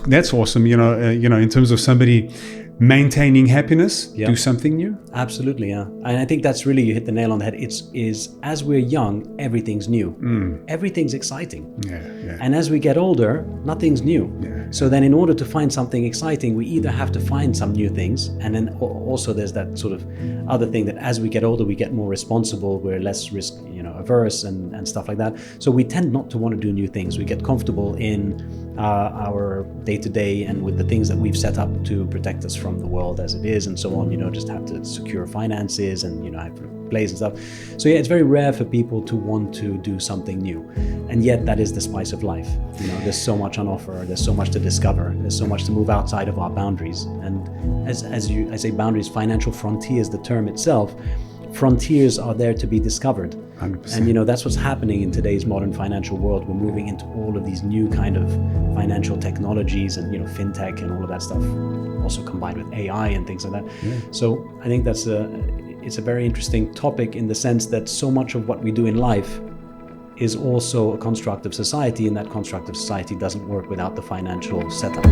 that's awesome. In terms of somebody maintaining happiness, do something new. Absolutely, yeah. And I think that's really, you hit the nail on the head. Is as we're young, everything's new. Everything's exciting. Yeah. And as we get older, nothing's new. So then in order to find something exciting, we either have to find some new things, and then also there's that sort of other thing that as we get older, we get more responsible, we're less risk averse and stuff like that. So we tend not to want to do new things. We get comfortable in our day-to-day and with the things that we've set up to protect us from the world as it is and so on, just have to secure finances and have a place and stuff. So yeah, it's very rare for people to want to do something new, and yet that is the spice of life. There's so much on offer, there's so much to discover, there's so much to move outside of our boundaries. And I say boundaries, financial frontiers, the term itself, frontiers are there to be discovered. 100%. And that's what's happening in today's modern financial world. We're moving into all of these new kind of financial technologies and fintech and all of that stuff, also combined with AI and things like that. So I think it's a very interesting topic in the sense that so much of what we do in life is also a construct of society, and that construct of society doesn't work without the financial setup.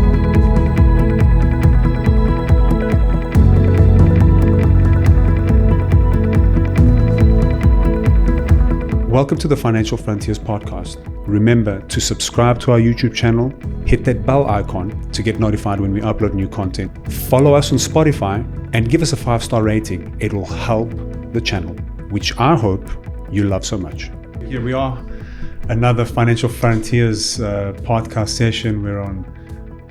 Welcome to the Financial Frontiers podcast. Remember to subscribe to our YouTube channel, hit that bell icon to get notified when we upload new content. Follow us on Spotify and give us a 5-star rating. It will help the channel, which I hope you love so much. Here we are, another Financial Frontiers podcast session. We're on,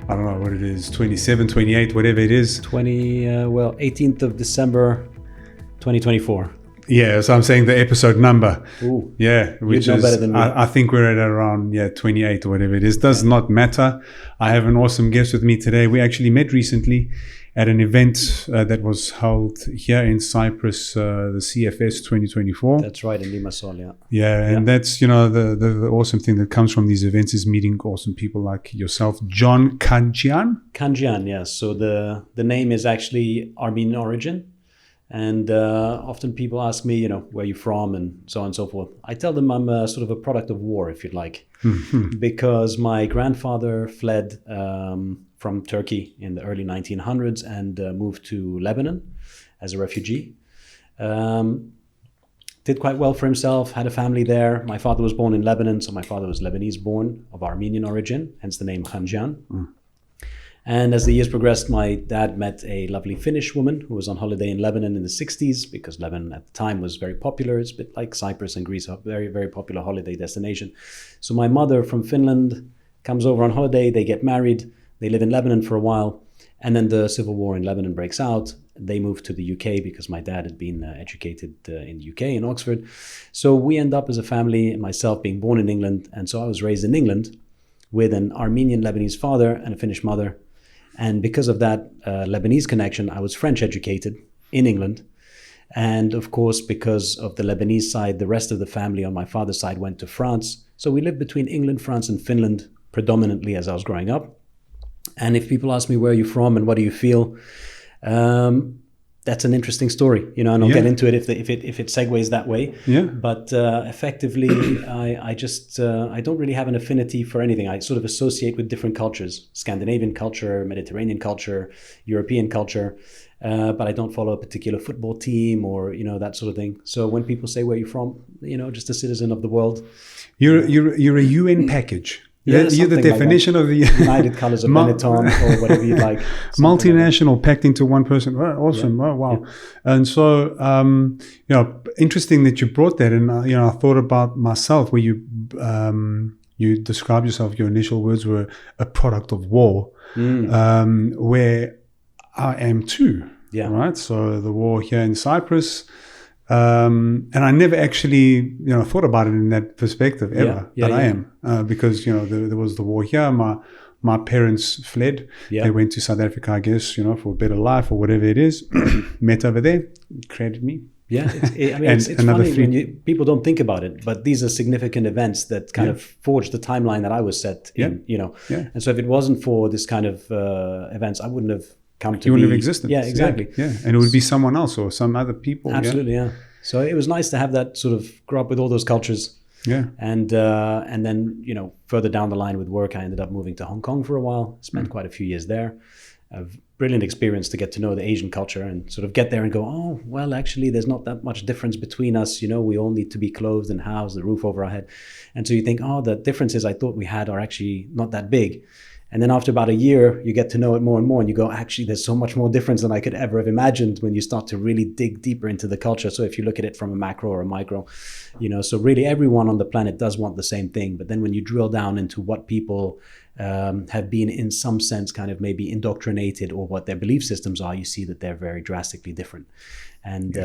I don't know what it is, 27, 28, whatever it is. 18th of December, 2024. Yeah, so I'm saying the episode number. Ooh, yeah, which is better than me. I think we're at around 28 or whatever it is. Does not matter. I have an awesome guest with me today. We actually met recently at an event that was held here in Cyprus, the CFS 2024. That's right, in Limassol, yeah. Yeah, and that's the awesome thing that comes from these events is meeting awesome people like yourself, John Khandjian. Khandjian, yes. So the name is actually Armenian origin. And often people ask me, where you're from and so on and so forth. I tell them I'm sort of a product of war, if you'd like, because my grandfather fled from Turkey in the early 1900s and moved to Lebanon as a refugee. Did quite well for himself, had a family there. My father was born in Lebanon, so my father was Lebanese born of Armenian origin, hence the name Khandjian. And as the years progressed, my dad met a lovely Finnish woman who was on holiday in Lebanon in the 60s, because Lebanon at the time was very popular. It's a bit like Cyprus and Greece, a very, very popular holiday destination. So my mother from Finland comes over on holiday, they get married, they live in Lebanon for a while, and then the civil war in Lebanon breaks out. They move to the UK because my dad had been educated in the UK, in Oxford. So we end up as a family, myself being born in England, and so I was raised in England with an Armenian Lebanese father and a Finnish mother. And because of that Lebanese connection, I was French educated in England. And of course, because of the Lebanese side, the rest of the family on my father's side went to France. So we lived between England, France, and Finland predominantly as I was growing up. And if people ask me, where are you from and what do you feel? That's an interesting story, and I'll get into it if it segues that way. Yeah. But effectively, I don't really have an affinity for anything. I sort of associate with different cultures: Scandinavian culture, Mediterranean culture, European culture. But I don't follow a particular football team or that sort of thing. So when people say where you're from, just a citizen of the world. You're a UN package. Yeah, you're the definition like of the United Colors of Benetton or whatever you like. Multinational, like packed into one person. Oh, awesome! Yeah. Oh, wow! Yeah. And so, interesting that you brought that. And I thought about myself, where you described yourself. Your initial words were a product of war, where I am too. Yeah. Right. So the war here in Cyprus. And I never actually, thought about it in that perspective ever. But I am because there was the war here. My parents fled. Yeah. They went to South Africa, I guess, for a better life or whatever it is. Met over there, created me. Yeah, it's funny when people don't think about it, but these are significant events that kind of forged the timeline that I was set in. Yeah. And so if it wasn't for this kind of events, I wouldn't have. You wouldn't have existed. Yeah, exactly. Yeah, and it would be someone else or some other people. Absolutely, yeah. So it was nice to have that sort of grow up with all those cultures. Yeah. And then, further down the line with work, I ended up moving to Hong Kong for a while, spent quite a few years there. A brilliant experience to get to know the Asian culture and sort of get there and go, oh, well, actually, there's not that much difference between us. We all need to be clothed and housed, the roof over our head. And so you think, oh, the differences I thought we had are actually not that big. And then after about a year, you get to know it more and more, and you go, actually, there's so much more difference than I could ever have imagined when you start to really dig deeper into the culture. So if you look at it from a macro or a micro, so really everyone on the planet does want the same thing. But then when you drill down into what people have been in some sense kind of maybe indoctrinated or what their belief systems are, you see that they're very drastically different. And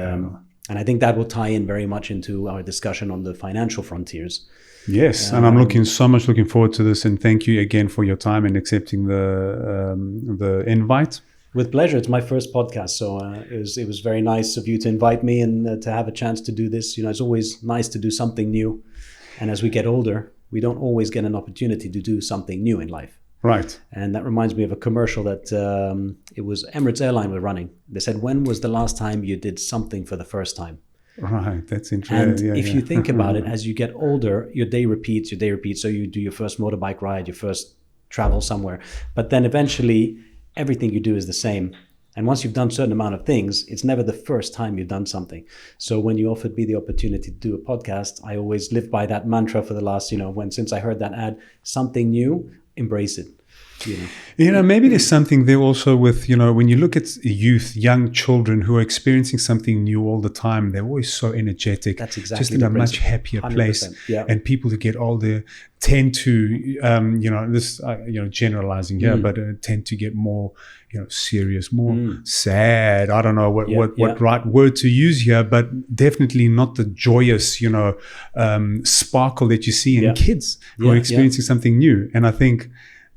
I think that will tie in very much into our discussion on the financial frontiers. Yes, and I'm so much looking forward to this, and thank you again for your time and accepting the invite. With pleasure. It's my first podcast, so it was very nice of you to invite me and to have a chance to do this. It's always nice to do something new, and as we get older, we don't always get an opportunity to do something new in life. Right. And that reminds me of a commercial that it was Emirates Airline were running. They said, when was the last time you did something for the first time? Right, that's interesting. And if you think about it, as you get older, your day repeats. So you do your first motorbike ride, your first travel somewhere. But then eventually, everything you do is the same. And once you've done a certain amount of things, it's never the first time you've done something. So when you offered me the opportunity to do a podcast, I always lived by that mantra for the last, since I heard that ad, something new, embrace it. Maybe there's something there also with, when you look at youth, young children who are experiencing something new all the time, they're always so energetic. That's exactly just in a much happier place. Yeah. And people who get older tend to, generalizing here, but tend to get more, serious, more sad. I don't know what right word to use here, but definitely not the joyous, sparkle that you see in kids who are experiencing something new. And I think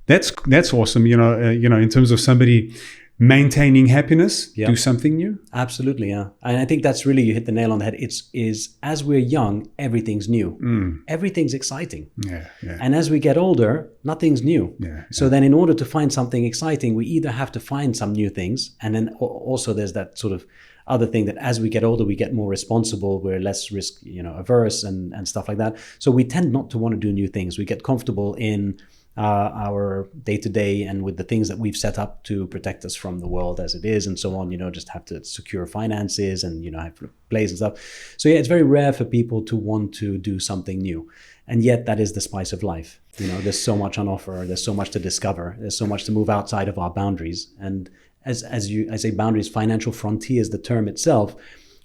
that's awesome, in terms of somebody maintaining happiness, do something new. Absolutely, yeah. And I think that's really, you hit the nail on the head. Is as we're young, everything's new. Everything's exciting. Yeah. And as we get older, nothing's new. So then in order to find something exciting, we either have to find some new things, and then also there's that sort of other thing that as we get older, we get more responsible, we're less risk, averse and stuff like that. So we tend not to want to do new things. We get comfortable in our day-to-day and with the things that we've set up to protect us from the world as it is and so on, just have to secure finances and, have plays and stuff. So it's very rare for people to want to do something new. And yet that is the spice of life. There's so much on offer. There's so much to discover. There's so much to move outside of our boundaries. And as I say boundaries, financial frontiers, the term itself,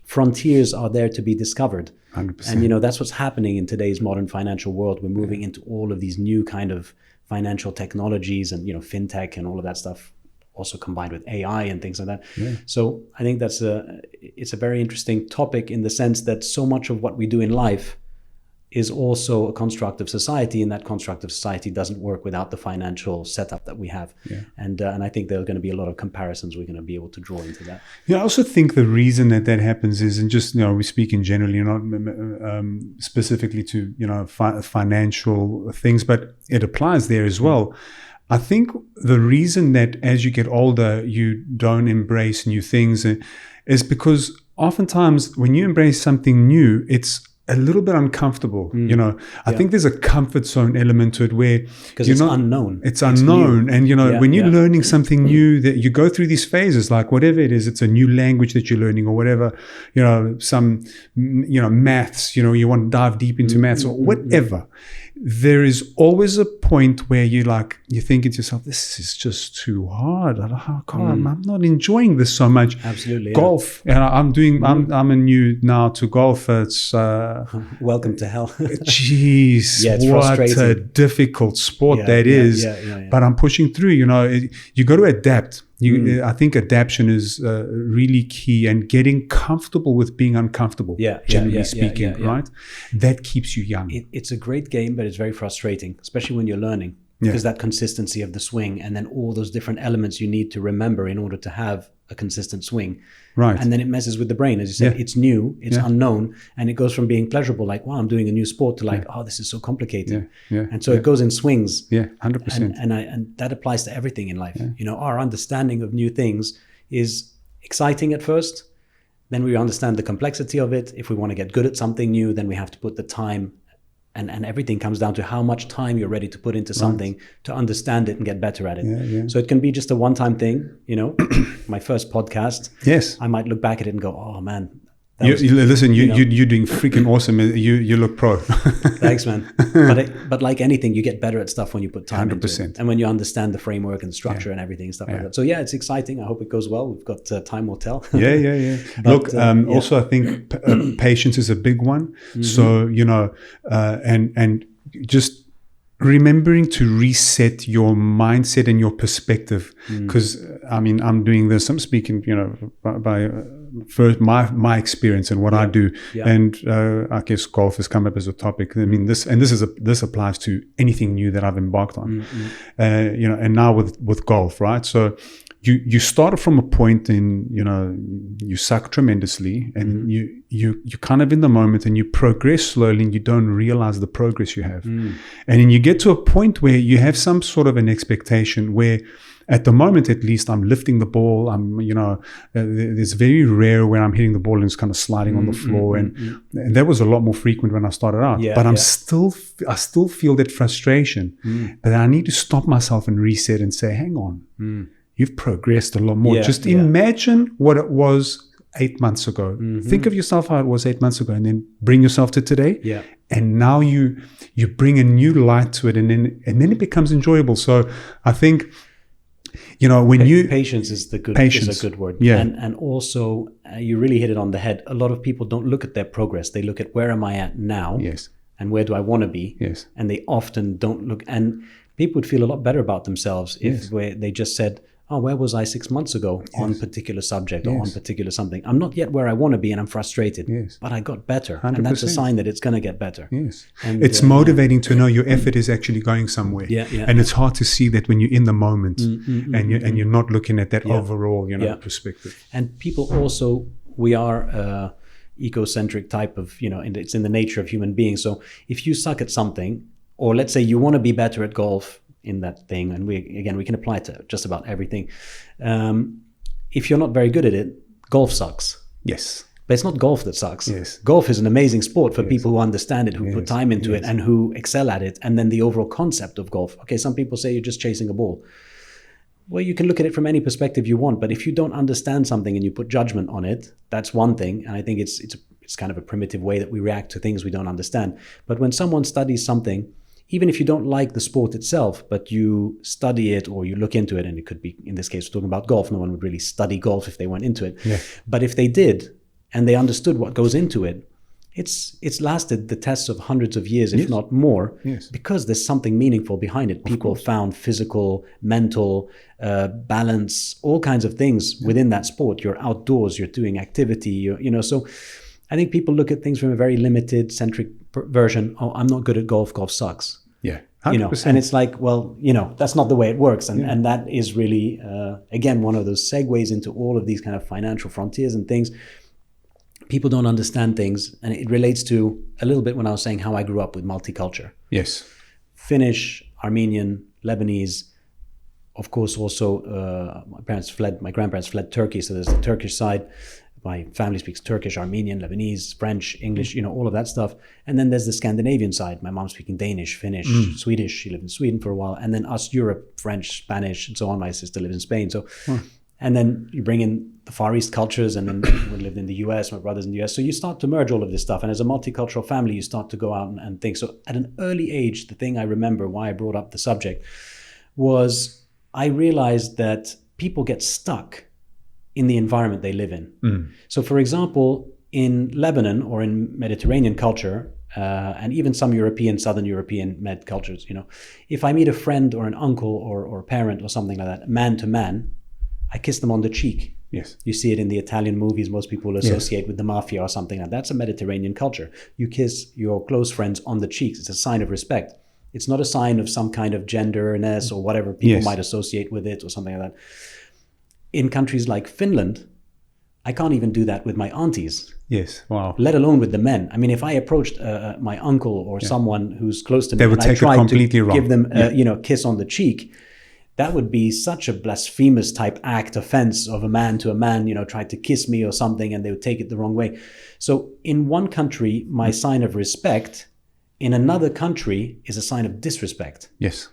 frontiers are there to be discovered. 100%. And, that's what's happening in today's modern financial world. We're moving into all of these new kind of financial technologies and, fintech and all of that stuff, also combined with AI and things like that. So I think it's a very interesting topic in the sense that so much of what we do in life is also a construct of society, and that construct of society doesn't work without the financial setup that we have. And I think there are going to be a lot of comparisons we're going to be able to draw into that. I also think the reason that happens is, and just, we speak in generally, not specifically to, financial things, but it applies there as well. I think the reason that as you get older, you don't embrace new things is because oftentimes when you embrace something new, it's a little bit uncomfortable. I think there's a comfort zone element to it where because it's unknown. It's unknown. And when you're learning something new, that you go through these phases, like whatever it is, it's a new language that you're learning or whatever, some maths, you want to dive deep into maths or whatever. There is always a point where you're thinking to yourself, this is just too hard. I'm not enjoying this so much. Absolutely. Golf. And I'm a new now to golf. It's welcome to hell. Jeez, what a difficult sport that is. But I'm pushing through. You got to adapt. I think adaptation is really key, and getting comfortable with being uncomfortable, generally speaking, right? That keeps you young. It's a great game, but it's very frustrating, especially when you're learning, because that consistency of the swing and then all those different elements you need to remember in order to have a consistent swing. Right. And then it messes with the brain. As you said, it's new, it's unknown, and it goes from being pleasurable, like, wow, I'm doing a new sport, to oh, this is so complicated. And so it goes in swings. 100%. And that applies to everything in life. Our understanding of new things is exciting at first. Then we understand the complexity of it. If we want to get good at something new, then we have to put the time And everything comes down to how much time you're ready to put into something to understand it and get better at it. So it can be just a one-time thing, my first podcast. Yes. I might look back at it and go, oh man. You're doing freaking awesome. You look pro. Thanks, man. But like anything, you get better at stuff when you put time 100%. Into it. And when you understand the framework and structure and everything and stuff like that. So it's exciting. I hope it goes well. We've got time will tell. But, look, also I think patience is a big one. Mm-hmm. So, and just remembering to reset your mindset and your perspective. Because, I'm doing this. I'm speaking, by first my experience and what I do, and I guess golf has come up as a topic. I mean, this applies to anything new that I've embarked on, and now with golf, right? So you started from a point in, you suck tremendously, and you're kind of in the moment, and you progress slowly, and you don't realize the progress you have, and then you get to a point where you have some sort of an expectation where, at the moment, at least, I'm lifting the ball. It's very rare when I'm hitting the ball and it's kind of sliding on the floor. And that was a lot more frequent when I started out. But I still feel that frustration. But I need to stop myself and reset and say, hang on, you've progressed a lot more. Just imagine what it was 8 months ago. Think of yourself how it was 8 months ago, and then bring yourself to today. And now you bring a new light to it, and then it becomes enjoyable. So I think, when patience is a good word. And also you really hit it on the head. A lot of people don't look at their progress. They look at where am I at now? And where do I want to be? And they often don't look, and people would feel a lot better about themselves if they just said, oh, where was I 6 months ago on a particular subject or on particular something? I'm not yet where I want to be, and I'm frustrated, but I got better. 100%. And that's a sign that it's going to get better. And it's motivating to know your effort is actually going somewhere. And it's hard to see that when you're in the moment and you're not looking at that overall, perspective. And people also, we are egocentric type of, it's in the nature of human beings. So if you suck at something, or let's say you want to be better at golf, in that thing, and we can apply it to just about everything. If you're not very good at it, golf sucks. But it's not golf that sucks. Golf is an amazing sport for people who understand it, who put time into it, and who excel at it. And then the overall concept of golf. Okay, some people say you're just chasing a ball. Well, you can look at it from any perspective you want, but if you don't understand something and you put judgment on it, that's one thing. And I think it's kind of a primitive way that we react to things we don't understand. But when someone studies something, even if you don't like the sport itself, but you study it or you look into it, and it could be, in this case, we're talking about golf. No one would really study golf if they went into it. But if they did, and they understood what goes into it, it's lasted the tests of hundreds of years, if not more, because there's something meaningful behind it. People found physical, mental, balance, all kinds of things within that sport. You're outdoors, you're doing activity, so I think people look at things from a very limited, centric version. Oh, I'm not good at golf. Golf sucks. 100%. And it's like, well, that's not the way it works. And that is really, again, one of those segues into all of these kind of financial frontiers and things. People don't understand things. And it relates to a little bit when I was saying how I grew up with multicultural. Finnish, Armenian, Lebanese. Of course, also, my grandparents fled Turkey. So there's the Turkish side. My family speaks Turkish, Armenian, Lebanese, French, English, all of that stuff. And then there's the Scandinavian side. My mom's speaking Danish, Finnish, Swedish. She lived in Sweden for a while. And then us, Europe, French, Spanish, and so on. My sister lived in Spain. So, and then you bring in the Far East cultures, and then we lived in the US, my brother's in the US. So you start to merge all of this stuff. And as a multicultural family, you start to go out and think. So at an early age, the thing I remember why I brought up the subject was I realized that people get stuck in the environment they live in. So for example, in Lebanon or in Mediterranean culture, and even some Southern European med cultures, if I meet a friend or an uncle or a parent or something like that, man to man, I kiss them on the cheek. You see it in the Italian movies. Most people associate with the mafia or something like that. That's a Mediterranean culture. You kiss your close friends on the cheeks. It's a sign of respect. It's not a sign of some kind of genderness or whatever people might associate with it or something like that. In countries like Finland, I can't even do that with my aunties. Let alone with the men. I mean, if I approached my uncle or someone who's close to me, and I tried to give them a kiss on the cheek, that would be such a blasphemous type offense of a man to a man, tried to kiss me or something, and they would take it the wrong way. So in one country, my sign of respect in another country is a sign of disrespect. Yes.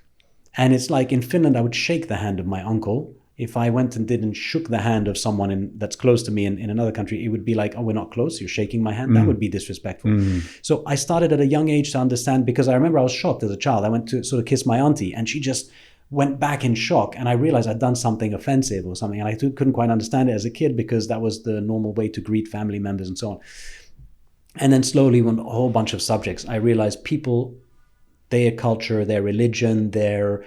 And it's like in Finland, I would shake the hand of my uncle. If I went and didn't shook the hand of someone that's close to me in another country, it would be like, oh, we're not close, you're shaking my hand. That would be disrespectful. So I started at a young age to understand, because I remember I was shocked as a child. I went to sort of kiss my auntie and she just went back in shock. And I realized I'd done something offensive or something. And I couldn't quite understand it as a kid, because that was the normal way to greet family members and so on. And then slowly, on a whole bunch of subjects, I realized people, their culture, their religion, their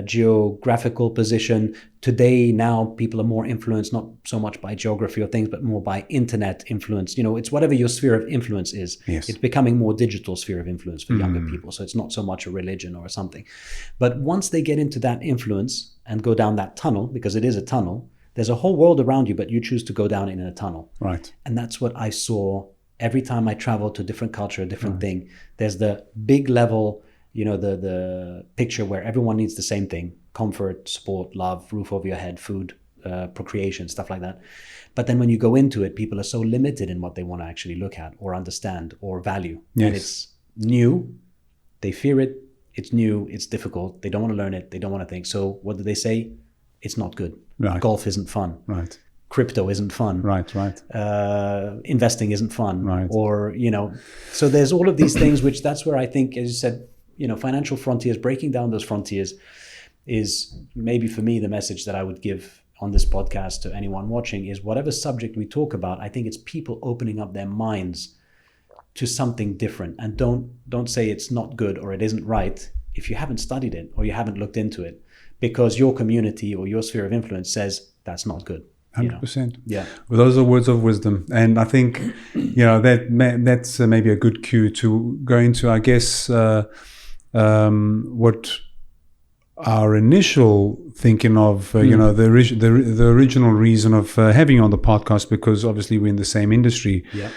geographical position. Today, now, people are more influenced, not so much by geography or things, but more by internet influence. You know, it's whatever your sphere of influence is. Yes. It's becoming more digital sphere of influence for younger people. So it's not so much a religion or something. But once they get into that influence and go down that tunnel, because it is a tunnel, there's a whole world around you, but you choose to go down in a tunnel. Right. And that's what I saw every time I travel to a different culture, a different thing. There's the big level, you know, the picture where everyone needs the same thing: comfort, support, love, roof over your head, food, procreation, stuff like that. But then when you go into it, people are so limited in what they want to actually look at or understand or value. Yes. And it's new, they fear it, it's new, it's difficult, they don't want to learn it, they don't want to think. So what do they say? It's not good. Right. Golf isn't fun. Right. Crypto isn't fun. Right. Investing isn't fun. Right. Or, you know, so there's all of these things, which that's where I think, as you said, you know, financial frontiers, breaking down those frontiers is maybe for me the message that I would give on this podcast to anyone watching is whatever subject we talk about, I think it's people opening up their minds to something different. And don't say it's not good or it isn't right if you haven't studied it or you haven't looked into it, because your community or your sphere of influence says that's not good. 100%. Yeah. Well, those are words of wisdom, and I think, you know, that's maybe a good cue to go into, I guess, what our initial thinking of, you know, the original reason of having you on the podcast, because obviously we're in the same industry. Yeah.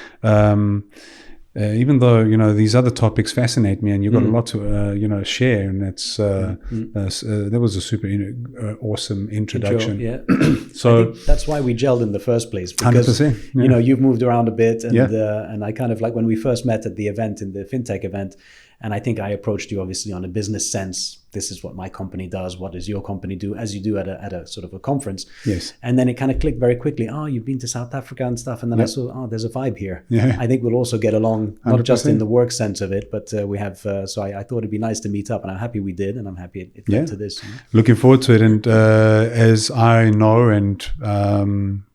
Even though, you know, these other topics fascinate me, and you've got a lot to, you know, share, and that's that was a super awesome introduction. Yeah. So I think that's why we gelled in the first place, because 100%, yeah. you know, you've moved around a bit, and Yeah. and I kind of, like when we first met at the event, in the fintech event, and I think I approached you obviously on a business sense. This is what my company does. What does your company do? As you do at a sort of a conference. Yes. And then it kind of clicked very quickly. Oh, you've been to South Africa and stuff. And then I saw, oh, there's a vibe here. Yeah. I think we'll also get along, not 100%. just in the work sense of it, but we have. So I thought it'd be nice to meet up, and I'm happy we did, and I'm happy it led to this. You know? Looking forward to it. And as I know, and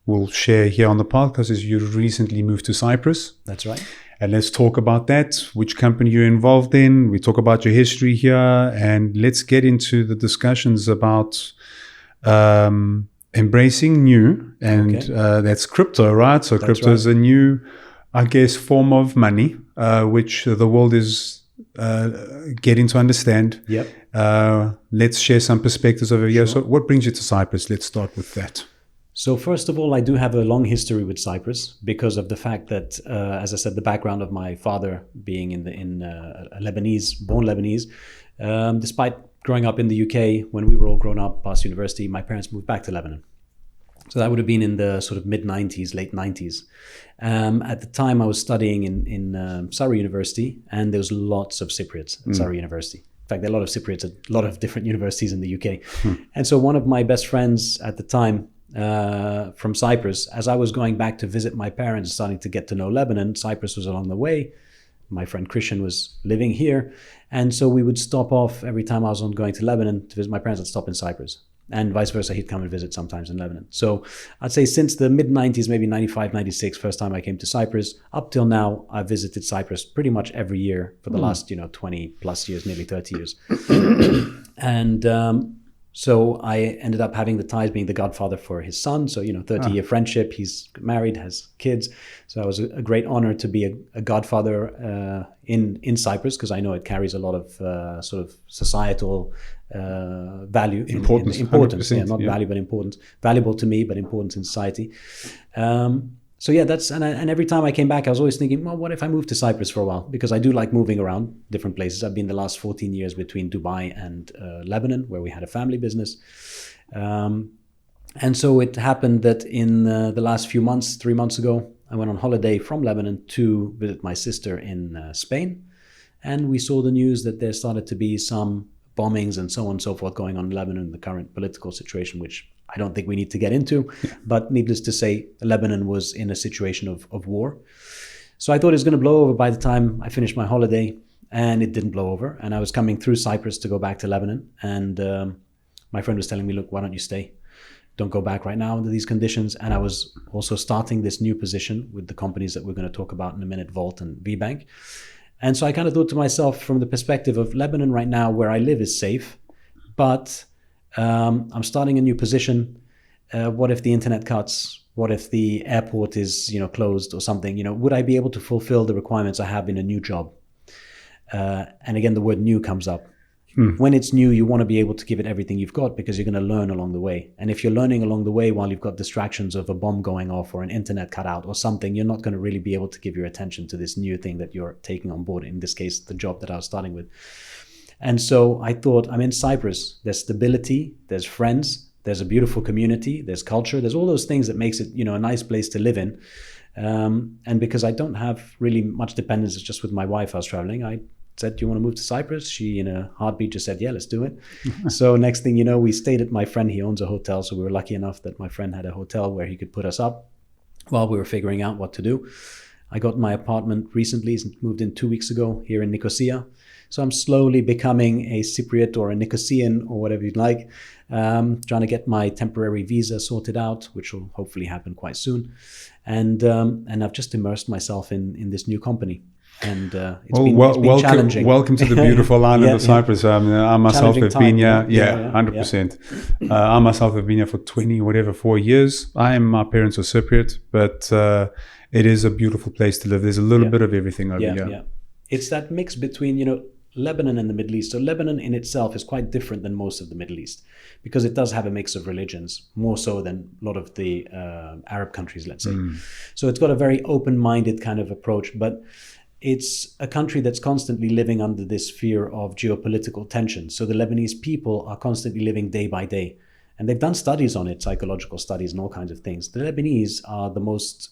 we'll share here on the podcast, is you recently moved to Cyprus. That's right. And let's talk about that, which company you're involved in. We talk about your history here, and let's get into the discussions about embracing new, and that's crypto, right? So crypto is a new, I guess, form of money, which the world is getting to understand. Yep. Let's share some perspectives over here. So what brings you to Cyprus? Let's start with that. So first of all, I do have a long history with Cyprus because of the fact that, as I said, the background of my father being born Lebanese. Despite growing up in the UK, when we were all grown up past university, my parents moved back to Lebanon. So that would have been in the sort of mid-90s, late 90s. At the time, I was studying in Surrey University, and there was lots of Cypriots at Surrey University. In fact, there are a lot of Cypriots at a lot of different universities in the UK. And so one of my best friends at the time, from Cyprus, as I was going back to visit my parents, starting to get to know Lebanon, Cyprus was along the way. My friend Christian was living here. And so we would stop off every time I was going to Lebanon to visit my parents. I'd stop in Cyprus. And vice versa, he'd come and visit sometimes in Lebanon. So I'd say since the mid-90s, maybe 95, 96, first time I came to Cyprus, up till now, I've visited Cyprus pretty much every year for the last, 20 plus years, nearly 30 years. And so I ended up having the ties, being the godfather for his son. So, 30-year friendship. He's married, has kids. So it was a great honor to be a godfather in Cyprus, because I know it carries a lot of sort of societal value. Importance. Value, but importance. Valuable to me, but important in society. So yeah, and every time I came back, I was always thinking, well, what if I moved to Cyprus for a while? Because I do like moving around different places. I've been the last 14 years between Dubai and Lebanon, where we had a family business. And so it happened that in the last few months, 3 months ago, I went on holiday from Lebanon to visit my sister in Spain. And we saw the news that there started to be some bombings and so on and so forth going on in Lebanon, the current political situation, which I don't think we need to get into. Yeah. But needless to say, Lebanon was in a situation of war. So I thought it was going to blow over by the time I finished my holiday, and it didn't blow over. And I was coming through Cyprus to go back to Lebanon. And my friend was telling me, look, why don't you stay? Don't go back right now under these conditions. And I was also starting this new position with the companies that we're going to talk about in a minute, Vault and VBank. And so I kind of thought to myself, from the perspective of Lebanon right now, where I live is safe, but I'm starting a new position. What if the internet cuts? What if the airport is, closed or something? Would I be able to fulfill the requirements I have in a new job? And again, the word new comes up. When it's new, you want to be able to give it everything you've got, because you're going to learn along the way. And if you're learning along the way while you've got distractions of a bomb going off or an internet cutout or something, you're not going to really be able to give your attention to this new thing that you're taking on board. In this case, the job that I was starting with. And so I thought, I'm in Cyprus. There's stability, there's friends, there's a beautiful community, there's culture, there's all those things that makes it, a nice place to live in. And because I don't have really much dependence, it's just with my wife I was traveling, I said, do you want to move to Cyprus? She, in a heartbeat, just said, yeah, let's do it. So next thing you know, we stayed at my friend. He owns a hotel. So we were lucky enough that my friend had a hotel where he could put us up while we were figuring out what to do. I got my apartment recently, moved in 2 weeks ago here in Nicosia. So I'm slowly becoming a Cypriot or a Nicosian or whatever you'd like, trying to get my temporary visa sorted out, which will hopefully happen quite soon. And I've just immersed myself in this new company. And it's been challenging. Welcome to the beautiful island of Cyprus. I myself have been here, 100%. I myself have been here for 4 years. My parents are Cypriot, but it is a beautiful place to live. There's a little bit of everything over here. Yeah. It's that mix between, Lebanon and the Middle East. So Lebanon in itself is quite different than most of the Middle East, because it does have a mix of religions, more so than a lot of the Arab countries, let's say. So it's got a very open-minded kind of approach, but it's a country that's constantly living under this fear of geopolitical tension. So the Lebanese people are constantly living day by day. And they've done studies on it, psychological studies and all kinds of things. The Lebanese are the most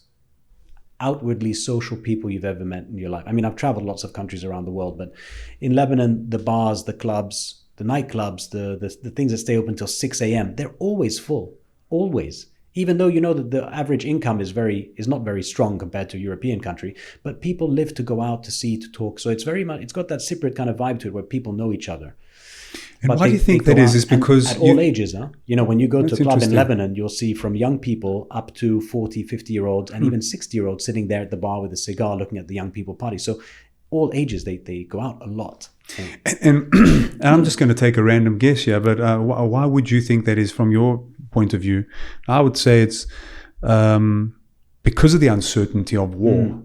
outwardly social people you've ever met in your life. I mean, I've traveled lots of countries around the world, but in Lebanon, the bars, the clubs, the nightclubs, the things that stay open until 6 a.m., they're always full, always. Even though that the average income is not very strong compared to a European country, but people live to go out, to see, to talk. So it's got that Cypriot kind of vibe to it, where people know each other. And why do you think that is? Is because at all ages, huh? When you go to a club in Lebanon, you'll see from young people up to 40, 50-year-olds and even 60-year-olds sitting there at the bar with a cigar, looking at the young people party. So all ages, they go out a lot. And I'm just going to take a random guess here, but why would you think that is from your point of view? I would say it's because of the uncertainty of war.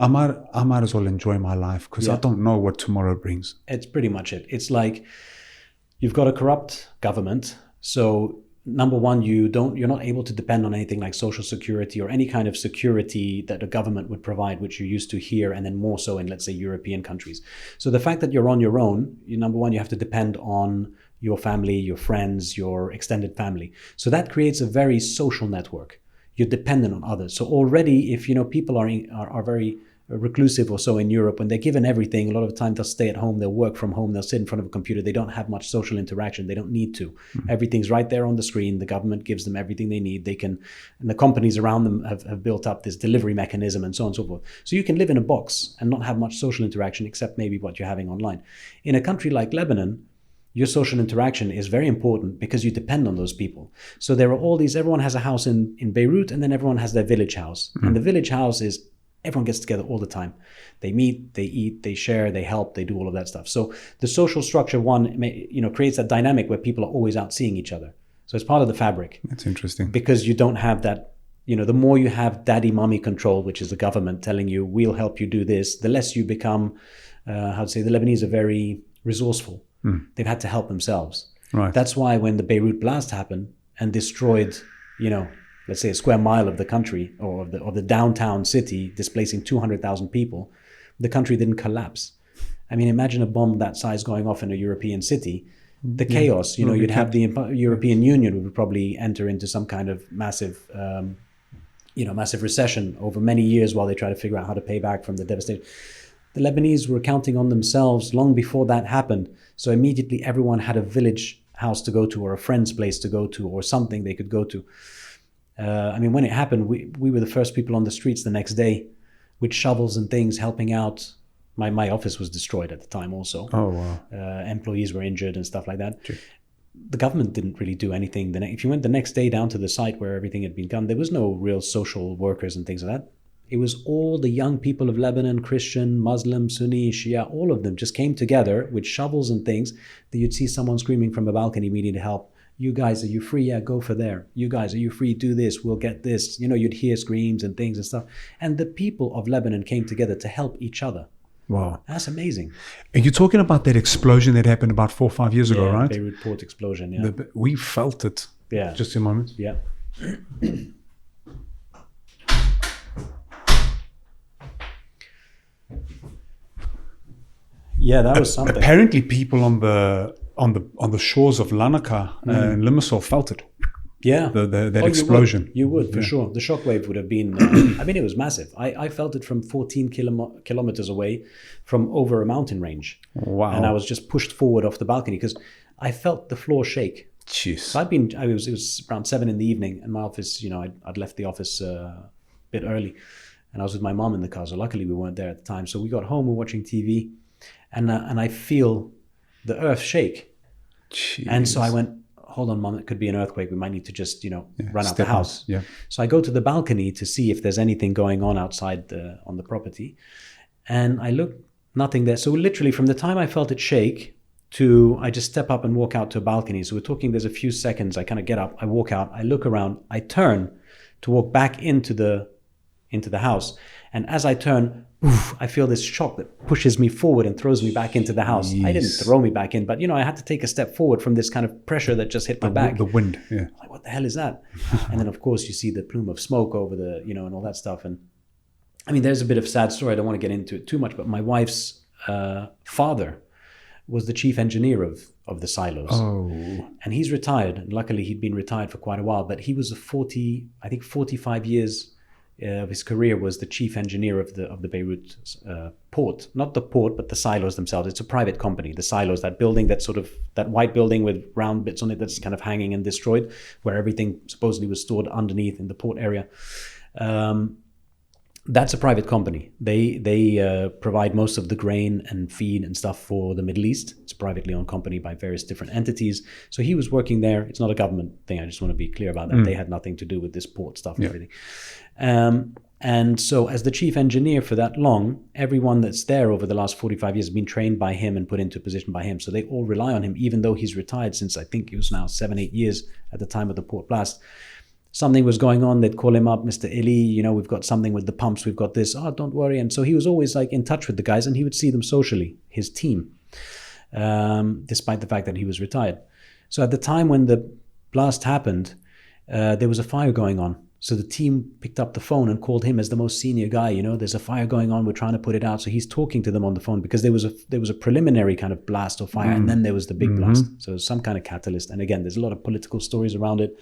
I might as well enjoy my life, because I don't know what tomorrow brings. It's pretty much it. It's like you've got a corrupt government. So number one, you're not able to depend on anything like social security or any kind of security that a government would provide, which you're used to here, and then more so in, let's say, European countries. So the fact that you're on your own, number one, you have to depend on your family, your friends, your extended family. So that creates a very social network. You're dependent on others. So already, if people are very reclusive or so in Europe, when they're given everything, a lot of the time they'll stay at home, they'll work from home, they'll sit in front of a computer, they don't have much social interaction, they don't need to. Everything's right there on the screen, the government gives them everything they need, and the companies around them have built up this delivery mechanism and so on and so forth. So you can live in a box and not have much social interaction, except maybe what you're having online. In a country like Lebanon, your social interaction is very important, because you depend on those people. So there are everyone has a house in Beirut, and then everyone has their village house. And the village house is, everyone gets together all the time. They meet, they eat, they share, they help, they do all of that stuff. So the social structure, creates that dynamic where people are always out seeing each other. So it's part of the fabric. That's interesting. Because you don't have that, the more you have daddy, mommy control, which is the government telling you, we'll help you do this, the less you become, the Lebanese are very resourceful. They've had to help themselves. Right. That's why when the Beirut blast happened and destroyed, let's say a square mile of the country or of the downtown city, displacing 200,000 people, the country didn't collapse. I mean, imagine a bomb that size going off in a European city. The chaos, you'd have the European Union would probably enter into some kind of massive recession over many years while they try to figure out how to pay back from the devastation. the Lebanese were counting on themselves long before that happened. So immediately everyone had a village house to go to, or a friend's place to go to, or something they could go to. When it happened, we were the first people on the streets the next day with shovels and things, helping out. My office was destroyed at the time also. Oh, wow. Employees were injured and stuff like that. True. The government didn't really do anything. If you went the next day down to the site where everything had been done, there was no real social workers and things like that. It was all the young people of Lebanon, Christian, Muslim, Sunni, Shia, all of them just came together with shovels and things that you'd see someone screaming from a balcony, we need help. You guys, are you free? Yeah, go for there. You guys, are you free? Do this. We'll get this. You'd hear screams and things and stuff. And the people of Lebanon came together to help each other. Wow. That's amazing. And you're talking about that explosion that happened about 4 or 5 years ago, right? Beirut port explosion, yeah. We felt it. Yeah. Just a moment. Yeah. Yeah, that was something. Apparently, people on the shores of Larnaca and Limassol felt it. Yeah, that explosion. You would for sure. The shockwave would have been. It was massive. I felt it from 14 kilometers away, from over a mountain range. Wow! And I was just pushed forward off the balcony because I felt the floor shake. Jeez. So it was around 7 in the evening, and my office. I'd left the office a bit early, and I was with my mom in the car. So luckily we weren't there at the time. So we got home, we're watching TV. And I feel the earth shake. Jeez. And so I went, hold on, Mom, it could be an earthquake. We might need to just, run out the house. Yeah. So I go to the balcony to see if there's anything going on outside on the property. And I look, nothing there. So literally from the time I felt it shake to I just step up and walk out to a balcony. So we're talking, there's a few seconds. I kind of get up, I walk out, I look around, I turn to walk back into the house. And as I turn, I feel this shock that pushes me forward and throws me back into the house. Jeez. I didn't throw me back in, but I had to take a step forward from this kind of pressure that just hit my back. The wind, yeah. Like, what the hell is that? And then of course you see the plume of smoke over the, and all that stuff. And there's a bit of sad story. I don't want to get into it too much, but my wife's father was the chief engineer of the silos. Oh. And he's retired. And luckily he'd been retired for quite a while, but he was 45 years of his career was the chief engineer of the Beirut port. Not the port, but the silos themselves. It's a private company. The silos, that building, that white building with round bits on it that's kind of hanging and destroyed, where everything supposedly was stored underneath in the port area. That's a private company. They provide most of the grain and feed and stuff for the Middle East. It's a privately owned company by various different entities. So he was working there. It's not a government thing. I just want to be clear about that. They had nothing to do with this port stuff and everything. And so as the chief engineer for that long, everyone that's there over the last 45 years has been trained by him and put into a position by him. So they all rely on him, even though he's retired since I think it was now 7-8 years at the time of the port blast. Something was going on, they'd call him up, Mr. Ili, we've got something with the pumps, we've got this, don't worry. And so he was always like in touch with the guys, and he would see them socially, his team, despite the fact that he was retired. So at the time when the blast happened, there was a fire going on. So the team picked up the phone and called him as the most senior guy, there's a fire going on, we're trying to put it out. So he's talking to them on the phone because there was a preliminary kind of blast or fire, and then there was the big blast. So some kind of catalyst. And again, there's a lot of political stories around it.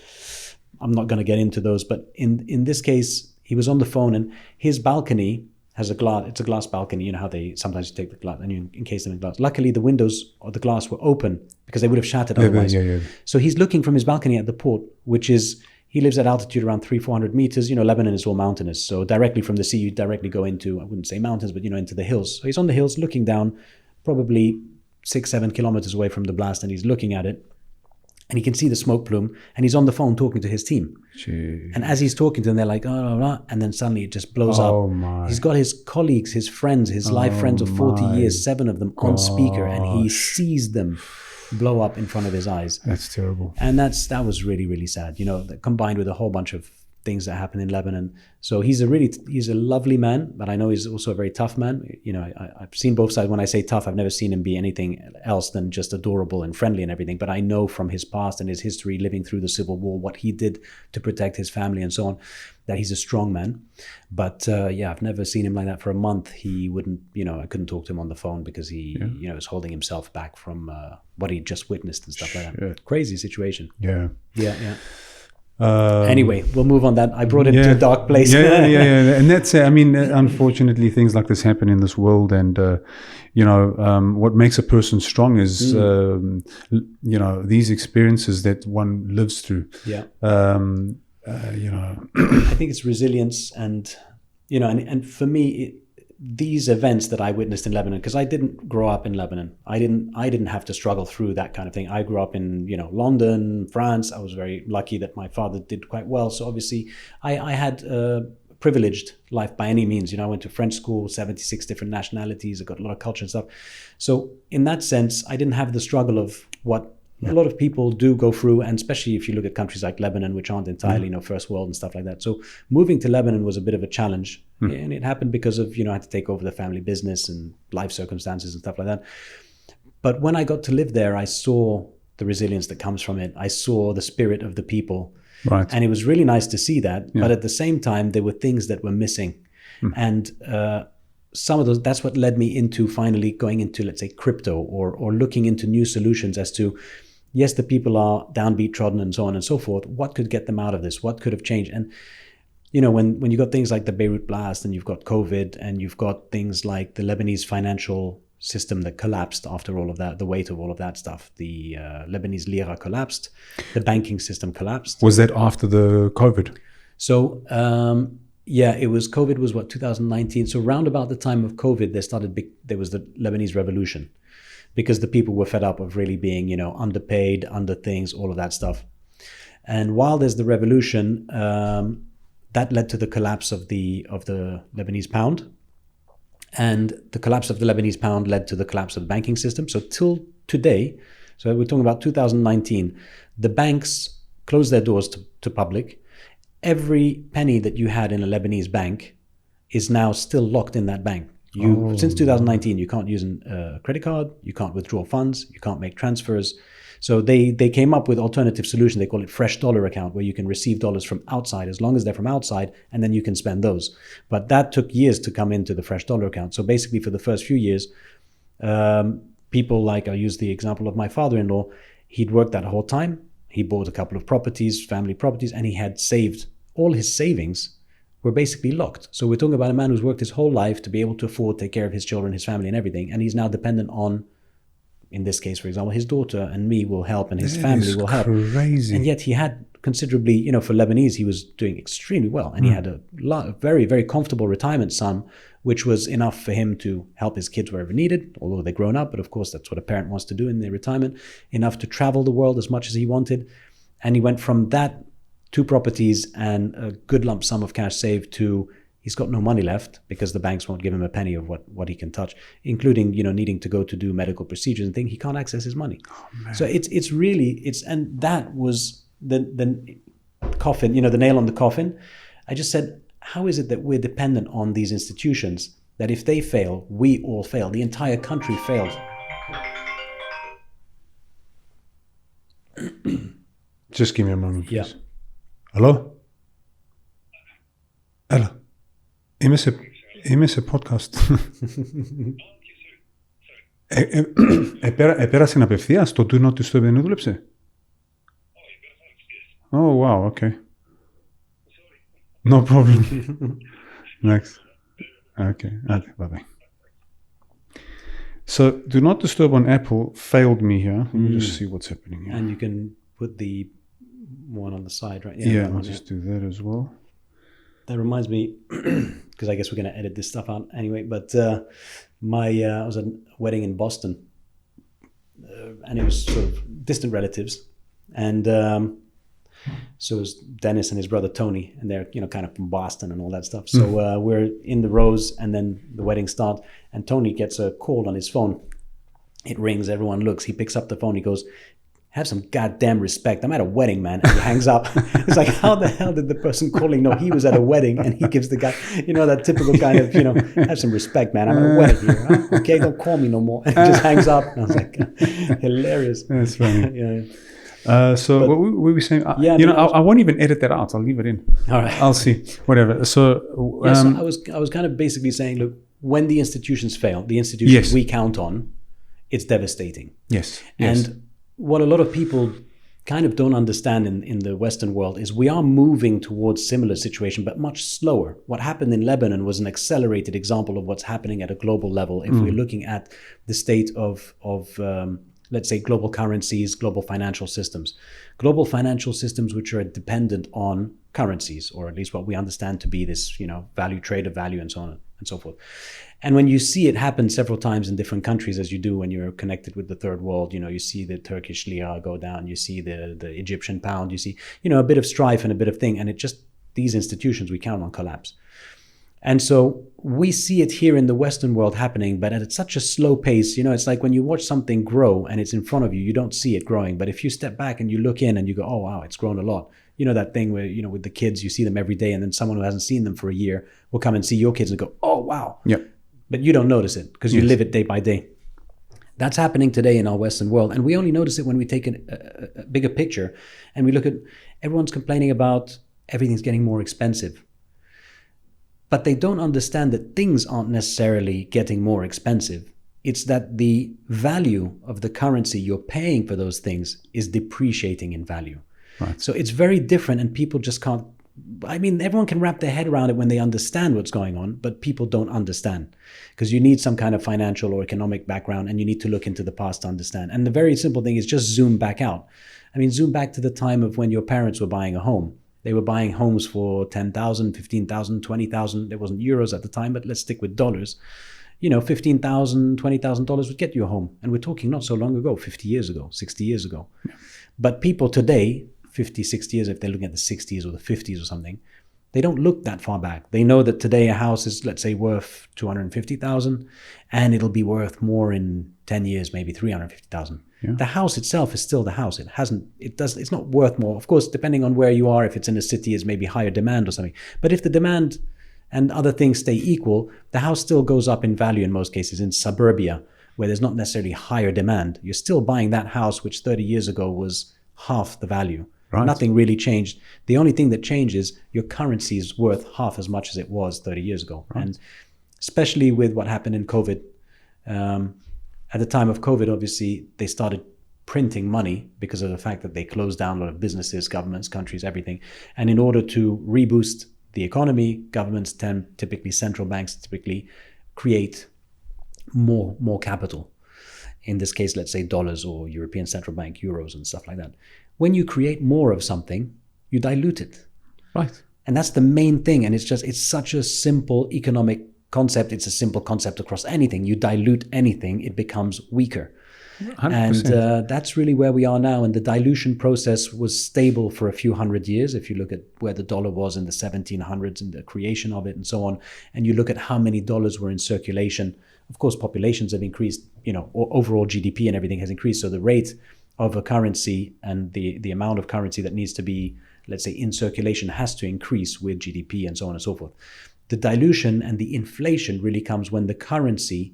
I'm not going to get into those, but in this case, he was on the phone, and his balcony has it's a glass balcony. You know how sometimes you take the glass and you encase them in glass. Luckily, the windows or the glass were open because they would have shattered otherwise. Yeah. So he's looking from his balcony at the port, which is, he lives at altitude around 300-400 meters. Lebanon is all mountainous. So directly from the sea, you directly go into, I wouldn't say mountains, but, into the hills. So he's on the hills looking down, probably 6-7 kilometers away from the blast, and he's looking at it. And he can see the smoke plume, and he's on the phone talking to his team. Jeez. And as he's talking to them, they're like, and then suddenly it just blows up. My. He's got his colleagues, his friends, his life friends of 40 years, 7 of them on speaker, and he sees them blow up in front of his eyes. That's terrible. And that was really, really sad, combined with a whole bunch of things that happen in Lebanon. So he's a lovely man, but I know he's also a very tough man. I've seen both sides. When I say tough, I've never seen him be anything else than just adorable and friendly and everything. But I know from his past and his history living through the Civil War, what he did to protect his family and so on, that he's a strong man. But I've never seen him like that for a month. He wouldn't, I couldn't talk to him on the phone because he, was holding himself back from what he'd just witnessed and stuff like that. Crazy situation. Yeah. Yeah. Anyway, we'll move on that. I brought it to a dark place. Yeah. And that's, I mean, unfortunately, things like this happen in this world. And, what makes a person strong is, these experiences that one lives through. Yeah. I think it's resilience and for me, these events that I witnessed in Lebanon, because I didn't grow up in Lebanon. I didn't have to struggle through that kind of thing. I grew up in, London, France. I was very lucky that my father did quite well. So obviously I had a privileged life by any means. I went to French school, 76 different nationalities. I got a lot of culture and stuff. So in that sense, I didn't have the struggle of what a lot of people do go through, and especially if you look at countries like Lebanon, which aren't entirely, first world and stuff like that. So moving to Lebanon was a bit of a challenge, and it happened because of, I had to take over the family business and life circumstances and stuff like that. But when I got to live there, I saw the resilience that comes from it. I saw the spirit of the people, right? And it was really nice to see that. Yeah. But at the same time, there were things that were missing, and some of those. That's what led me into finally going into, let's say, crypto or looking into new solutions as to. Yes, the people are downbeat trodden and so on and so forth. What could get them out of this? What could have changed? And, when you got things like the Beirut blast and you've got COVID and you've got things like the Lebanese financial system that collapsed after all of that, the weight of all of that stuff, the Lebanese lira collapsed, the banking system collapsed. Was that after the COVID? So, it was, COVID was 2019. So around about the time of COVID, there was the Lebanese revolution. Because the people were fed up of really being, underpaid, under things, all of that stuff. And while there's the revolution, that led to the collapse of the Lebanese pound. And the collapse of the Lebanese pound led to the collapse of the banking system. So till today, so we're talking about 2019, the banks closed their doors to public. Every penny that you had in a Lebanese bank is now still locked in that bank. Since 2019, you can't use a credit card, you can't withdraw funds, you can't make transfers. So they came up with alternative solution. They call it fresh dollar account, where you can receive dollars from outside as long as they're from outside, and then you can spend those. But that took years to come into the fresh dollar account. So basically for the first few years, people like, I use the example of my father-in-law, he'd worked that whole time. He bought a couple of properties, family properties, and he had saved all his savings were basically locked. So we're talking about a man who's worked his whole life to be able to afford, take care of his children, his family and everything. And he's now dependent on, in this case, for example, his daughter and me will help and his family will help. Crazy. And yet he had considerably, for Lebanese, he was doing extremely well. And he had a very, very comfortable retirement sum, which was enough for him to help his kids wherever needed, although they're grown up. But of course, that's what a parent wants to do in their retirement, enough to travel the world as much as he wanted. And he went from that 2 properties and a good lump sum of cash saved to he's got no money left because the banks won't give him a penny of what he can touch, including, needing to go to do medical procedures and things. He can't access his money. Oh, so it's really, and that was the coffin, the nail on the coffin. I just said, how is it that we're dependent on these institutions that if they fail, we all fail? The entire country fails. Just give me a moment, please. Yeah. Hello? Έλα. Είμαι σε podcast. Επέρασε απευθείας το do not disturb, δεν δούλεψε? Oh, wow, okay. No problem. Next. Okay, bye-bye. So, do not disturb on Apple failed me here. Let me just see what's happening here. And you can put the one on the side, right? Yeah, I'll just do that as well. That reminds me, because I guess we're going to edit this stuff out anyway, but I was at a wedding in Boston, and it was sort of distant relatives, and so it was Dennis and his brother Tony, and they're, kind of from Boston and all that stuff. So we're in the rows, and then the wedding starts, and Tony gets a call on his phone. It rings, everyone looks, he picks up the phone, he goes, have some goddamn respect. I'm at a wedding, man. And he hangs up. It's like, how the hell did the person calling know he was at a wedding? And he gives the guy, that typical kind of, have some respect, man. I'm at a wedding here. Huh? Okay, don't call me no more. And he just hangs up. And I was like, hilarious. That's funny. Yeah. So what were we saying? I won't even edit that out. I'll leave it in. All right. I'll see. Whatever. So, so I was kind of basically saying, look, when the institutions fail, the institutions we count on, it's devastating. Yes. And what a lot of people kind of don't understand in the Western world is we are moving towards similar situation, but much slower. What happened in Lebanon was an accelerated example of what's happening at a global level. If we're looking at the state of let's say, global currencies, global financial systems which are dependent on currencies, or at least what we understand to be this, value, trade of value, and so on and so forth. And when you see it happen several times in different countries, as you do when you're connected with the third world, you see the Turkish lira go down, you see the Egyptian pound, you see, a bit of strife and a bit of thing, and these institutions we count on collapse. And so we see it here in the Western world happening, but at such a slow pace. It's like when you watch something grow and it's in front of you, you don't see it growing. But if you step back and you look in and you go, oh, wow, it's grown a lot. That thing where, with the kids, you see them every day, and then someone who hasn't seen them for a year will come and see your kids and go, oh, wow. Yep. But you don't notice it because you live it day by day. That's happening today in our Western world. And we only notice it when we take a bigger picture and we look at everyone's complaining about everything's getting more expensive. But they don't understand that things aren't necessarily getting more expensive. It's that the value of the currency you're paying for those things is depreciating in value. Right. So it's very different, and people just can't. Everyone can wrap their head around it when they understand what's going on, but people don't understand because you need some kind of financial or economic background, and you need to look into the past to understand. And the very simple thing is just zoom back out. Zoom back to the time of when your parents were buying a home. They were buying homes for 10,000, 15,000, 20,000. There wasn't euros at the time, but let's stick with dollars. $15,000, $20,000 would get you a home. And we're talking not so long ago, 50 years ago, 60 years ago. Yeah. But people today, 50, 60 years, if they're looking at the 60s or the 50s or something, they don't look that far back. They know that today a house is, let's say, worth 250,000, and it'll be worth more in 10 years, maybe 350,000. Yeah. The house itself is still the house. It's not worth more. Of course, depending on where you are, if it's in a city, it's maybe higher demand or something. But if the demand and other things stay equal, the house still goes up in value in most cases. In suburbia, where there's not necessarily higher demand, you're still buying that house, which 30 years ago was half the value. Right. Nothing really changed. The only thing that changes, your currency is worth half as much as it was 30 years ago. Right. And especially with what happened in COVID, at the time of COVID, obviously, they started printing money because of the fact that they closed down a lot of businesses, governments, countries, everything. And in order to reboost the economy, governments central banks typically create more capital. In this case, let's say dollars or European Central Bank, euros and stuff like that. When you create more of something, you dilute it. Right. And that's the main thing. And it's such a simple economic concept. It's a simple concept across anything. You dilute anything, it becomes weaker. 100%. And that's really where we are now. And the dilution process was stable for a few hundred years. If you look at where the dollar was in the 1700s and the creation of it and so on, and you look at how many dollars were in circulation, of course, populations have increased, overall GDP and everything has increased. So the rate of a currency and the amount of currency that needs to be, let's say, in circulation has to increase with GDP and so on and so forth. The dilution and the inflation really comes when the currency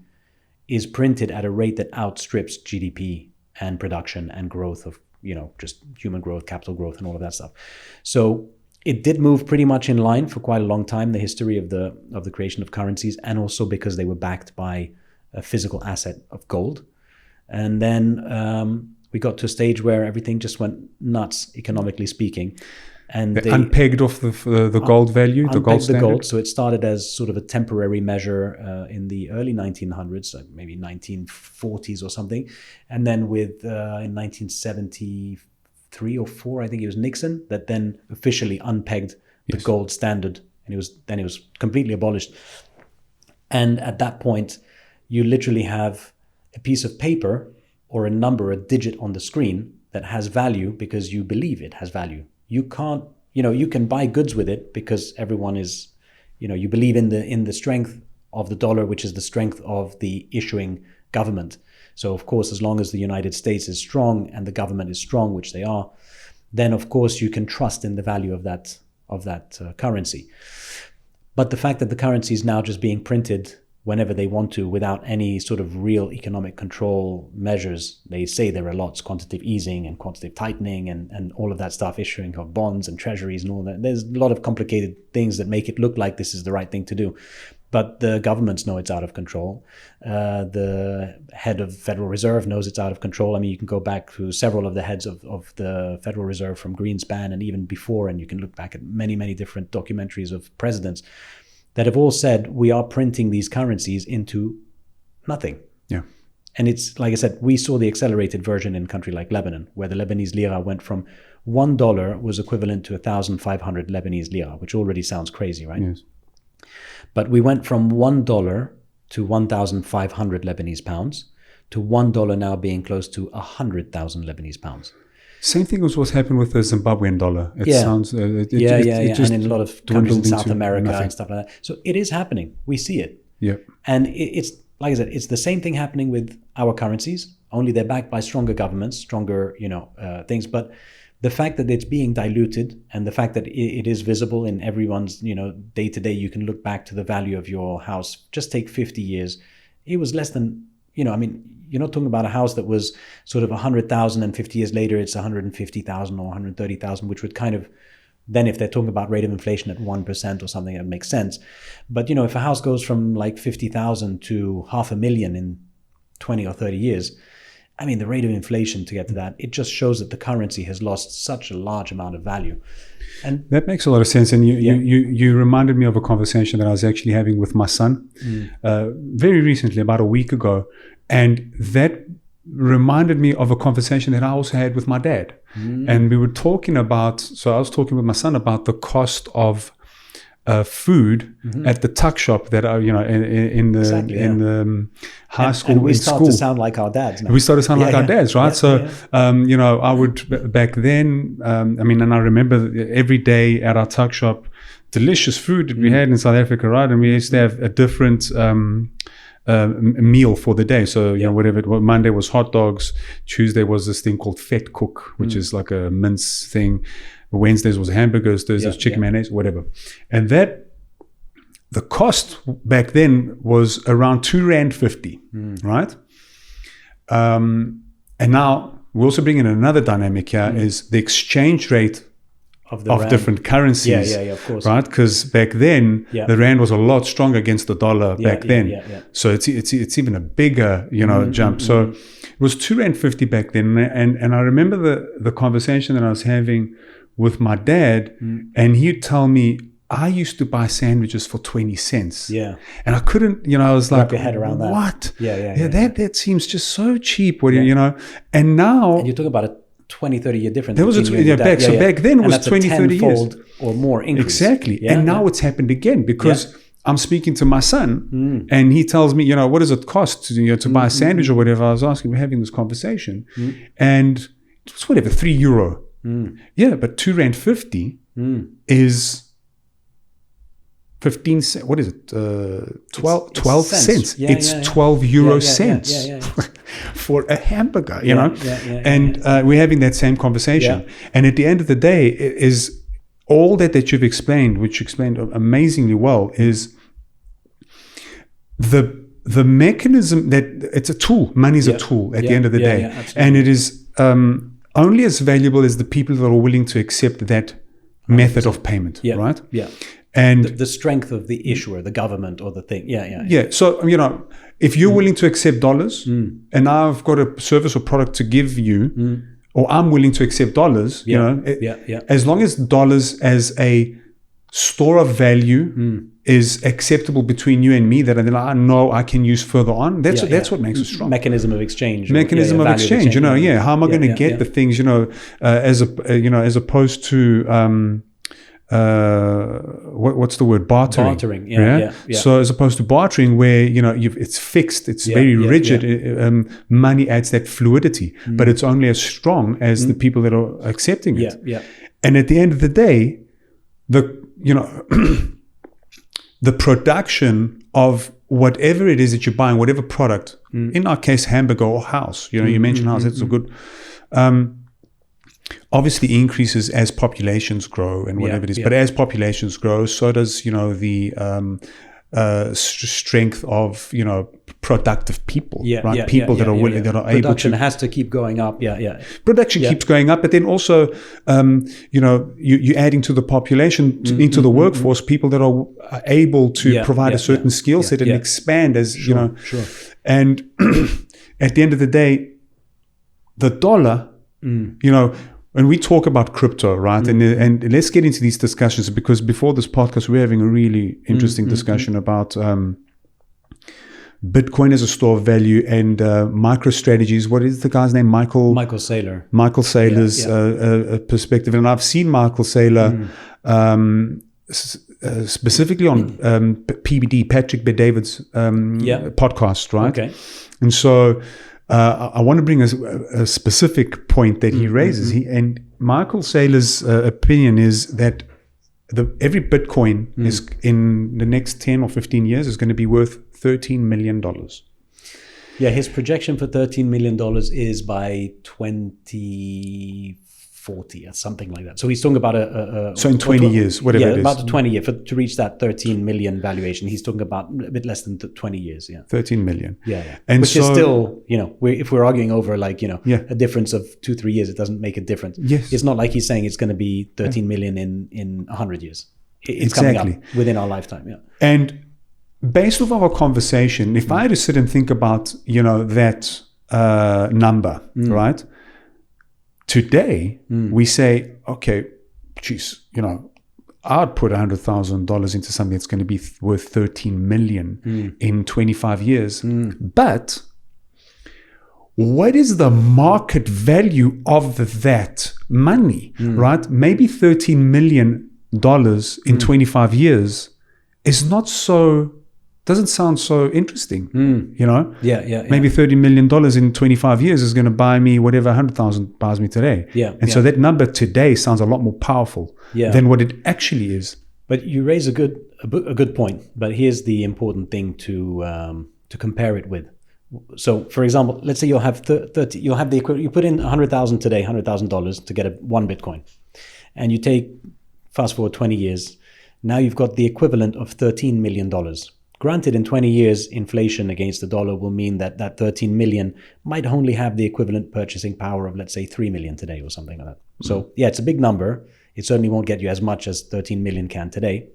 is printed at a rate that outstrips GDP and production and growth of, just human growth, capital growth, and all of that stuff. So it did move pretty much in line for quite a long time, the history of the creation of currencies, and also because they were backed by a physical asset of gold. And then we got to a stage where everything just went nuts, economically speaking. And they unpegged off the gold value, the gold standard? The gold. So it started as sort of a temporary measure in the early 1900s, so maybe 1940s or something. And then in 1973 or 4, I think it was Nixon, that then officially unpegged the gold standard. And it was completely abolished. And at that point, you literally have a piece of paper or a number, a digit on the screen that has value because you believe it has value. You can't, you can buy goods with it because everyone is, you believe in the strength of the dollar, which is the strength of the issuing government. So of course, as long as the United States is strong and the government is strong, which they are, then of course you can trust in the value of that currency. But the fact that the currency is now just being printed whenever they want to without any sort of real economic control measures. They say there are lots, quantitative easing and quantitative tightening and all of that stuff, issuing of bonds and treasuries and all that. There's a lot of complicated things that make it look like this is the right thing to do. But the governments know it's out of control. The head of Federal Reserve knows it's out of control. I mean, you can go back to several of the heads of the Federal Reserve from Greenspan and even before, and you can look back at many, many different documentaries of presidents that have all said, we are printing these currencies into nothing. Yeah. And it's, like I said, we saw the accelerated version in a country like Lebanon, where the Lebanese lira went from $1 was equivalent to 1,500 Lebanese lira, which already sounds crazy, right? Yes. But we went from $1 to 1,500 Lebanese pounds to $1 now being close to 100,000 Lebanese pounds. Same thing was what's happened with the Zimbabwean dollar. It sounds... It And just in a lot of countries in South into America nothing. and stuff like that. So it is happening. We see it. Yeah. And it's, like I said, it's the same thing happening with our currencies, only they're backed by stronger governments, stronger, things. But the fact that it's being diluted and the fact that it is visible in everyone's, day to day, you can look back to the value of your house. Just take 50 years. It was less than, you're not talking about a house that was sort of 100,000 and 50 years later, it's 150,000 or 130,000, which would kind of, then if they're talking about rate of inflation at 1% or something, that makes sense. But, if a house goes from like 50,000 to 500,000 in 20 or 30 years, I mean, the rate of inflation to get to that, it just shows that the currency has lost such a large amount of value. And that makes a lot of sense. And you reminded me of a conversation that I was actually having with my son very recently, about a week ago. And that reminded me of a conversation that I also had with my dad. And we were talking about, so I was talking with my son about the cost of food at the tuck shop that are, in the high school. And we start school. to sound like our dads now. We start to sound like our dads, right? Yeah, I would back then. And I remember every day at our tuck shop, delicious food that we had in South Africa, right? And we used to have a different meal for the day. So whatever it was, Monday was hot dogs. Tuesday was this thing called Vet Cook, which is like a mince thing. Wednesdays was hamburgers, Thursdays was chicken mayonnaise, whatever. And that, the cost back then was around R2.50, right? And now we also bring in another dynamic here is the exchange rate of different currencies. Yeah, of course. Right? Because back then, the rand was a lot stronger against the dollar back then. So it's even a bigger, jump. So it was R2.50 back then. And I remember the conversation that I was having with my dad, and he'd tell me, I used to buy sandwiches for 20 cents. Yeah. And I couldn't, I was like, your head around that. What? Yeah. That seems just so cheap. And now. And you're talking about a 20, 30 year difference. There was back then it was 20, 30 years. Or more increase. Exactly. And now it's happened again because I'm speaking to my son and he tells me, what does it cost to buy a sandwich or whatever? I was asking, we're having this conversation and it was whatever, €3. Yeah, but R2.50 is 15 cents. What is it? 12 cents. It's 12 euro cents for a hamburger, you know? And we're having that same conversation. Yeah. And at the end of the day, is all that you've explained, which you explained amazingly well, is the mechanism that it's a tool. Money's a tool at the end of the day. And it is only as valuable as the people that are willing to accept that method of payment, right? Yeah. And the strength of the issuer, the government or the thing. Yeah. So, if you're willing to accept dollars and I've got a service or product to give you, or I'm willing to accept dollars, as long as dollars as a store of value is acceptable between you and me, that I know I can use further on. That's what makes us strong. Mechanism of exchange. How am I going to get the things, as opposed to what's the word? Bartering. So as opposed to bartering, where it's fixed, it's very rigid. Money adds that fluidity, but it's only as strong as the people that are accepting it. And at the end of the day, the production of whatever it is that you're buying, whatever product, in our case, hamburger or house. You mentioned house. That's a good. Obviously increases as populations grow and whatever it is. But as populations grow, so does the strength of, productive people, right? People that are willing, that are able to. Production has to keep going up. Production keeps going up, but then also, you're adding to the population, into the workforce, people that are able to provide a certain skill set and expand as, Sure. And at the end of the day, the dollar, when we talk about crypto, right, and let's get into these discussions, because before this podcast, we're having a really interesting discussion about Bitcoin as a store of value and MicroStrategies. What is the guy's name? Michael Saylor. Michael Saylor's perspective. And I've seen Michael Saylor specifically on PBD, Patrick Bet-David's podcast, right? Okay. And so I want to bring a specific point that he raises. And Michael Saylor's opinion is that every Bitcoin is in the next 10 or 15 years is going to be worth $13 million. Yeah, his projection for $13 million is by 2040 or something like that. So he's talking about so in 20 years, whatever it is. About 20 years. To reach that 13 million valuation, he's talking about a bit less than 20 years. 13 million. Yeah. And which is still, if we're arguing over a difference of 2-3 years, it doesn't make a difference. Yes. It's not like he's saying it's going to be 13 million in 100 years. It's coming up within our lifetime. Yeah. And based off our conversation, if I had to sit and think about, that number, right? Today, we say, okay, geez, I'd put $100,000 into something that's going to be worth 13 million in 25 years. But what is the market value of that money, right? Maybe $13 million in 25 years is not so... doesn't sound so interesting, Maybe $30 million in 25 years is going to buy me whatever 100,000 buys me today. So that number today sounds a lot more powerful than what it actually is. But you raise a good point. But here's the important thing to compare it with. So, for example, let's say you'll have 30. You'll have the equivalent. You put in 100,000 today, $100,000 to get one Bitcoin, and you take fast forward 20 years. Now you've got the equivalent of $13 million. Granted, in 20 years, inflation against the dollar will mean that 13 million might only have the equivalent purchasing power of, let's say, 3 million today or something like that. So, it's a big number. It certainly won't get you as much as 13 million can today.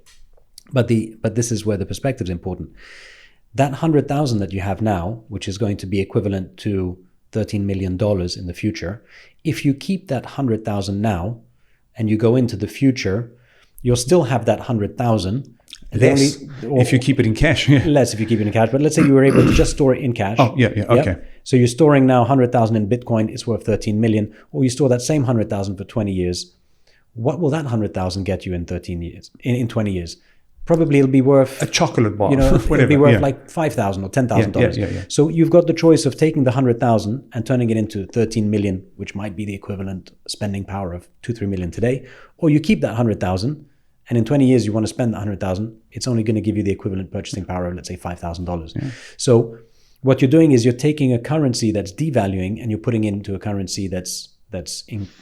But this is where the perspective is important. That 100,000 that you have now, which is going to be equivalent to $13 million in the future, if you keep that 100,000 now and you go into the future, you'll still have that 100,000. Less if you keep it in cash. Less if you keep it in cash. But let's say you were able to just store it in cash. Oh, okay. Yep. So you're storing now 100,000 in Bitcoin. It's worth 13 million. Or you store that same 100,000 for 20 years. What will that 100,000 get you in 13 years? In 20 years? Probably it'll be worth... a chocolate bar. Whatever. It'll be worth like $5,000 or $10,000. Yeah. So you've got the choice of taking the 100,000 and turning it into 13 million, which might be the equivalent spending power of 2-3 million today. Or you keep that 100,000. And in 20 years, you want to spend the 100,000, it's only going to give you the equivalent purchasing power of, let's say, $5,000. Yeah. So what you're doing is you're taking a currency that's devaluing and you're putting it into a currency that's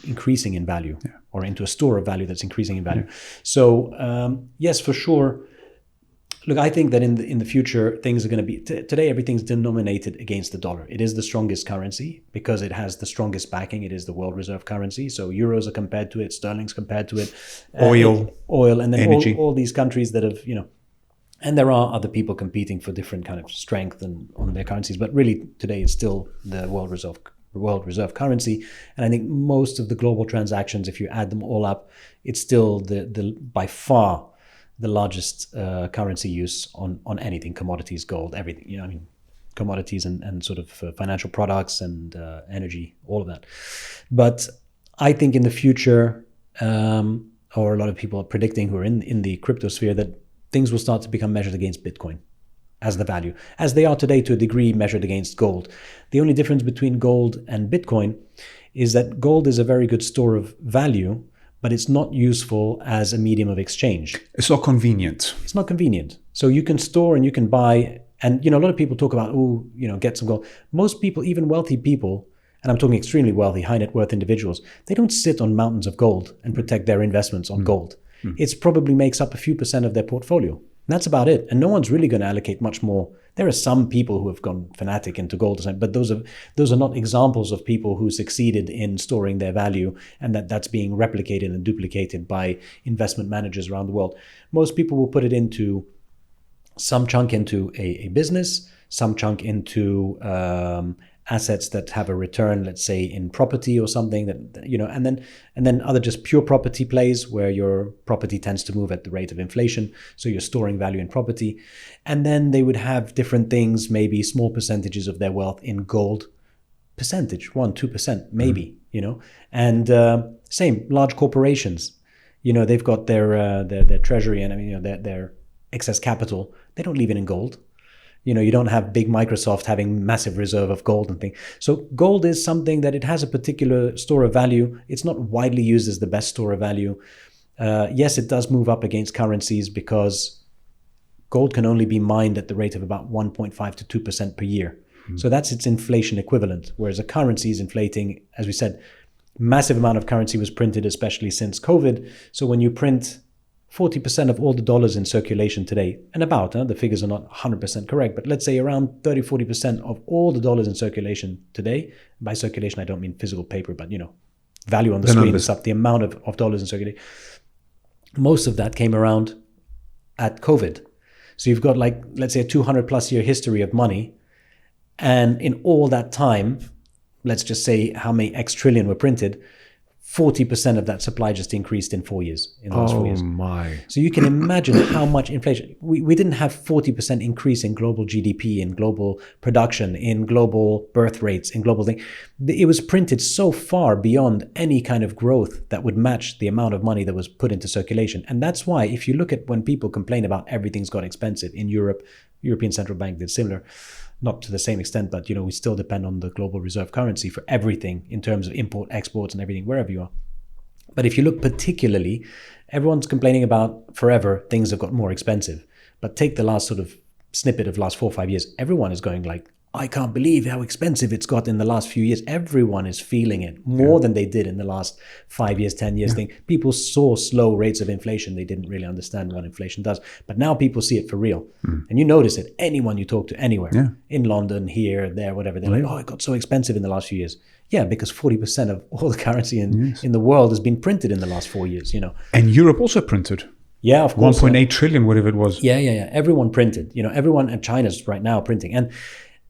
increasing in value, or into a store of value that's increasing in value. So yes, for sure. Look, I think that in the future, things are going to be... Today, everything's denominated against the dollar. It is the strongest currency because it has the strongest backing. It is the world reserve currency. So euros are compared to it, sterling's compared to it. Oil, and then energy. All these countries that have, and there are other people competing for different kind of strength and on their currencies. But really, today, it's still the world reserve currency. And I think most of the global transactions, if you add them all up, it's still the by far the largest currency use on anything, commodities, gold, everything, commodities and sort of financial products and energy, all of that. But I think in the future, or a lot of people are predicting who are in the crypto sphere, that things will start to become measured against Bitcoin as the value, as they are today to a degree measured against gold. The only difference between gold and Bitcoin is that gold is a very good store of value, but it's not useful as a medium of exchange. It's not convenient. It's not convenient. So you can store and you can buy, and a lot of people talk about, get some gold. Most people, even wealthy people, and I'm talking extremely wealthy, high net worth individuals, they don't sit on mountains of gold and protect their investments on gold. It probably makes up a few % of their portfolio. That's about it. And no one's really going to allocate much more. There are some people who have gone fanatic into gold, but those are not examples of people who succeeded in storing their value, and that's being replicated and duplicated by investment managers around the world. Most people will put it into some chunk into a business, some chunk into assets that have a return, let's say in property or something, that and then other just pure property plays where your property tends to move at the rate of inflation, so you're storing value in property. And then they would have different things, maybe small percentages of their wealth in gold, percentage 1-2% maybe, and same large corporations, they've got their treasury and their excess capital. They don't leave it in gold. You don't have big Microsoft having massive reserve of gold and things. So gold is something that it has a particular store of value. It's not widely used as the best store of value. Yes, it does move up against currencies because gold can only be mined at the rate of about 1.5 to 2% per year. So that's its inflation equivalent, whereas a currency is inflating. As we said, massive amount of currency was printed, especially since COVID. So when you print 40% of all the dollars in circulation today, and the figures are not 100% correct, but let's say around 30-40% of all the dollars in circulation today. By circulation, I don't mean physical paper, but value on the screen is up, the amount of dollars in circulation. Most of that came around at COVID. So you've got let's say a 200 plus year history of money. And in all that time, let's just say how many X trillion were printed, 40% of that supply just increased in 4 years, in the last 4 years. Oh my. So you can imagine how much inflation. We didn't have 40% increase in global GDP, in global production, in global birth rates, in global thing. It was printed so far beyond any kind of growth that would match the amount of money that was put into circulation. And that's why if you look at when people complain about everything's got expensive in Europe, European Central Bank did similar. Not to the same extent, but we still depend on the global reserve currency for everything in terms of import, exports, and everything, wherever you are. But if you look particularly, everyone's complaining about forever things have got more expensive. But take the last sort of snippet of last 4 or 5 years, everyone is going I can't believe how expensive it's got in the last few years. Everyone is feeling it more than they did in the last 5 years, 10 years. People saw slow rates of inflation. They didn't really understand what inflation does. But now people see it for real. And you notice it. Anyone you talk to anywhere, in London, here, there, whatever, they're it got so expensive in the last few years. Yeah, because 40% of all the currency in the world has been printed in the last 4 years, And Europe also printed. Yeah, of course. 1.8 trillion, whatever it was. Yeah. Everyone printed. Everyone, and China's right now printing.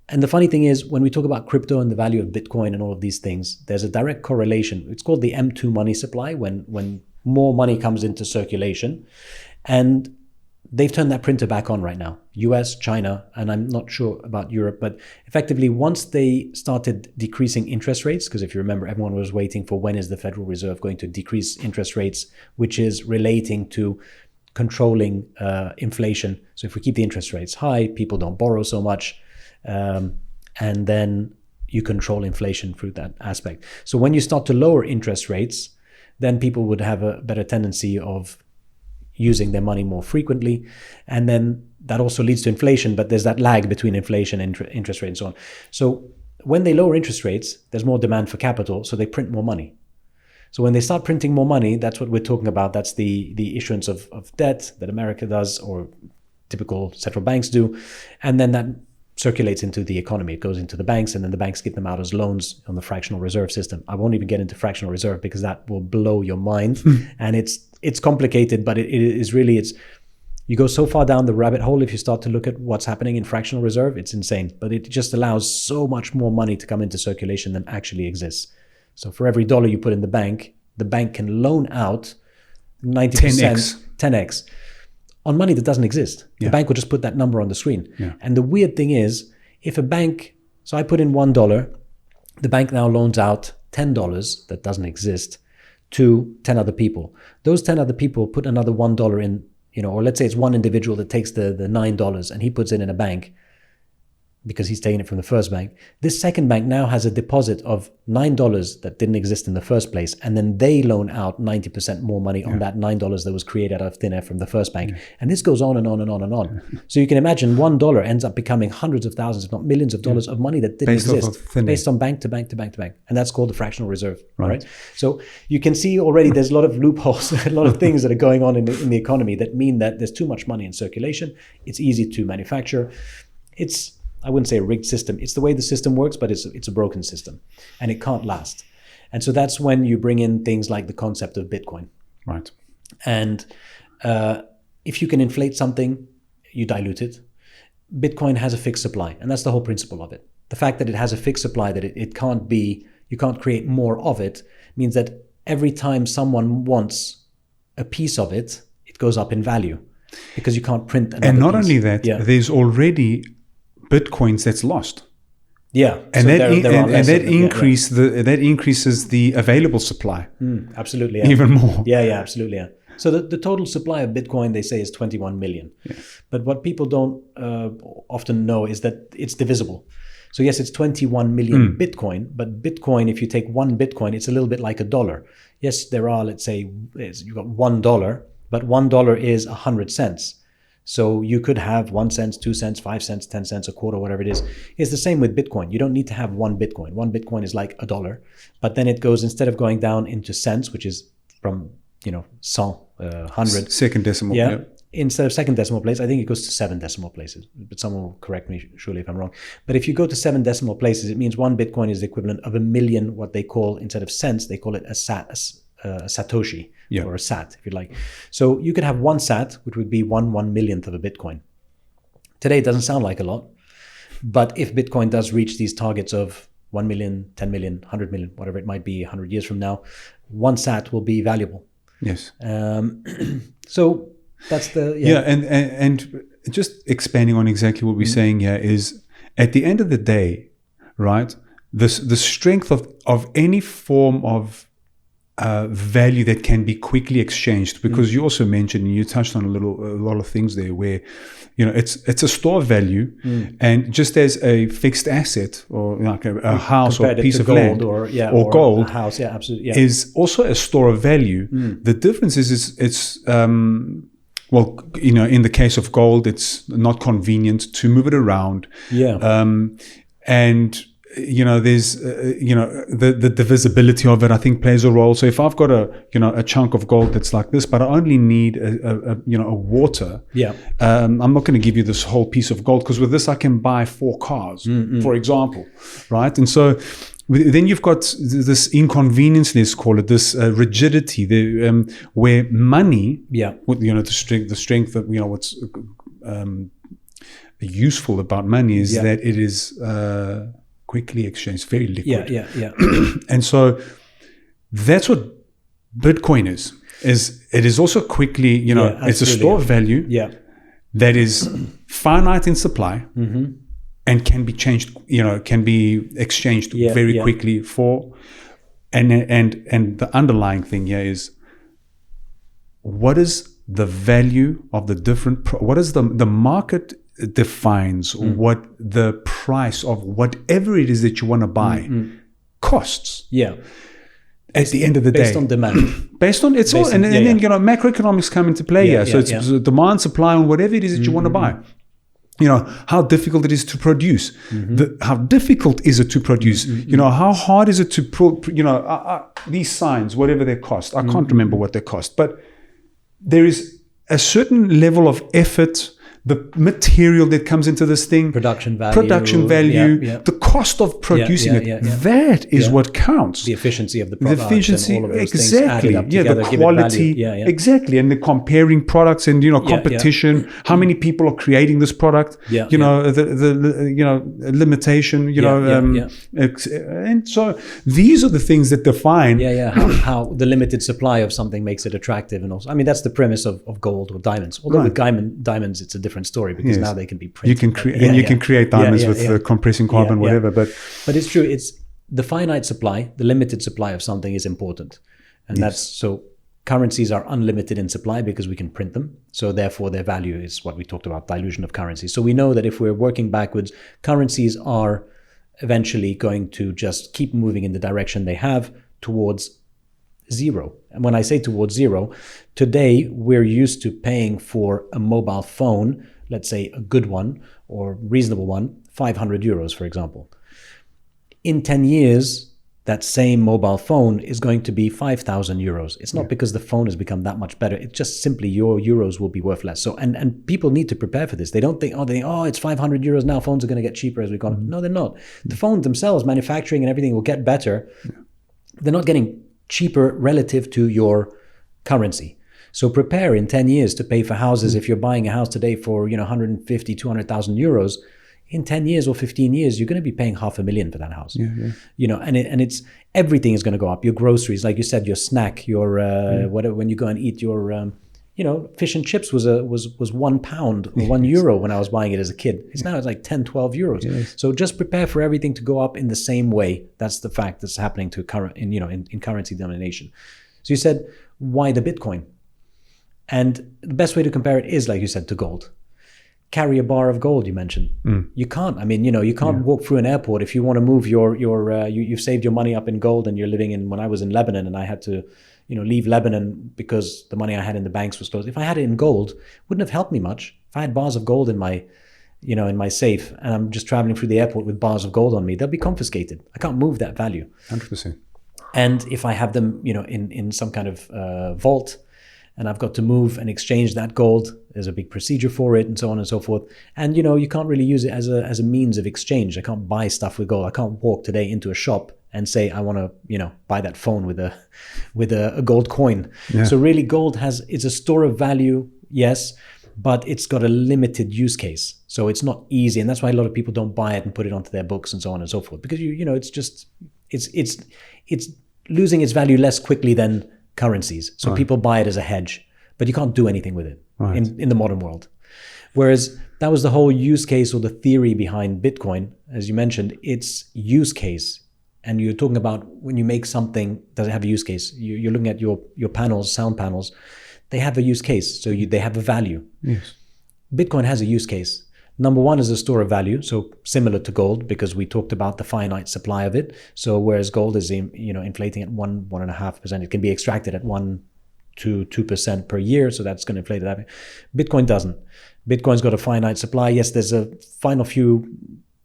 And the funny thing is, when we talk about crypto and the value of Bitcoin and all of these things, there's a direct correlation. It's called the M2 money supply, when more money comes into circulation. And they've turned that printer back on right now. US, China, and I'm not sure about Europe, but effectively once they started decreasing interest rates, because if you remember, everyone was waiting for when is the Federal Reserve going to decrease interest rates, which is relating to controlling inflation. So if we keep the interest rates high, people don't borrow so much. And then you control inflation through that aspect. So when you start to lower interest rates, then people would have a better tendency of using their money more frequently. And then that also leads to inflation, but there's that lag between inflation and interest rate and so on. So when they lower interest rates, there's more demand for capital, so they print more money. So when they start printing more money, that's what we're talking about. That's the issuance of debt that America does, or typical central banks do. And then that circulates into the economy. It goes into the banks, and then the banks give them out as loans on the fractional reserve system. I won't even get into fractional reserve because that will blow your mind. And it's complicated, but it is really, you go so far down the rabbit hole if you start to look at what's happening in fractional reserve. It's insane, but it just allows so much more money to come into circulation than actually exists. So for every dollar you put in the bank can loan out 90%, 10x. On money that doesn't exist. The bank will just put that number on the screen. And the weird thing is, if a bank, so I put in $1, the bank now loans out $10 that doesn't exist to 10 other people. Those 10 other people put another $1 in, or let's say it's one individual that takes the $9 and he puts it in a bank. because he's taken it from the first bank. This second bank now has a deposit of $9 that didn't exist in the first place, and then they loan out 90% more money on that $9 that was created out of thin air from the first bank. And this goes on and on and on and on. So you can imagine $1 ends up becoming hundreds of thousands, if not millions of dollars of money that didn't exist, based on bank to bank to bank to bank. And that's called the fractional reserve, right? So you can see already there's a lot of loopholes, a lot of things that are going on in the economy that mean that there's too much money in circulation. It's easy to manufacture. I wouldn't say a rigged system. It's the way the system works, but it's a broken system, and it can't last. And so that's when you bring in things like the concept of Bitcoin. Right. And if you can inflate something, you dilute it. Bitcoin has a fixed supply, and that's the whole principle of it. The fact that it has a fixed supply, that you can't create more of it, means that every time someone wants a piece of it, it goes up in value, because you can't print another And not piece. only that, there's already Bitcoins that's lost. Yeah, and so that increases the available supply. Absolutely, even more. Yeah, absolutely. Yeah. So the total supply of Bitcoin, they say, is 21 million. Yeah. But what people don't often know is that it's divisible. So yes, it's 21 million Bitcoin, but Bitcoin, if you take one Bitcoin, it's a little bit like a dollar. Yes, there are, let's say, you've got $1, but $1 is 100 cents. So you could have 1 cent, 2 cents, 5 cents, 10 cents, a quarter, whatever it is. It's the same with Bitcoin. You don't need to have one Bitcoin. One Bitcoin is like $1, but then it goes, instead of going down into cents, which is from, 100. Second decimal. Yeah. Instead of second decimal place, I think it goes to 7 decimal places. But someone will correct me surely if I'm wrong. But if you go to 7 decimal places, it means one Bitcoin is the equivalent of 1 million, what they call, instead of cents, they call it a Satoshi, or a sat, if you like. So you could have one sat, which would be 1/1,000,000th of a Bitcoin. Today, it doesn't sound like a lot, but if Bitcoin does reach these targets of 1 million, 10 million, 100 million, whatever it might be 100 years from now, one sat will be valuable. Yes. So that's the... And just expanding on exactly what we're saying here is, at the end of the day, right, the strength of any form of value that can be quickly exchanged, because you also mentioned, and you touched on a lot of things there, where it's a store of value, and just as a fixed asset, or like a house or a piece of land or gold, a house, absolutely, is also a store of value. The difference is it's well, in the case of gold, it's not convenient to move it around, and there's the divisibility of it, I think, plays a role. So if I've got a chunk of gold that's like this, but I only need a water, I'm not going to give you this whole piece of gold, because with this I can buy 4 cars, for example, right? And so then you've got this inconvenience, let's call it, this rigidity, where money, the strength of what's useful about money is that it is quickly exchanged, very liquid. And so that's what Bitcoin is. It is also quickly, it's a store of value that is finite in supply, and can be changed, can be exchanged very quickly and the underlying thing here is, what is the value of the different, what is the market defines what the price of whatever it is that you want to buy costs. At the end of the day, based on demand, then macroeconomics come into play here. So it's demand, supply on whatever it is that you want to buy. How difficult it is to produce. How difficult is it to produce? How hard is it to these signs, whatever they cost. I can't remember what they cost, but there is a certain level of effort, the material that comes into this thing, production value, the cost of producing it. That is what counts. The efficiency of the product, and all of those exactly. Things together, the quality, exactly, and the comparing products and competition. How many people are creating this product? The limitation. And so these are the things that define. How the limited supply of something makes it attractive, and also, I mean, that's the premise of gold or diamonds. Although with diamonds, it's a different story, because now they can be printed. You can create diamonds with compressing carbon, whatever. But it's true. It's the finite supply, the limited supply of something is important, and that's so. Currencies are unlimited in supply because we can print them. So therefore, their value is what we talked about, dilution of currency. So we know that if we're working backwards, currencies are eventually going to just keep moving in the direction they have towards zero. And when I say towards zero, today we're used to paying for a mobile phone, let's say a good one or reasonable one, 500 euros, for example. In 10 years, that same mobile phone is going to be 5,000 euros. It's not because the phone has become that much better. It's just simply your euros will be worth less. So, and people need to prepare for this. They don't think, it's 500 euros now. Phones are going to get cheaper as we go on. No, they're not. The phones themselves, manufacturing and everything will get better. They're not getting cheaper relative to your currency. So prepare in 10 years to pay for houses. If you're buying a house today for 150, 200,000 euros, in 10 years or 15 years, you're going to be paying 500,000 for that house. And it's everything is going to go up. Your groceries, like you said, your snack, your whatever. When you go and eat your, fish and chips was £1 or €1 when I was buying it as a kid. It's now like 10, 12 euros. Yes. So just prepare for everything to go up in the same way. That's the fact that's happening to in currency denomination. So you said, why the Bitcoin? And the best way to compare it is, like you said, to gold. Carry a bar of gold, you mentioned. You can't. I mean, you can't walk through an airport if you want to move you've saved your money up in gold and you're living in, when I was in Lebanon and I had to, leave Lebanon because the money I had in the banks was closed. If I had it in gold, it wouldn't have helped me much. If I had bars of gold in my, in my safe and I'm just traveling through the airport with bars of gold on me, they'll be confiscated. I can't move that value. 100%. And if I have them, in some kind of vault, and I've got to move and exchange that gold, there's a big procedure for it and so on and so forth. And, you can't really use it as a means of exchange. I can't buy stuff with gold. I can't walk today into a shop and say, I want to, buy that phone with a gold coin. Yeah. So really gold it's a store of value, yes, but it's got a limited use case. So it's not easy. And that's why a lot of people don't buy it and put it onto their books and so on and so forth. Because, it's losing its value less quickly than currencies. So people buy it as a hedge, but you can't do anything with it in the modern world. Whereas that was the whole use case or the theory behind Bitcoin. As you mentioned, it's use case. And you're talking about when you make something, does it have a use case? You're looking at your panels, sound panels, they have a use case. So they have a value. Yes. Bitcoin has a use case. Number one is a store of value, so similar to gold, because we talked about the finite supply of it. So whereas gold is inflating at 1.5%, it can be extracted at 1 to 2% per year, so that's going to inflate that. Bitcoin doesn't. Bitcoin's got a finite supply. Yes, there's a final few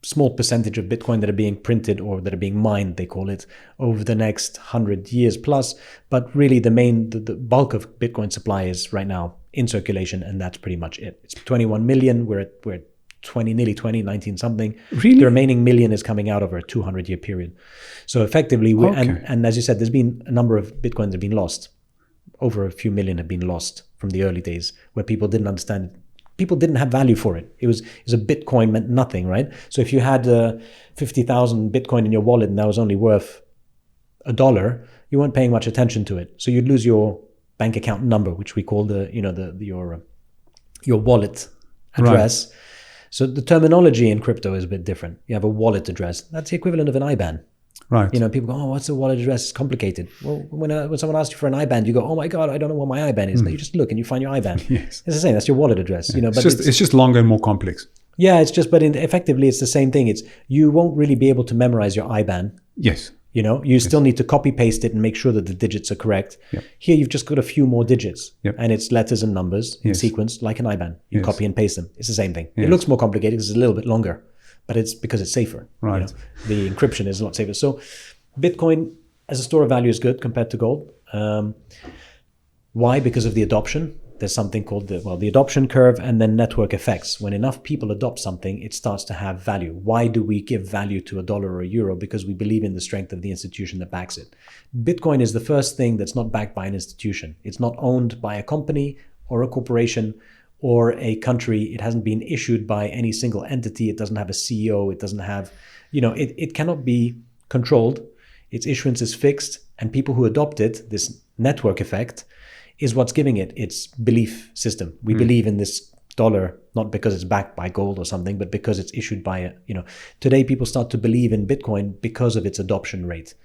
small percentage of Bitcoin that are being printed or that are being mined, they call it, over the next 100 years plus. But really the bulk of Bitcoin supply is right now in circulation, and that's pretty much it. It's 21 million. We're at 20, nearly 20, 19 something. Really? The remaining million is coming out over a 200-year period. So effectively, and as you said, there's been a number of Bitcoins that have been lost. Over a few million have been lost from the early days where people didn't understand. People didn't have value for it. It was a Bitcoin meant nothing, right? So if you had 50,000 Bitcoin in your wallet and that was only worth $1, you weren't paying much attention to it. So you'd lose your bank account number, which we call your wallet address. Right. So the terminology in crypto is a bit different. You have a wallet address. That's the equivalent of an IBAN. Right. People go, what's a wallet address? It's complicated. Well, when someone asks you for an IBAN, you go, oh my God, I don't know what my IBAN is. You just look and you find your IBAN. Yes. It's the same. That's your wallet address. Yeah. But it's just longer and more complex. Yeah, effectively it's the same thing. You won't really be able to memorize your IBAN. Yes. You still need to copy paste it and make sure that the digits are correct. Yep. Here you've just got a few more digits, yep, and it's letters and numbers in sequence like an IBAN. You copy and paste them. It's the same thing. Yes. It looks more complicated because it's a little bit longer, but it's because it's safer. Right. The encryption is a lot safer. So Bitcoin as a store of value is good compared to gold. Why? Because of the adoption. There's something called the adoption curve and then network effects. When enough people adopt something, it starts to have value. Why do we give value to $1 or €1? Because we believe in the strength of the institution that backs it. Bitcoin is the first thing that's not backed by an institution. It's not owned by a company or a corporation or a country. It hasn't been issued by any single entity. It doesn't have a CEO. It doesn't have, it cannot be controlled. Its issuance is fixed, and people who adopt it, this network effect, is what's giving it its belief system. We believe in this dollar, not because it's backed by gold or something, but because it's issued by today people start to believe in Bitcoin because of its adoption rate.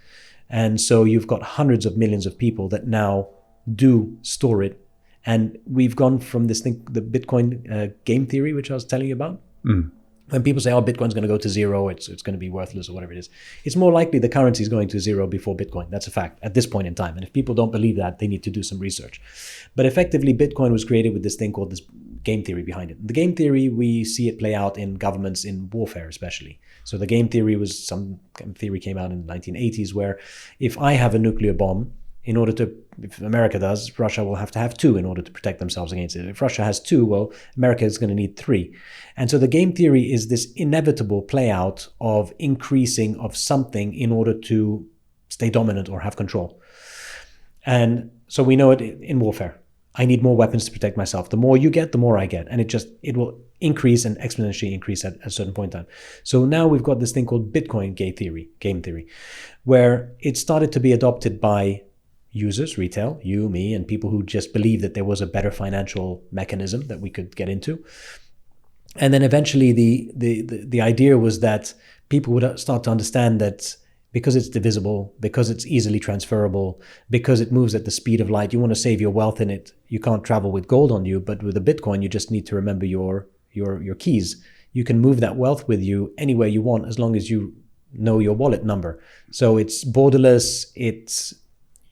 And so you've got hundreds of millions of people that now do store it. And we've gone from this thing, the Bitcoin game theory, which I was telling you about. When people say, oh, Bitcoin's going to go to zero, it's going to be worthless or whatever it is. It's more likely the currency is going to zero before Bitcoin. That's a fact at this point in time. And if people don't believe that, they need to do some research. But effectively, Bitcoin was created with this thing called this game theory behind it. The game theory, we see it play out in governments, in warfare especially. So the game theory was some theory came out in the 1980s where if I have a nuclear bomb, in order to, if America does, Russia will have to have 2 in order to protect themselves against it. If Russia has 2, well, America is going to need 3. And so the game theory is this inevitable play out of increasing of something in order to stay dominant or have control. And so we know it in warfare. I need more weapons to protect myself. The more you get, the more I get. And it will increase and exponentially increase at a certain point in time. So now we've got this thing called Bitcoin game theory, where it started to be adopted by users, retail, you, me, and people who just believed that there was a better financial mechanism that we could get into. And then eventually the idea was that people would start to understand that because it's divisible, because it's easily transferable, because it moves at the speed of light, you want to save your wealth in it. You can't travel with gold on you, but with a Bitcoin, you just need to remember your keys. You can move that wealth with you anywhere you want as long as you know your wallet number. So it's borderless,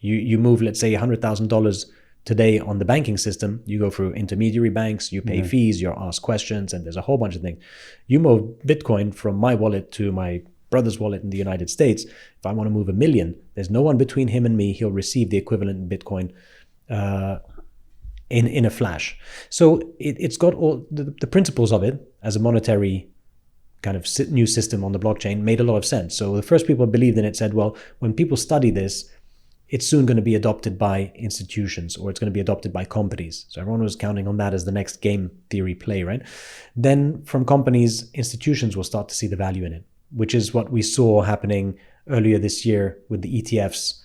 You move, let's say, $100,000 today on the banking system. You go through intermediary banks, you pay fees, you're asked questions, and there's a whole bunch of things. You move Bitcoin from my wallet to my brother's wallet in the United States. If I want to move $1 million, there's no one between him and me. He'll receive the equivalent in Bitcoin in a flash. So it's got all the principles of it as a monetary kind of new system on the blockchain made a lot of sense. So the first people believed in it said, well, when people study this, it's soon going to be adopted by institutions or it's going to be adopted by companies. So everyone was counting on that as the next game theory play, right? Then from companies, institutions will start to see the value in it, which is what we saw happening earlier this year with the ETFs.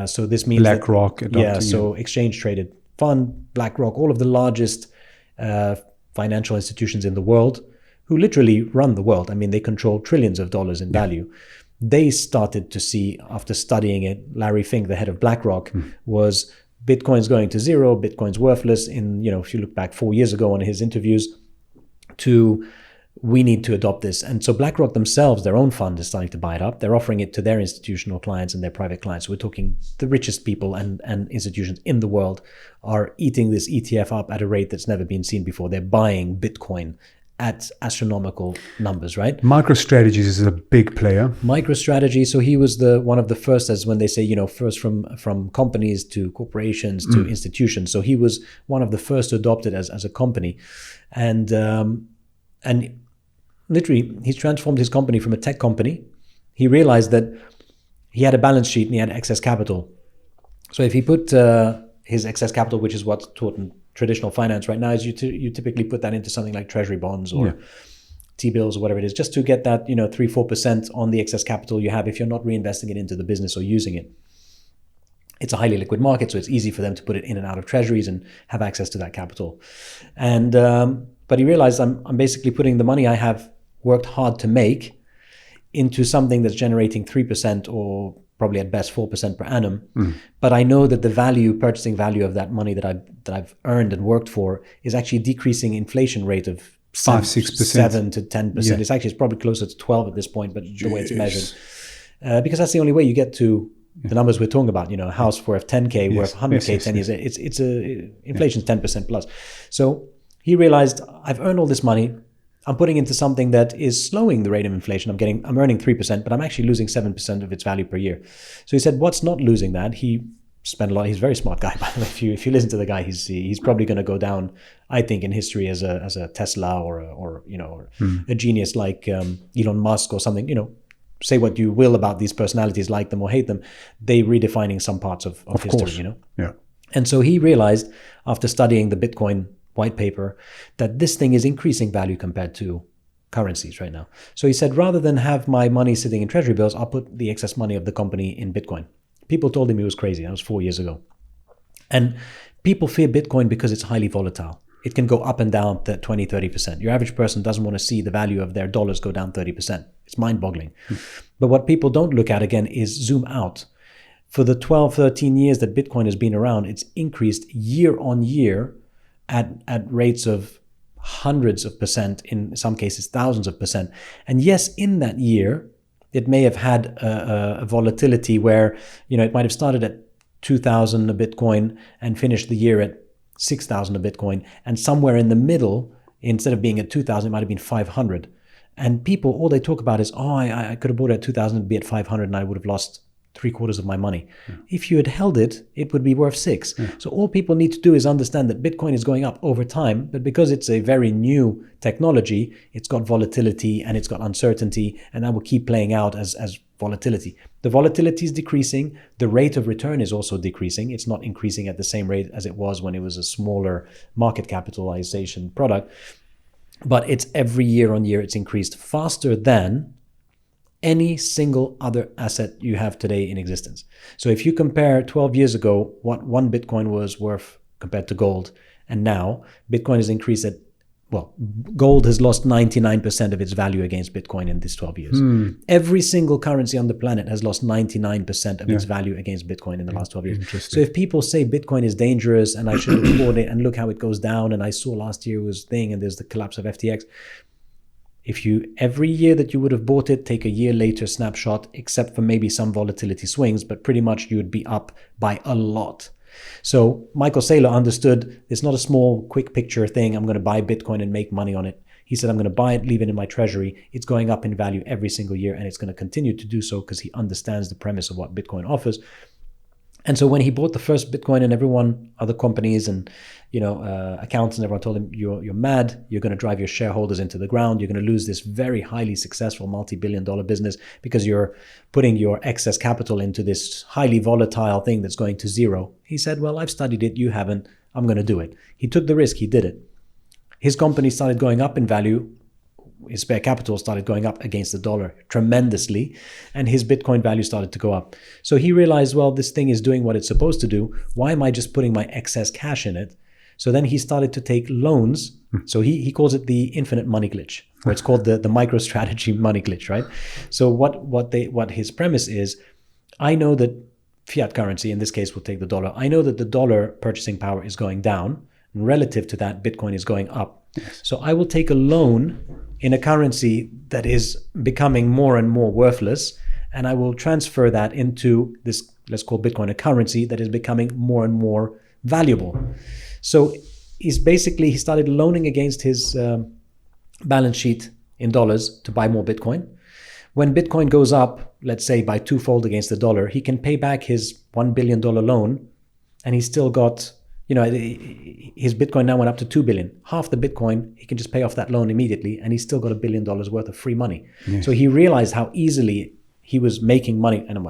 So this means BlackRock adopting it. So exchange traded fund, BlackRock, all of the largest financial institutions in the world who literally run the world. I mean, they control trillions of dollars in value. They started to see, after studying it, Larry Fink, the head of BlackRock, was Bitcoin's going to zero, Bitcoin's worthless. If you look back 4 years ago on his interviews, to we need to adopt this. And so BlackRock themselves, their own fund, is starting to buy it up. They're offering it to their institutional clients and their private clients. So we're talking the richest people and institutions in the world are eating this ETF up at a rate that's never been seen before. They're buying Bitcoin at astronomical numbers, right? MicroStrategies is a big player. MicroStrategy. So he was one of the first, as when they say, first from companies to corporations to institutions. So he was one of the first to adopt it as a company, and literally he's transformed his company from a tech company. He realized that he had a balance sheet and he had excess capital. So if he put his excess capital, which is what's taught in traditional finance right now, is you typically put that into something like treasury bonds or T-bills or whatever it is, just to get that 3-4% on the excess capital you have if you're not reinvesting it into the business or using it. It's a highly liquid market, so it's easy for them to put it in and out of treasuries and have access to that capital. And but he realized I'm basically putting the money I have worked hard to make into something that's generating 3% or probably at best 4% per annum. But I know that the purchasing value of that money that I've earned and worked for is actually decreasing inflation rate of 5-6%, 7 to 10%. It's probably closer to 12 at this point, but the way it's measured, because that's the only way you get to the numbers we're talking about. A house worth 10K, worth 100K, 10 years. Inflation's 10% plus. So he realized I've earned all this money. I'm putting into something that is slowing the rate of inflation. I'm earning 3%, but I'm actually losing 7% of its value per year. So he said, what's not losing that? He spent a lot. He's a very smart guy, by the way. If you listen to the guy, he's probably going to go down, I think, in history as a Tesla or a genius like Elon Musk or something. Say what you will about these personalities, like them or hate them, they redefining some parts of history. Yeah. And so he realized after studying the Bitcoin white paper that this thing is increasing value compared to currencies right now. So he said, rather than have my money sitting in treasury bills, I'll put the excess money of the company in Bitcoin. People told him he was crazy. That was 4 years ago. And people fear Bitcoin because it's highly volatile. It can go up and down 20, 30%. Your average person doesn't want to see the value of their dollars go down 30%. It's mind-boggling. But what people don't look at, again, is zoom out. for the 12, 13 years that Bitcoin has been around, it's increased year on year at rates of hundreds of percent, in some cases thousands of percent. And yes, in that year, it may have had a volatility where, it might have started at 2,000 a Bitcoin and finished the year at 6,000 a Bitcoin. And somewhere in the middle, instead of being at 2,000, it might have been 500. And people, all they talk about is, I could have bought it at 2,000, it'd be at 500, and I would have lost 3/4 of my money. Yeah. If you had held it, it would be worth 6. Yeah. So all people need to do is understand that Bitcoin is going up over time, but because it's a very new technology, it's got volatility and it's got uncertainty, and that will keep playing out as volatility. The volatility is decreasing. The rate of return is also decreasing. It's not increasing at the same rate as it was when it was a smaller market capitalization product, but it's every year on year, it's increased faster than any single other asset you have today in existence. So if you compare 12 years ago what one Bitcoin was worth compared to gold, and now Bitcoin has increased at, gold has lost 99% of its value against Bitcoin in this 12 years. Every single currency on the planet has lost 99% of its value against Bitcoin in the last 12 years. So if people say Bitcoin is dangerous and I should report it, and look how it goes down, and I saw last year was thing, and there's the collapse of FTX. If you, every year that you would have bought it, take a year later snapshot, except for maybe some volatility swings, but pretty much you would be up by a lot. So Michael Saylor understood it's not a small, quick picture thing. I'm going to buy Bitcoin and make money on it. He said, I'm going to buy it, leave it in my treasury. It's going up in value every single year, and it's going to continue to do so because he understands the premise of what Bitcoin offers. And so when he bought the first Bitcoin, and other companies and accountants and everyone told him, you're mad, you're going to drive your shareholders into the ground, you're going to lose this very highly successful multi-billion-dollar business because you're putting your excess capital into this highly volatile thing that's going to zero. He said, well, I've studied it, you haven't, I'm going to do it. He took the risk, he did it. His company started going up in value. His spare capital started going up against the dollar tremendously, and his Bitcoin value started to go up. So he realized, well, this thing is doing what it's supposed to do. Why am I just putting my excess cash in it? So then he started to take loans. So he calls it the infinite money glitch, or it's called the MicroStrategy money glitch, right? So what his premise is, I know that fiat currency, in this case we'll take the dollar, I know that the dollar purchasing power is going down, and relative to that, Bitcoin is going up. Yes. So I will take a loan in a currency that is becoming more and more worthless, and I will transfer that into this, let's call Bitcoin a currency that is becoming more and more valuable. So he started loaning against his balance sheet in dollars to buy more Bitcoin. When Bitcoin goes up, let's say by twofold against the dollar, he can pay back his $1 billion loan, and he's still got, his Bitcoin now went up to 2 billion. Half the Bitcoin, he can just pay off that loan immediately, and he's still got $1 billion worth of free money. Yes. So he realized how easily he was making money. And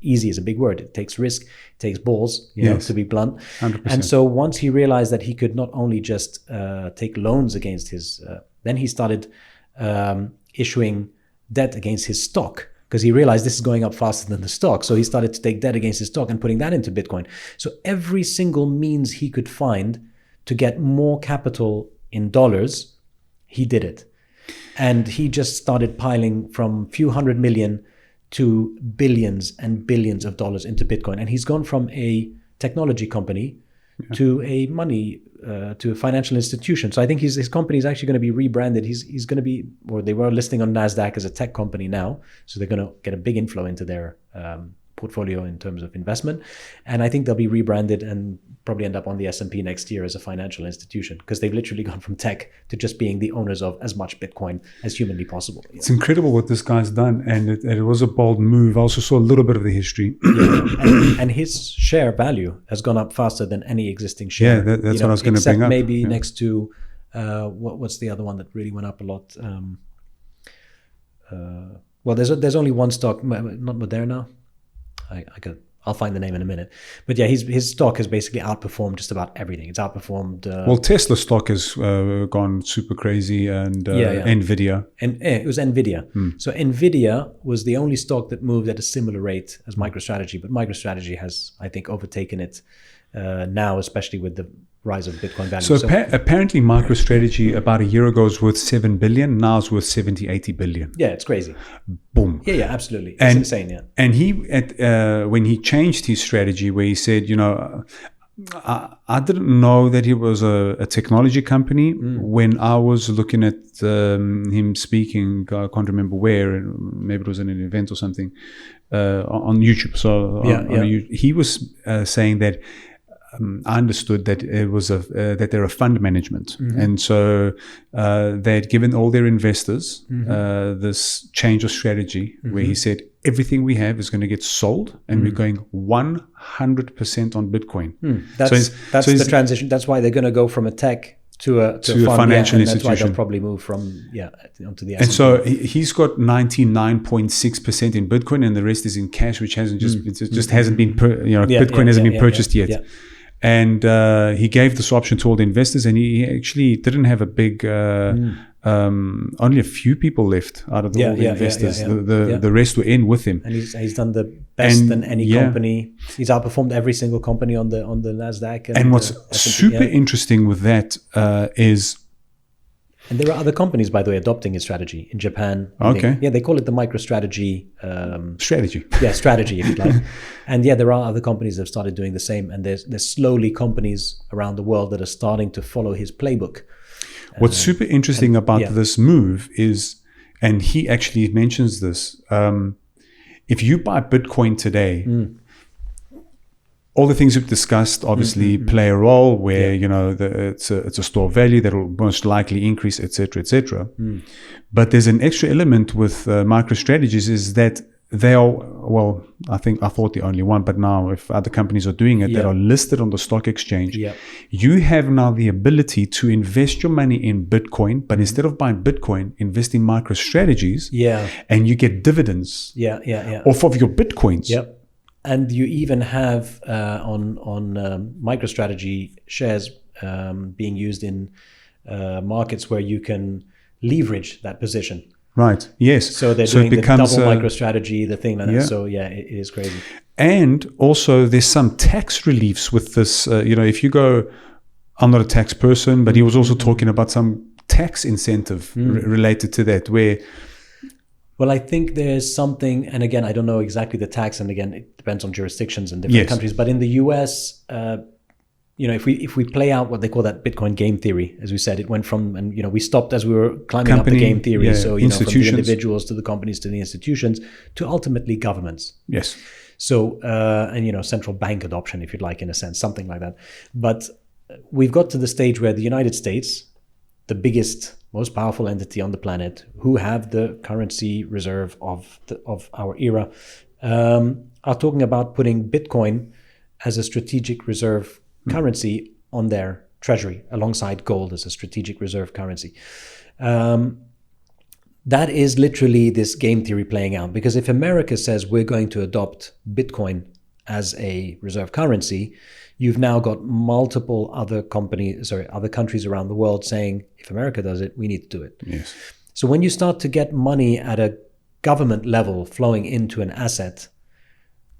easy is a big word. It takes risk, it takes balls, to be blunt. 100%. And so once he realized that he could not only just take loans against his, then he started issuing debt against his stock, because he realized this is going up faster than the stock. So he started to take debt against his stock and putting that into Bitcoin. So every single means he could find to get more capital in dollars, he did it. And he just started piling from a few hundred million to billions and billions of dollars into Bitcoin. And he's gone from a technology company to a to a financial institution. So I think his company is actually going to be rebranded. He's going to be, or they were listing on NASDAQ as a tech company now. So they're going to get a big inflow into their portfolio in terms of investment. And I think they'll be rebranded and probably end up on the S&P next year as a financial institution, because they've literally gone from tech to just being the owners of as much Bitcoin as humanly possible. It's incredible what this guy's done, and it was a bold move. I also saw a little bit of the history. And his share value has gone up faster than any existing share. Yeah, that's what I was going to bring up. Maybe next to, what's the other one that really went up a lot? Well, there's only one stock, not Moderna. I'll find the name in a minute. But yeah, his stock has basically outperformed just about everything. It's outperformed. Well, Tesla stock has gone super crazy, and Nvidia. And it was Nvidia. So Nvidia was the only stock that moved at a similar rate as MicroStrategy, but MicroStrategy has, I think, overtaken it now, especially with the rise of Bitcoin value. So apparently MicroStrategy about a year ago was worth 7 billion. Now it's worth 70, 80 billion. Yeah, it's crazy. Boom. Yeah, absolutely. It's insane, yeah. And he, when he changed his strategy, where he said, I didn't know that he was a technology company. When I was looking at him speaking, I can't remember where, maybe it was in an event or something, on YouTube. So he was saying that I understood that it was that they're a fund management, and so they'd given all their investors this change of strategy, where he said everything we have is going to get sold, and we're going 100% on Bitcoin. That's the transition. That's why they're going to go from a tech to a financial institution. That's why they'll probably move from onto the. And so he's got 99.6% in Bitcoin, and the rest is in cash, which hasn't hasn't been Bitcoin hasn't been purchased yet. Yeah. And he gave this option to all the investors, and he actually didn't have a big, only a few people left out of all the investors. The rest were in with him. And he's done the best than any company. He's outperformed every single company on the NASDAQ. And what's super interesting with that is... And there are other companies, by the way, adopting his strategy in Japan. They call it the MicroStrategy strategy. Yeah, strategy, if you like. And there are other companies that have started doing the same. And there's slowly companies around the world that are starting to follow his playbook. What's super interesting about this move is, and he actually mentions this, if you buy Bitcoin today, all the things we've discussed obviously play a role, where it's a store of value that will most likely increase, etc., etc. But there's an extra element with MicroStrategies, is that they are, well, I thought the only one, but now if other companies are doing it that are listed on the stock exchange, you have now the ability to invest your money in Bitcoin, but instead of buying Bitcoin, invest in MicroStrategies, and you get dividends off of your Bitcoins. And you even have on MicroStrategy shares being used in markets where you can leverage that position. Right. Yes. So they're doing the double MicroStrategy, the thing like that. So it is crazy. And also there's some tax reliefs with this. If you go, I'm not a tax person, but he was also talking about some tax incentive related to that, where... Well, I think there's something, and again, I don't know exactly the tax, and again, it depends on jurisdictions in different countries. But in the US, if we play out what they call that Bitcoin game theory, as we said, it went from, and we stopped as we were climbing up the game theory. So from the individuals to the companies to the institutions to ultimately governments. Yes. So and central bank adoption, if you'd like, in a sense, something like that. But we've got to the stage where the United States, the biggest, most powerful entity on the planet, who have the currency reserve of our era, are talking about putting Bitcoin as a strategic reserve currency on their treasury, alongside gold as a strategic reserve currency. That is literally this game theory playing out, because if America says we're going to adopt Bitcoin as a reserve currency, you've now got multiple other countries around the world saying, if America does it, we need to do it. Yes. So when you start to get money at a government level flowing into an asset,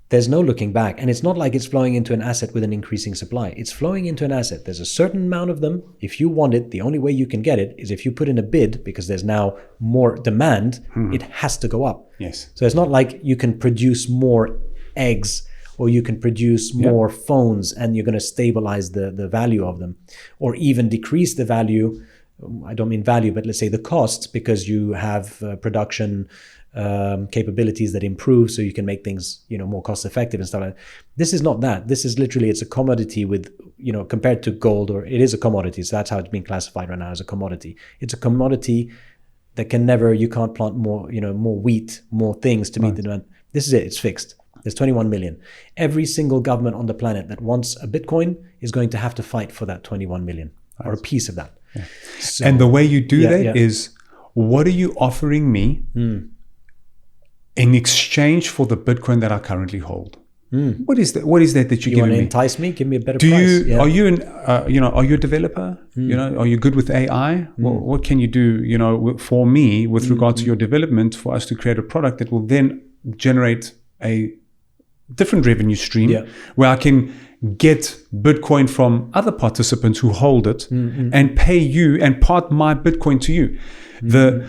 there's no looking back. And it's not like it's flowing into an asset with an increasing supply. It's flowing into an asset. There's a certain amount of them. If you want it, the only way you can get it is if you put in a bid, because there's now more demand, it has to go up. Yes. So it's not like you can produce more eggs, or you can produce more phones and you're going to stabilize the value of them, or even decrease the value. I don't mean value, but let's say the costs, because you have production capabilities that improve, so you can make things more cost effective and stuff like that. This is not that. This is literally, it's a commodity with, compared to gold, or it is a commodity. So that's how it's being classified right now, as a commodity. It's a commodity that you can't plant more wheat, more things to meet the demand. This is it. It's fixed. There's 21 million. Every single government on the planet that wants a Bitcoin is going to have to fight for that 21 million or a piece of that. Yeah. So, and the way you do that is, what are you offering me in exchange for the Bitcoin that I currently hold? What is that? What is that you're giving me? You want to entice me? Give me a better price. Are you are you a developer? Are you good with AI? Well, what can you do, for me with regard to your development, for us to create a product that will then generate a different revenue stream, where I can get Bitcoin from other participants who hold it and pay you and part my Bitcoin to you. The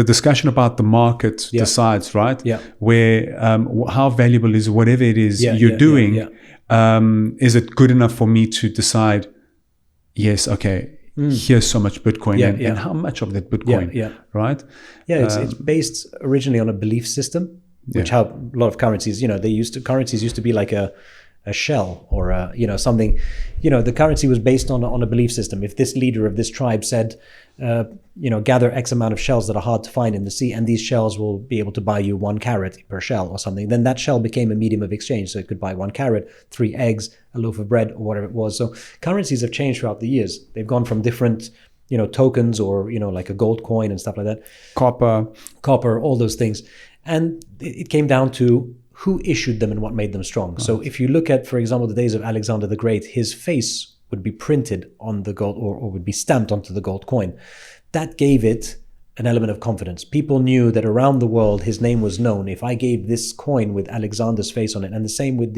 discussion about the market decides, right? Yeah. Where how valuable is whatever it is you're doing? Is it good enough for me to decide? Yes, okay. Here's so much Bitcoin, and how much of that Bitcoin, right? Yeah, it's based originally on a belief system, which how a lot of currencies, currencies used to be like a shell or something. The currency was based on a belief system. If this leader of this tribe said, gather X amount of shells that are hard to find in the sea, and these shells will be able to buy you 1 carrot per shell or something, then that shell became a medium of exchange. So it could buy 1 carrot, 3 eggs, a loaf of bread, or whatever it was. So currencies have changed throughout the years. They've gone from different, tokens or, like a gold coin and stuff like that. Copper, all those things. And it came down to who issued them and what made them strong. Right. So if you look at, for example, the days of Alexander the Great, his face would be printed on the gold or would be stamped onto the gold coin. That gave it an element of confidence. People knew that around the world his name was known. If I gave this coin with Alexander's face on it, and the same with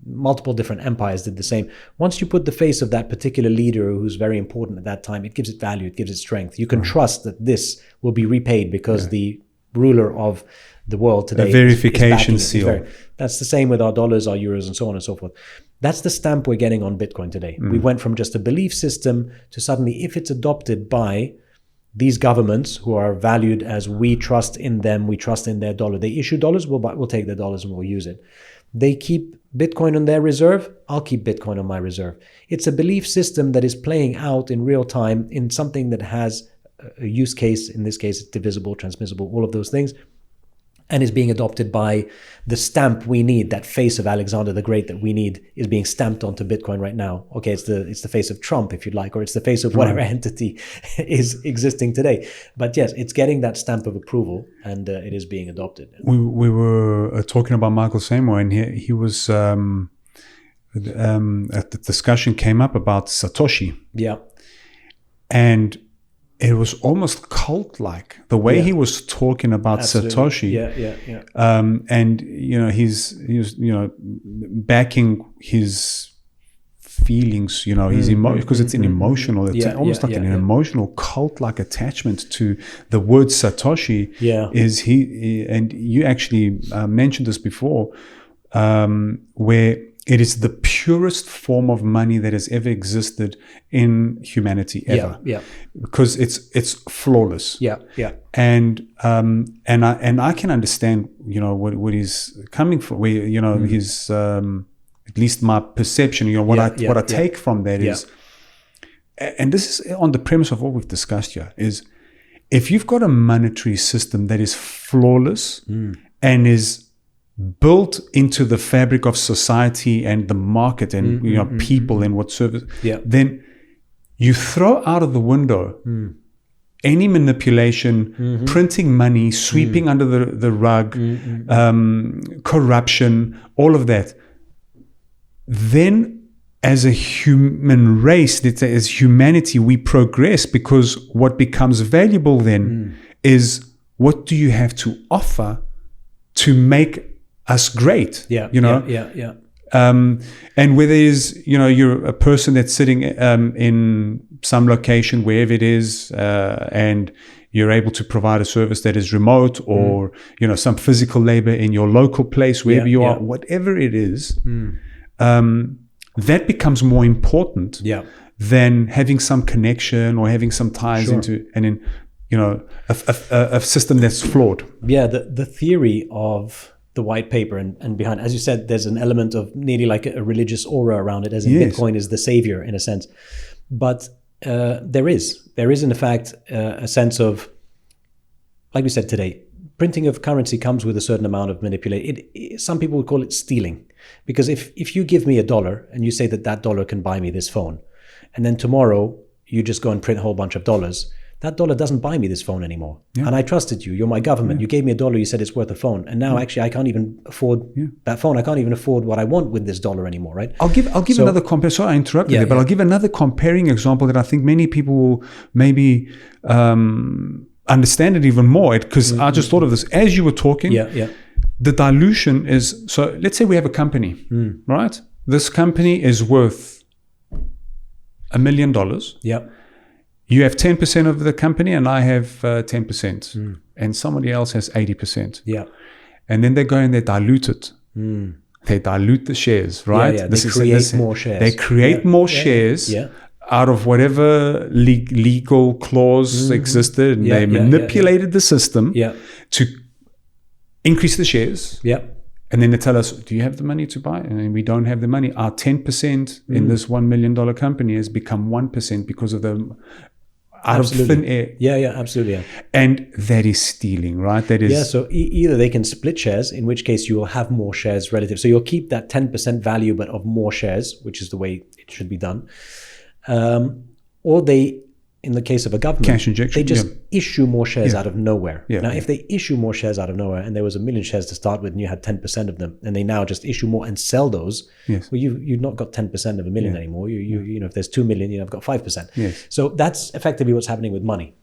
multiple different empires did the same. Once you put the face of that particular leader who's very important at that time, it gives it value, it gives it strength. You can trust that this will be repaid because the ruler of the world today a verification seal. That's the same with our dollars, our euros, and so on and so forth. That's the stamp we're getting on Bitcoin today. We went from just a belief system to suddenly, if it's adopted by these governments who are valued as we trust in them, we trust in their dollar. They issue dollars, we'll take their dollars and we'll use it. They keep Bitcoin on their reserve, I'll keep Bitcoin on my reserve. It's a belief system that is playing out in real time in something that has a use case. In this case, it's divisible, transmissible, all of those things, and is being adopted by the stamp we need. That face of Alexander the Great that we need is being stamped onto Bitcoin right now. Okay, it's the face of Trump, if you'd like, or it's the face of whatever entity is existing today. But yes, it's getting that stamp of approval, and it is being adopted. We were talking about Michael Samoa, and he was at the discussion came up about Satoshi. Yeah, and it was almost cult-like the way he was talking about Satoshi. Yeah. And he's backing his feelings. His because it's an emotional. It's almost like an emotional cult-like attachment to the word Satoshi. Yeah, is he? And you actually mentioned this before, where it is the purest form of money that has ever existed in humanity ever. Yeah. Because it's flawless. Yeah. And I can understand, what he's coming from. Where his at least my perception, what I take from that is, and this is on the premise of what we've discussed here, is if you've got a monetary system that is flawless and is built into the fabric of society and the market and people and what service, then you throw out of the window any manipulation, printing money, sweeping under the rug, corruption, all of that. Then as a human race, as humanity, we progress, because what becomes valuable then is, what do you have to offer to make us great? And whether it's, you're a person that's sitting in some location, wherever it is, and you're able to provide a service that is remote, or some physical labor in your local place, wherever you are, whatever it is, that becomes more important than having some connection or having some ties into, and then a system that's flawed. The theory of the white paper and behind, as you said, there's an element of nearly like a religious aura around it, as in Bitcoin is the savior in a sense. But there is in fact a sense of, like we said today, printing of currency comes with a certain amount of manipulation. Some people would call it stealing, because if you give me $1 and you say that dollar can buy me this phone, and then tomorrow you just go and print a whole bunch of dollars, that dollar doesn't buy me this phone anymore. And I trusted you. You're my government. You gave me $1. You said it's worth a phone. And now actually I can't even afford that phone. I can't even afford what I want with this dollar anymore, right? I'll give another compare. Sorry, I interrupted you, but I'll give another comparing example that I think many people will maybe understand it even more. Because I just thought of this as you were talking. the dilution is, so let's say we have a company, right? This company is worth $1 million. Yeah. You have 10% of the company and I have 10%. And somebody else has 80%. Yeah. And then they go and they dilute it. They dilute the shares, right? Yeah. They create more shares. They create more shares out of whatever legal clause existed. And they manipulated the system to increase the shares. Yeah. And then they tell us, do you have the money to buy? And we don't have the money. Our 10% in this $1 million company has become 1% because of the out of thin air. Yeah, absolutely. Yeah. And that is stealing, right? That is. Yeah, so either they can split shares, in which case you will have more shares relative. So you'll keep that 10% value, but of more shares, which is the way it should be done. Or they, in the case of a government, cash injection, they just issue more shares out of nowhere. Yeah. Now, if they issue more shares out of nowhere, and there was 1 million shares to start with, and you had 10% of them, and they now just issue more and sell those, well, you've not got 10% of 1 million anymore. You know, if there's 2 million, you've got 5%. Yes. So that's effectively what's happening with money.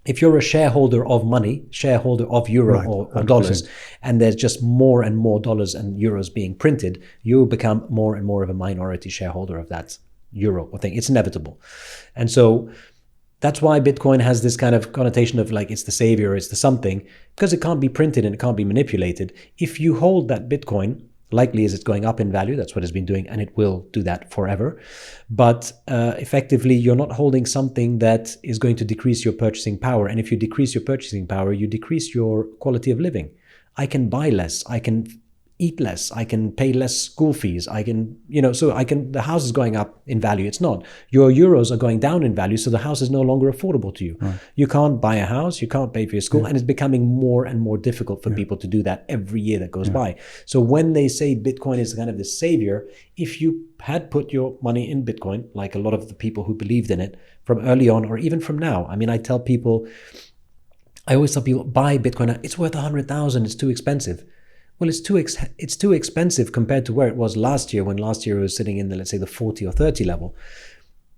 If you're a shareholder of money, shareholder of euro or dollars, and there's just more and more dollars and euros being printed, you become more and more of a minority shareholder of that euro or thing. It's inevitable. And so that's why Bitcoin has this kind of connotation of like it's the savior, it's the something, because it can't be printed and it can't be manipulated. If you hold that Bitcoin, likely is it's going up in value. That's what it's been doing, and it will do that forever. But effectively, you're not holding something that is going to decrease your purchasing power. And if you decrease your purchasing power, you decrease your quality of living. I can buy less. I can eat less. I can pay less school fees. I can, the house is going up in value. It's not. Your euros are going down in value, so the house is no longer affordable to you. Right. You can't buy a house. You can't pay for your school. And it's becoming more and more difficult for people to do that every year that goes by. So when they say Bitcoin is kind of the savior, if you had put your money in Bitcoin, like a lot of the people who believed in it from early on, or even from now, I mean, I always tell people, buy Bitcoin. It's worth 100,000. It's too expensive. Well, it's too expensive compared to where it was last year, when last year it was sitting in the, let's say, the 40 or 30 level.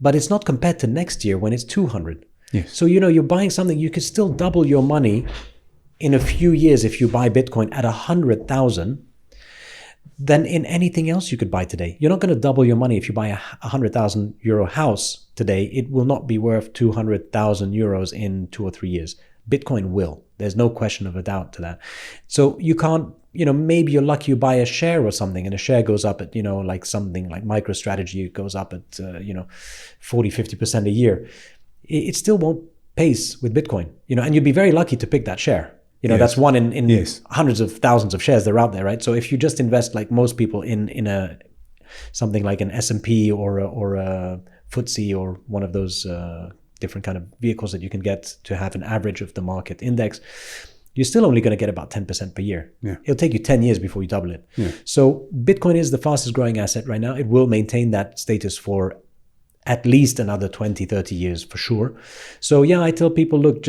But it's not compared to next year when it's 200. Yes. So, you're buying something, you could still double your money in a few years if you buy Bitcoin at 100,000 than in anything else you could buy today. You're not going to double your money if you buy a 100,000 euro house today. It will not be worth 200,000 euros in 2 or 3 years. Bitcoin will. There's no question of a doubt to that. So you can't, maybe you're lucky you buy a share or something, and a share goes up at, like something like MicroStrategy, it goes up at, 40, 50% a year. It still won't pace with Bitcoin, and you'd be very lucky to pick that share. That's one in hundreds of thousands of shares that are out there, right? So if you just invest like most people in a something like an S&P or a FTSE or one of those different kind of vehicles that you can get to have an average of the market index, you're still only going to get about 10% per year. Yeah. It'll take you 10 years before you double it. Yeah. So Bitcoin is the fastest growing asset right now. It will maintain that status for at least another 20, 30 years for sure. So yeah, I tell people, look,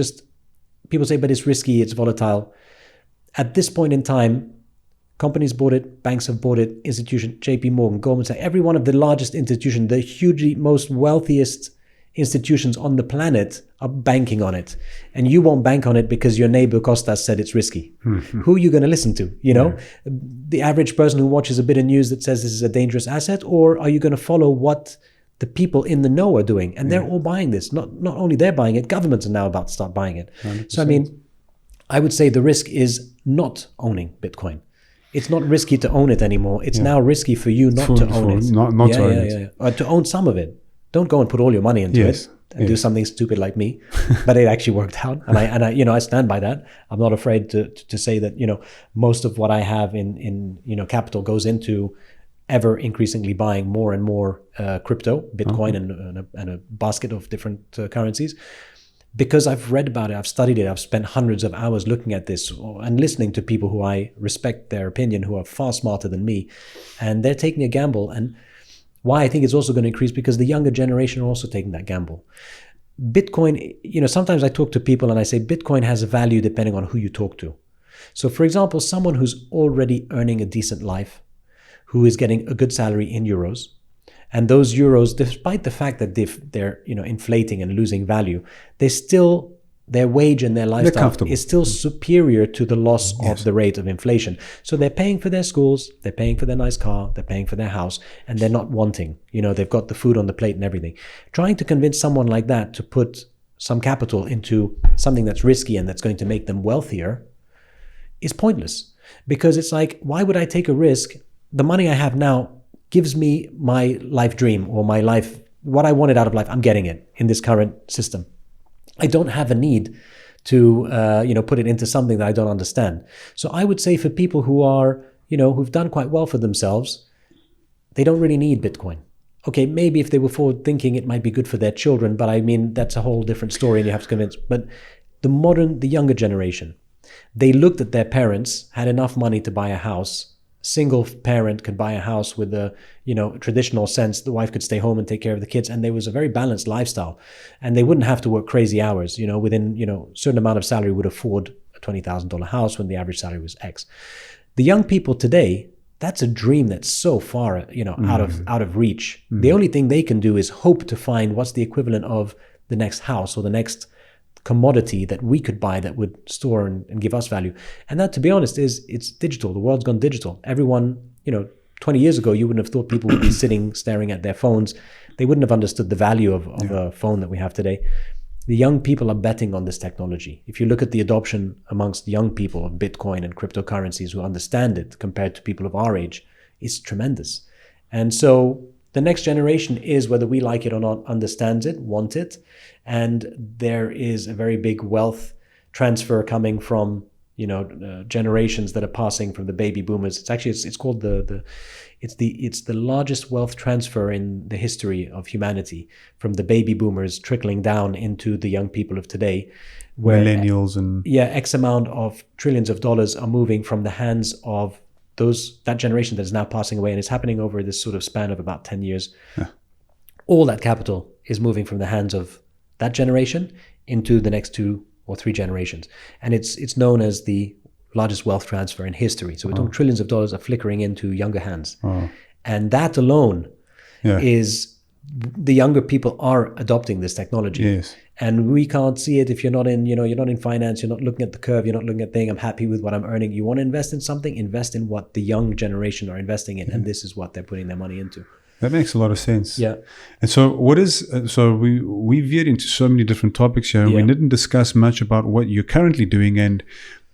people say, but it's risky, it's volatile. At this point in time, companies bought it, banks have bought it, institutions, JP Morgan, Goldman Sachs, every one of the largest institutions, the hugely most wealthiest institutions on the planet are banking on it. And you won't bank on it because your neighbor Kostas said it's risky. Mm-hmm. Who are you going to listen to? The average person who watches a bit of news that says this is a dangerous asset, or are you going to follow what the people in the know are doing? And they're all buying this. Not only they're buying it, governments are now about to start buying it. 100%. So I mean, I would say the risk is not owning Bitcoin. It's not risky to own it anymore. It's now risky for you not to own it. Not to own it. Or to own some of it. Don't go and put all your money into it and do something stupid like me. But it actually worked out, and I stand by that. I'm not afraid to say that most of what I have in capital goes into ever increasingly buying more and more crypto, Bitcoin, and a basket of different currencies. Because I've read about it, I've studied it, I've spent hundreds of hours looking at this and listening to people who I respect their opinion, who are far smarter than me, and they're taking a gamble. And why I think it's also going to increase, because the younger generation are also taking that gamble. Bitcoin, sometimes I talk to people and I say Bitcoin has a value depending on who you talk to. So for example, someone who's already earning a decent life, who is getting a good salary in euros, and those euros, despite the fact that they're inflating and losing value, they still their wage and their lifestyle is still superior to the loss of the rate of inflation. So they're paying for their schools, they're paying for their nice car, they're paying for their house, and they're not wanting. They've got the food on the plate and everything. Trying to convince someone like that to put some capital into something that's risky and that's going to make them wealthier is pointless. Because it's like, why would I take a risk? The money I have now gives me my life dream or my life, what I wanted out of life, I'm getting it in this current system. I don't have a need to, put it into something that I don't understand. So I would say for people who are, who've done quite well for themselves, they don't really need Bitcoin. Okay, maybe if they were forward thinking, it might be good for their children, but I mean, that's a whole different story and you have to convince. But the younger generation, they looked at their parents, had enough money to buy a house. Single parent could buy a house with a, traditional sense. The wife could stay home and take care of the kids. And there was a very balanced lifestyle. And they wouldn't have to work crazy hours, within, a certain amount of salary would afford a $20,000 house when the average salary was X. The young people today, that's a dream that's so far, out of reach. The only thing they can do is hope to find what's the equivalent of the next house or the next commodity that we could buy that would store and give us value. And that, to be honest, it's digital. The world's gone digital. Everyone, 20 years ago, you wouldn't have thought people would be sitting staring at their phones. They wouldn't have understood the value of a phone that we have today. The young people are betting on this technology. If you look at the adoption amongst young people of Bitcoin and cryptocurrencies who understand it compared to people of our age, it's tremendous. And so the next generation is, whether we like it or not, understands it, want it. And there is a very big wealth transfer coming from, generations that are passing from the baby boomers. It's actually, it's called it's the largest wealth transfer in the history of humanity, from the baby boomers trickling down into the young people of today. Where, millennials and... X amount of trillions of dollars are moving from the hands of that generation that is now passing away, and it's happening over this sort of span of about 10 years. Yeah. All that capital is moving from the hands of that generation into the next 2 or 3 generations. And it's known as the largest wealth transfer in history. So we're talking trillions of dollars are flickering into younger hands. And that alone is, the younger people are adopting this technology. Yes. And we can't see it if you're not in, you're not in finance, you're not looking at the curve, you're not looking at I'm happy with what I'm earning. You want to invest in something, invest in what the young generation are investing in. And this is what they're putting their money into. That makes a lot of sense. Yeah. And so we veered into so many different topics here, and we didn't discuss much about what you're currently doing, and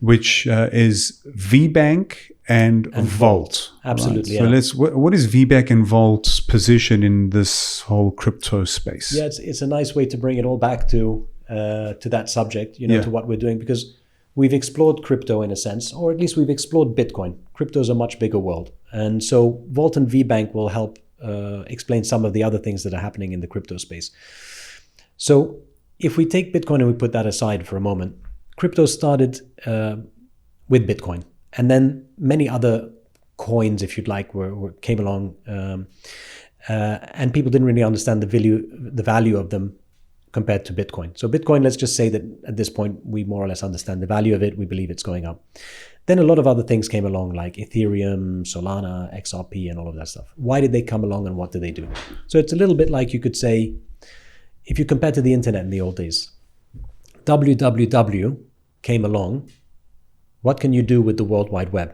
which is VBank and Vault. Absolutely. Right? So what is VBank and Vault's position in this whole crypto space? Yeah, it's a nice way to bring it all back to that subject, to what we're doing, because we've explored crypto in a sense, or at least we've explored Bitcoin. Crypto is a much bigger world. And so Vault and VBank will help explain some of the other things that are happening in the crypto space. So if we take Bitcoin and we put that aside for a moment, crypto started with Bitcoin, and then many other coins, if you'd like, came along, and people didn't really understand the value of them compared to Bitcoin. So Bitcoin, let's just say that at this point we more or less understand the value of it. We believe it's going up. Then a lot of other things came along, like Ethereum, Solana, XRP, and all of that stuff. Why did they come along, and what did they do? So it's a little bit like, you could say, if you compare to the internet in the old days, www came along. What can you do with the World Wide Web?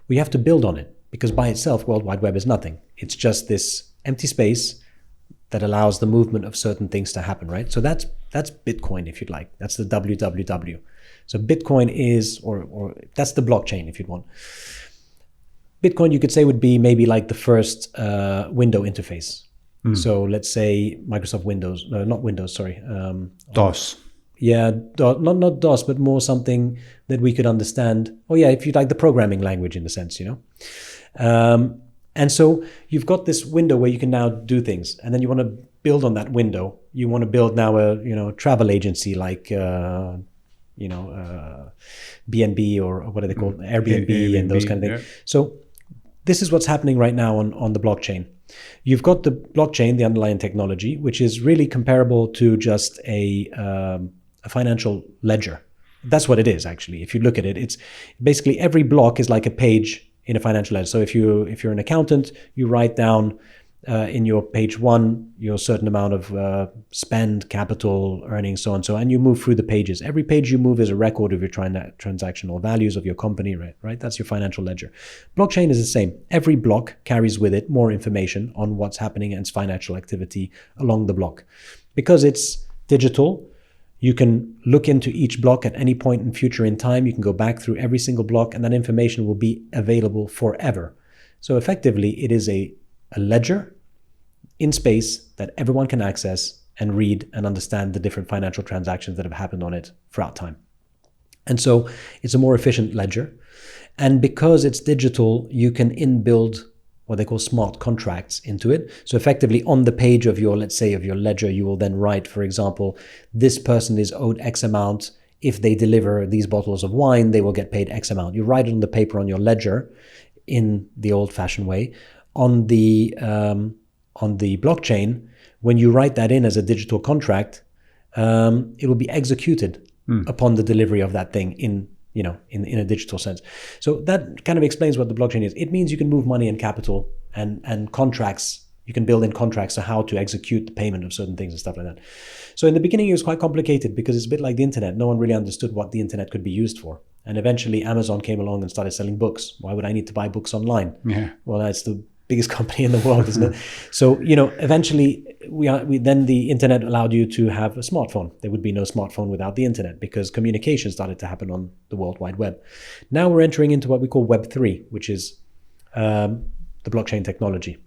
We have to build on it, because by itself, World Wide Web is nothing. It's just this empty space that allows the movement of certain things to happen, right? So that's Bitcoin, if you'd like. That's the www. So Bitcoin is, or that's the blockchain, if you'd want. Bitcoin, you could say, would be maybe like the first window interface. So let's say Microsoft Windows, not Windows, sorry. DOS. Yeah, not DOS, but more something that we could understand. Oh yeah, if you'd like, the programming language in a sense, And so you've got this window where you can now do things, and then you want to build on that window. You want to build now a travel agency like B&B or what are they called, Airbnb and those kind of things. Yeah. So this is what's happening right now on the blockchain. You've got the blockchain, the underlying technology, which is really comparable to just a financial ledger. That's what it is, actually. If you look at it, it's basically every block is like a page in a financial ledger. So if you're an accountant, you write down in your page one, your certain amount of spend, capital, earnings, so on, and you move through the pages. Every page you move is a record of your transactional values of your company, right? That's your financial ledger. Blockchain is the same. Every block carries with it more information on what's happening and its financial activity along the block. Because it's digital, you can look into each block at any point in future in time. You can go back through every single block, and that information will be available forever. So effectively, it is a ledger in space that everyone can access and read and understand the different financial transactions that have happened on it throughout time. And so it's a more efficient ledger. And because it's digital, you can inbuild what they call smart contracts into it. So effectively on the page of your, let's say, of your ledger, you will then write, for example, this person is owed X amount. If they deliver these bottles of wine, they will get paid X amount. You write it on the paper on your ledger in the old-fashioned way. On the blockchain, when you write that in as a digital contract, it will be executed upon the delivery of that thing in a digital sense. So that kind of explains what the blockchain is. It means you can move money and capital and contracts. You can build in contracts on how to execute the payment of certain things and stuff like that. So in the beginning, it was quite complicated because it's a bit like the internet. No one really understood what the internet could be used for. And eventually Amazon came along and started selling books. Why would I need to buy books online? Yeah. Well, that's the biggest company in the world, isn't it? So, eventually then the internet allowed you to have a smartphone. There would be no smartphone without the internet because communication started to happen on the World Wide Web. Now we're entering into what we call Web3, which is the blockchain technology.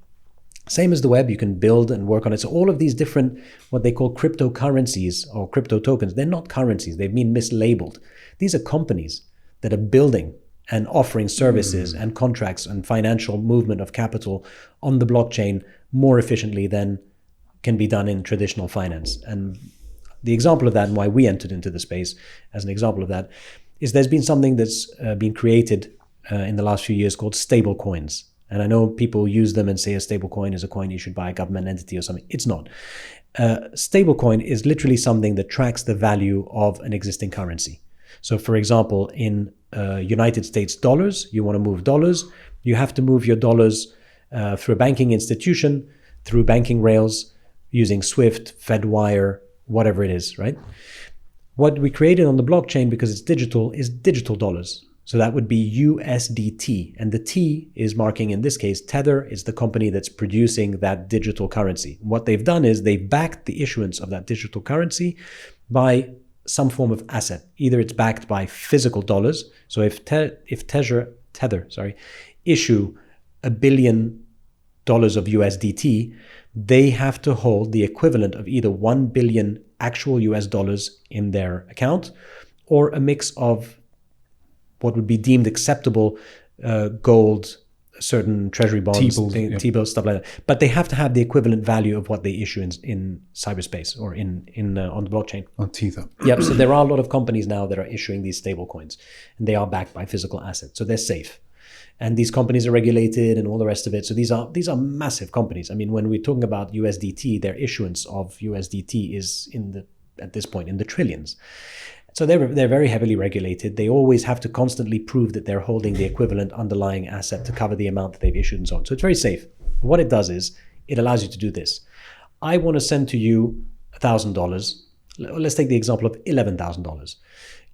Same as the web, you can build and work on it. So all of these different, what they call cryptocurrencies or crypto tokens, they're not currencies. They've been mislabeled. These are companies that are building and offering services and contracts and financial movement of capital on the blockchain more efficiently than can be done in traditional finance. And the example of that and why we entered into the space as an example of that is there's been something that's been created in the last few years called stable coins. And I know people use them and say a stable coin is a coin issued by a government entity or something. It's not. Stable coin is literally something that tracks the value of an existing currency. So for example, in United States dollars, you want to move dollars, you have to move your dollars through a banking institution, through banking rails, using SWIFT, FedWire, whatever it is, right? What we created on the blockchain, because it's digital, is digital dollars. So that would be USDT. And the T is marking, in this case, Tether is the company that's producing that digital currency. What they've done is they've backed the issuance of that digital currency by some form of asset. Either it's backed by physical dollars. So if Tether issue $1 billion of USDT, they have to hold the equivalent of either 1 billion actual US dollars in their account or a mix of what would be deemed acceptable gold, certain treasury bonds, T-bills, stuff like that. But they have to have the equivalent value of what they issue in cyberspace or in on the blockchain. On Tether. Yep. So there are a lot of companies now that are issuing these stable coins, and they are backed by physical assets. So they're safe. And these companies are regulated and all the rest of it. So these are massive companies. I mean, when we're talking about USDT, their issuance of USDT is at this point in the trillions. So they're very heavily regulated. They always have to constantly prove that they're holding the equivalent underlying asset to cover the amount that they've issued and so on. So it's very safe. What it does is it allows you to do this. I want to send to you $1,000. Let's take the example of $11,000.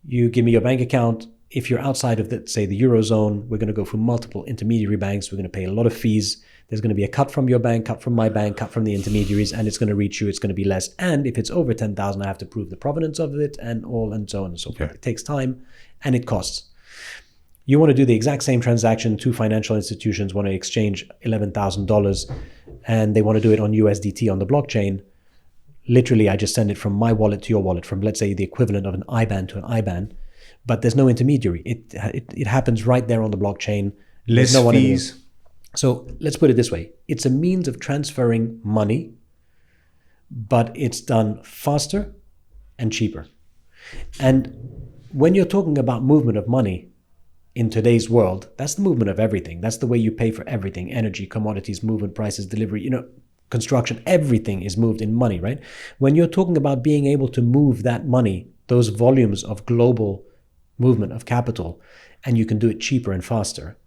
You give me your bank account. If you're outside of, say, the Eurozone, we're going to go through multiple intermediary banks. We're going to pay a lot of fees. There's going to be a cut from your bank, cut from my bank, cut from the intermediaries, and it's going to reach you. It's going to be less. And if it's over 10,000, I have to prove the provenance of it and so on and so forth. Okay. It takes time and it costs. You want to do the exact same transaction. Two financial institutions want to exchange $11,000 and they want to do it on USDT on the blockchain. Literally, I just send it from my wallet to your wallet, from, let's say, the equivalent of an IBAN to an IBAN. But there's no intermediary. It happens right there on the blockchain. Less no fees. So let's put it this way. It's a means of transferring money, but it's done faster and cheaper. And when you're talking about movement of money in today's world, that's the movement of everything. That's the way you pay for everything. Energy, commodities, movement, prices, delivery, construction, everything is moved in money, right? When you're talking about being able to move that money, those volumes of global movement of capital, and you can do it cheaper and faster,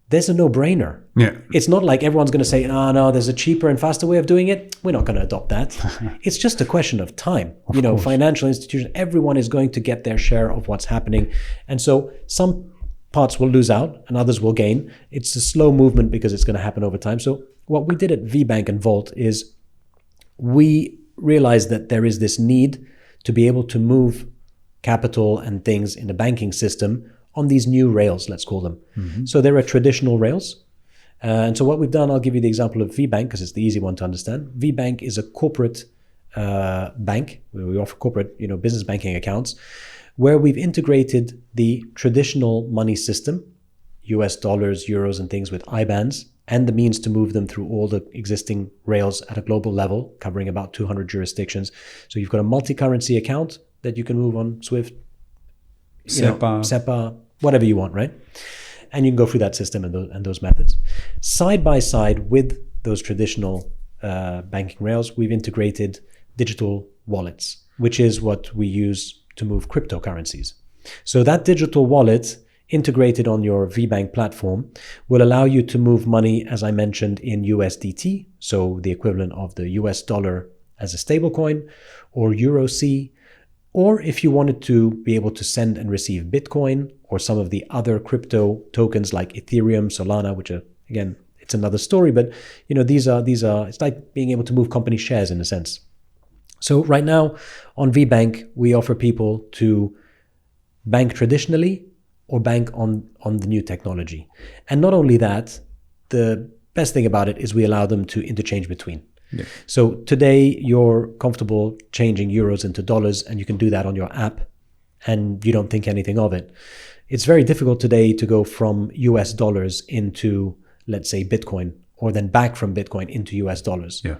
there's a no-brainer. Yeah. It's not like everyone's going to say, oh, no, there's a cheaper and faster way of doing it. We're not going to adopt that. It's just a question of time. Of course. Financial institutions, everyone is going to get their share of what's happening. And so some parts will lose out and others will gain. It's a slow movement because it's going to happen over time. So what we did at VBank and Vault is we realized that there is this need to be able to move capital and things in the banking system on these new rails, let's call them. Mm-hmm. So there are traditional rails. And so what we've done, I'll give you the example of VBank because it's the easy one to understand. VBank is a corporate bank where we offer corporate, business banking accounts, where we've integrated the traditional money system, US dollars, euros, and things with IBANs, and the means to move them through all the existing rails at a global level, covering about 200 jurisdictions. So you've got a multi-currency account that you can move on SWIFT, SEPA, whatever you want, right? And you can go through that system and those methods. Side by side with those traditional banking rails, we've integrated digital wallets, which is what we use to move cryptocurrencies. So that digital wallet integrated on your VBank platform will allow you to move money, as I mentioned, in USDT, so the equivalent of the US dollar as a stablecoin, or EuroC, or if you wanted to be able to send and receive Bitcoin or some of the other crypto tokens like Ethereum, Solana, which are, again, it's another story, but these are it's like being able to move company shares in a sense. So right now on VBank, we offer people to bank traditionally or bank on the new technology. And not only that, the best thing about it is we allow them to interchange between. Yeah. So today you're comfortable changing euros into dollars and you can do that on your app and you don't think anything of it. It's very difficult today to go from US dollars into, let's say, Bitcoin, or then back from Bitcoin into US dollars. Yeah.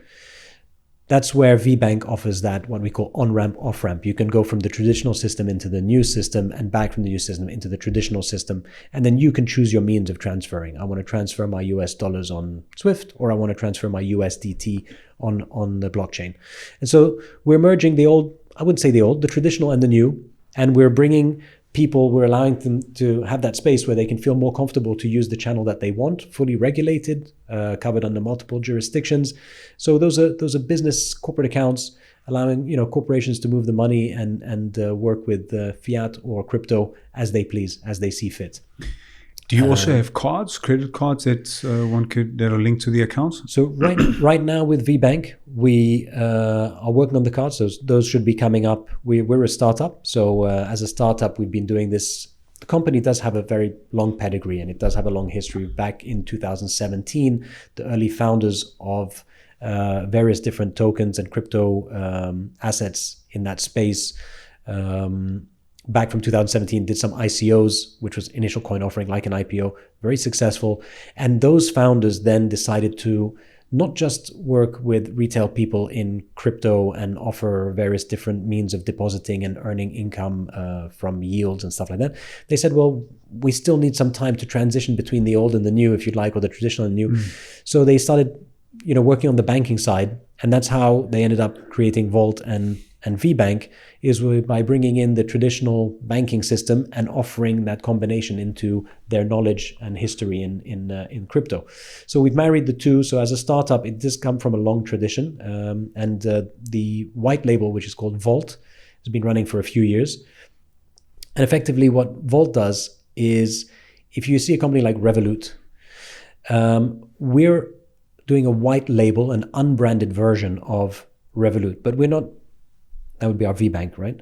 That's where VBank offers that, what we call on-ramp, off-ramp. You can go from the traditional system into the new system and back from the new system into the traditional system. And then you can choose your means of transferring. I want to transfer my US dollars on SWIFT, or I want to transfer my USDT on the blockchain. And so we're merging the traditional and the new, and we're bringing people, we're allowing them to have that space where they can feel more comfortable to use the channel that they want, fully regulated, covered under multiple jurisdictions. So those are business corporate accounts allowing corporations to move the money and work with fiat or crypto as they please, as they see fit. Do you also have credit cards that are linked to the accounts? So right now with VBank, we are working on the cards. Those should be coming up. We're a startup. So as a startup, we've been doing this. The company does have a very long pedigree and it does have a long history. Back in 2017, the early founders of various different tokens and crypto assets in that space, back from 2017, did some ICOs, which was initial coin offering, like an IPO, very successful. And those founders then decided to not just work with retail people in crypto and offer various different means of depositing and earning income from yields and stuff like that. They said, well, we still need some time to transition between the old and the new, if you'd like, or the traditional and new. So they started, working on the banking side. And that's how they ended up creating Vault and VBank, is by bringing in the traditional banking system and offering that combination into their knowledge and history in crypto. So we've married the two. So as a startup, it does come from a long tradition. And the white label, which is called Vault, has been running for a few years. And effectively what Vault does is, if you see a company like Revolut, we're doing a white label, an unbranded version of Revolut, but we're not. That would be our VBank, right?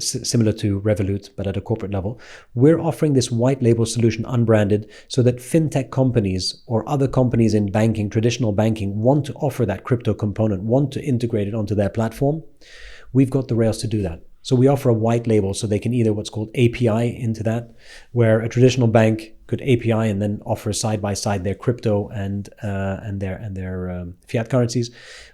Similar to Revolut, but at a corporate level. We're offering this white label solution unbranded so that fintech companies or other companies in banking, traditional banking, want to offer that crypto component, want to integrate it onto their platform. We've got the rails to do that. So we offer a white label so they can either what's called API into that, where a traditional bank could API and then offer side by side their crypto and their fiat currencies.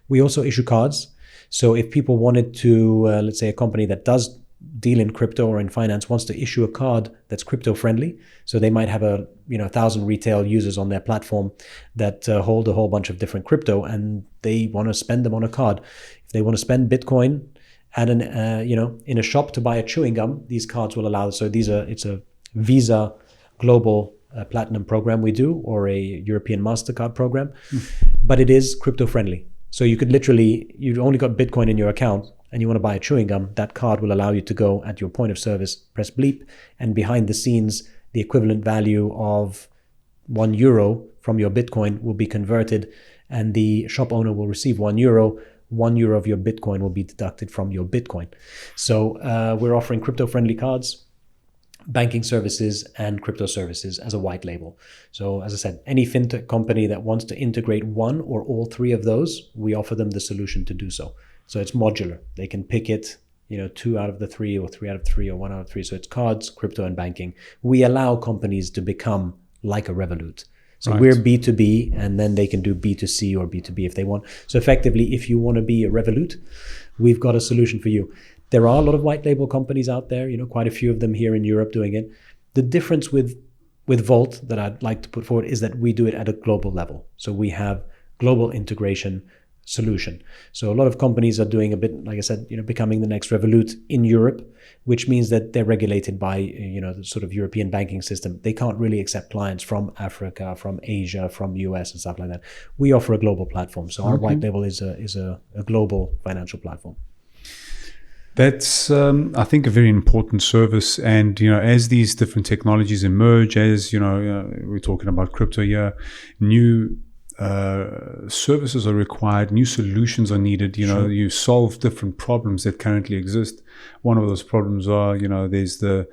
We also issue cards. So if people wanted to, let's say a company that does deal in crypto or in finance wants to issue a card that's crypto friendly, so they might have 1,000 retail users on their platform that hold a whole bunch of different crypto, and they want to spend them on a card. If they want to spend Bitcoin at an in a shop to buy a chewing gum, these cards will allow. So it's a Visa global platinum program we do, or a European MasterCard program, but it is crypto friendly. So you could literally, you've only got Bitcoin in your account and you want to buy a chewing gum, that card will allow you to go at your point of service, press bleep, and behind the scenes, the equivalent value of €1 from your Bitcoin will be converted, and the shop owner will receive €1. €1 of your Bitcoin will be deducted from your Bitcoin. So we're offering crypto-friendly cards, banking services, and crypto services as a white label. So as I said, any fintech company that wants to integrate one or all three of those, we offer them the solution to do so. So it's modular. They can pick it, 2 out of the 3 or 3 out of 3 or 1 out of 3. So it's cards, crypto, and banking. We allow companies to become like a Revolut. So we're B2B, and then they can do B2C or B2B if they want. So effectively, if you want to be a Revolut, we've got a solution for you. There are a lot of white label companies out there, quite a few of them here in Europe doing it. The difference with Vault that I'd like to put forward is that we do it at a global level. So we have global integration solution. So a lot of companies are doing a bit, like I said, becoming the next Revolut in Europe, which means that they're regulated by, the sort of European banking system. They can't really accept clients from Africa, from Asia, from US and stuff like that. We offer a global platform. So our white label is a global financial platform. That's, I think, a very important service. And, as these different technologies emerge, as, we're talking about crypto here, new services are required, new solutions are needed. Sure. You solve different problems that currently exist. One of those problems are, there's the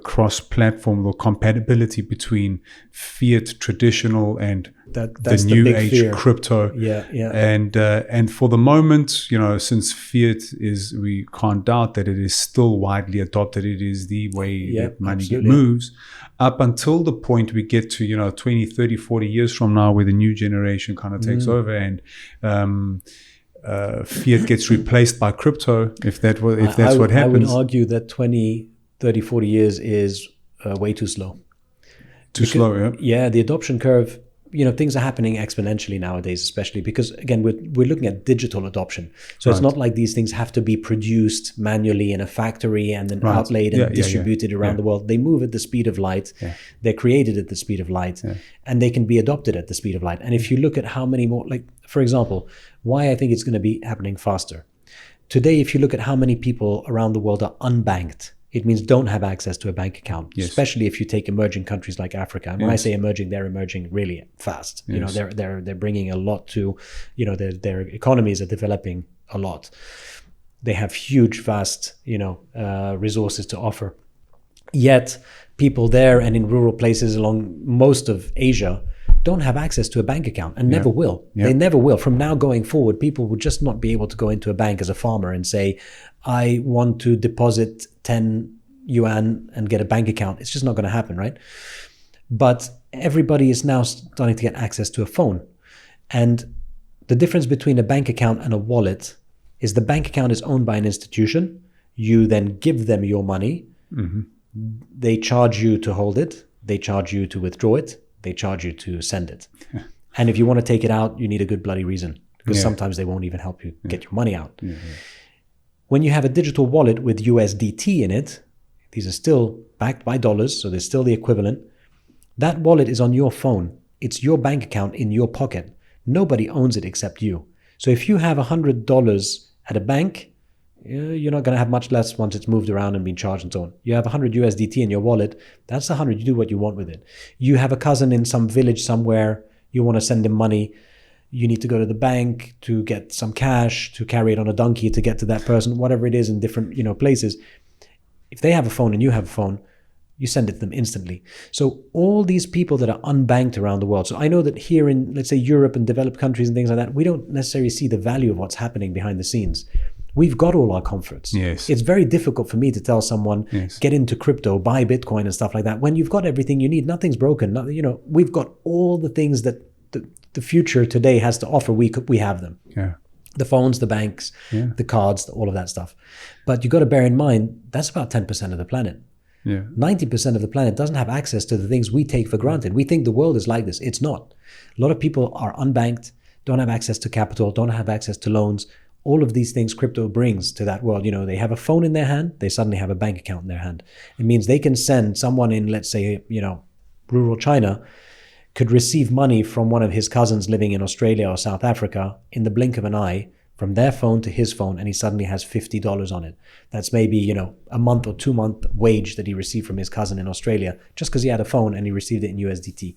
cross-platform or compatibility between fiat, traditional, and that's the new big age fear. crypto. Yeah. And for the moment, since fiat is, we can't doubt that it is still widely adopted. It is the way that money moves. Up until the point we get to 20, 30, 40 years from now, where the new generation kind of takes over, and fiat gets replaced by crypto. If that's what happens, I would argue that 20, 30, 40 years is way too slow. Slow, yeah. Yeah, the adoption curve. Things are happening exponentially nowadays, especially because, again, we're looking at digital adoption. So it's not like these things have to be produced manually in a factory and then outlaid and distributed around the world. They move at the speed of light. Yeah. They're created at the speed of light, and they can be adopted at the speed of light. And if you look at how many more, like, for example, why I think it's going to be happening faster. Today, if you look at how many people around the world are unbanked, it means don't have access to a bank account, especially if you take emerging countries like Africa. And when I say emerging, they're emerging really fast. Yes. They're bringing a lot to, their economies are developing a lot. They have huge, vast, resources to offer. Yet people there and in rural places along most of Asia don't have access to a bank account and never will. They never will. From now going forward, people will just not be able to go into a bank as a farmer and say, I want to deposit 10 yuan and get a bank account. It's just not going to happen, right? But everybody is now starting to get access to a phone. And the difference between a bank account and a wallet is the bank account is owned by an institution. You then give them your money. Mm-hmm. They charge you to hold it. They charge you to withdraw it. They charge you to send it. And if you want to take it out, you need a good bloody reason, because sometimes they won't even help you get your money out. When you have a digital wallet with USDT in it, these are still backed by dollars, so there's still the equivalent. That wallet is on your phone. It's your bank account in your pocket. Nobody owns it except you. So if you have $100 at a bank, you're not going to have much less once it's moved around and been charged and so on. You have 100 USDT in your wallet. That's 100. You do what you want with it. You have a cousin in some village somewhere. You want to send him money. You need to go to the bank to get some cash, to carry it on a donkey to get to that person, whatever it is in different places. If they have a phone and you have a phone, you send it to them instantly. So all these people that are unbanked around the world. So I know that here in, let's say, Europe and developed countries and things like that, we don't necessarily see the value of what's happening behind the scenes. We've got all our comforts. Yes. It's very difficult for me to tell someone, get into crypto, buy Bitcoin and stuff like that. When you've got everything you need, nothing's broken. We've got all the things that the future today has to offer. We have them. Yeah. The phones, the banks, the cards, all of that stuff. But you've got to bear in mind, that's about 10% of the planet. Yeah. 90% of the planet doesn't have access to the things we take for granted. We think the world is like this. It's not. A lot of people are unbanked, don't have access to capital, don't have access to loans. all of these things crypto brings to that world. They have a phone in their hand, they suddenly have a bank account in their hand. It means they can send someone in, let's say, rural China, could receive money from one of his cousins living in Australia or South Africa in the blink of an eye, from their phone to his phone, and he suddenly has $50 on it. That's maybe, a month or 2 month wage that he received from his cousin in Australia, just because he had a phone and he received it in USDT.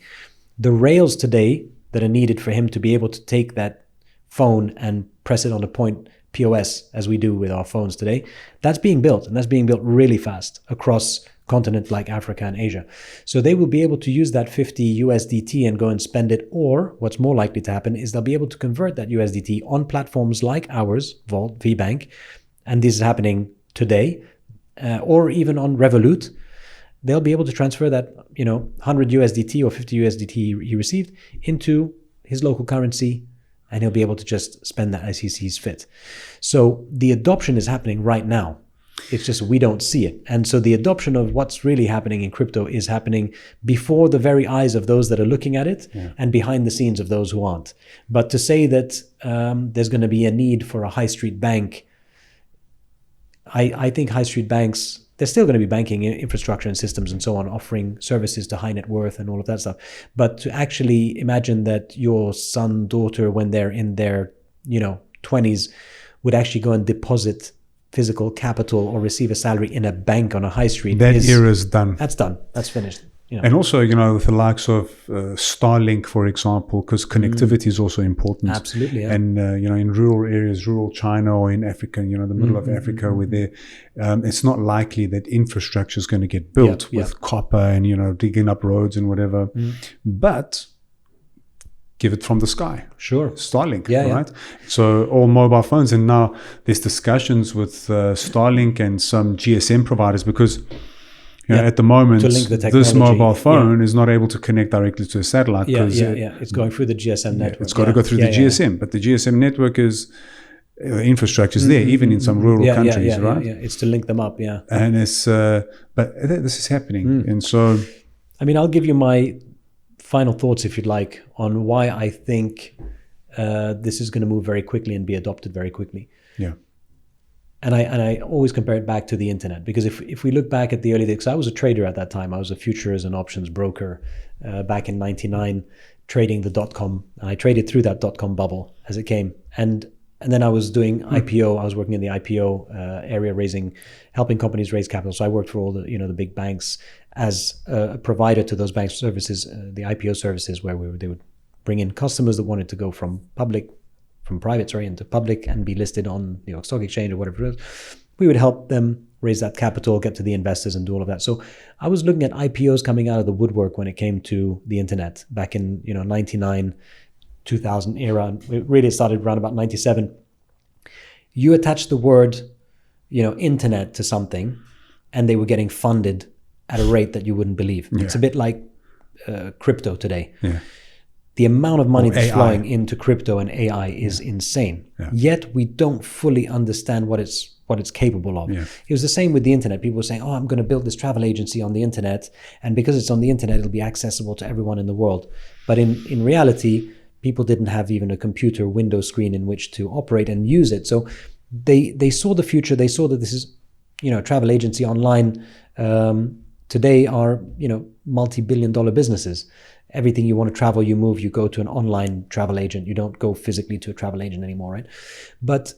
The rails today that are needed for him to be able to take that phone and press it on a point POS, as we do with our phones today, that's being built, and that's being built really fast across continents like Africa and Asia. So they will be able to use that 50 USDT and go and spend it, or what's more likely to happen is they'll be able to convert that USDT on platforms like ours, Vault, VBank, and this is happening today, or even on Revolut. They'll be able to transfer that 100 USDT or 50 USDT he received into his local currency, and he'll be able to just spend that as he sees fit. So the adoption is happening right now. It's just we don't see it. And so the adoption of what's really happening in crypto is happening before the very eyes of those that are looking at it, and behind the scenes of those who aren't. But to say that there's going to be a need for a high street bank, I think high street banks, there's still going to be banking infrastructure and systems and so on, offering services to high net worth and all of that stuff. But to actually imagine that your son, daughter, when they're in their 20s, would actually go and deposit physical capital or receive a salary in a bank on a high street. That era is done. That's done. That's finished. And also, with the likes of Starlink, for example, because connectivity is also important. Absolutely. Yeah. And, in rural areas, rural China or in Africa, the middle of Africa, where there, it's not likely that infrastructure is going to get built with copper and, digging up roads and whatever. But give it from the sky. Sure. Starlink, right? So all mobile phones. And now there's discussions with Starlink and some GSM providers because at the moment, this mobile phone is not able to connect directly to a satellite. It's going through the GSM network. It's got to go through the GSM. But the GSM network is, infrastructure is there, even in some rural countries, right? It's to link them up, And it's, but this is happening. And so... I'll give you my final thoughts, if you'd like, on why I think this is going to move very quickly and be adopted very quickly. Yeah. And I always compare it back to the internet, because if we look back at the early days, because I was a trader at that time, I was a futures and options broker back in 99, trading the .com, and I traded through that .com bubble as it came. And then I was doing IPO. I was working in the IPO area, helping companies raise capital. So I worked for all the the big banks as a provider to those bank services, the IPO services, where they would bring in customers that wanted to go from private into public and be listed on New York Stock Exchange or whatever it is. We would help them raise that capital, get to the investors, and do all of that. So I was looking at IPOs coming out of the woodwork when it came to the internet back in 99, 2000 era. It really started around about 97. You attach the word internet to something, and they were getting funded at a rate that you wouldn't believe. It's a bit like crypto today. The amount of money that's flowing into crypto and AI is insane. Yet we don't fully understand what it's capable of. It was the same with the internet. People were saying, I'm going to build this travel agency on the internet, and because it's on the internet, it'll be accessible to everyone in the world. But in reality, people didn't have even a computer window screen in which to operate and use it. So they saw the future. They saw that this is, travel agency online today are, multi-billion-dollar businesses. Everything you want to travel, you move, you go to an online travel agent. You don't go physically to a travel agent anymore, right? But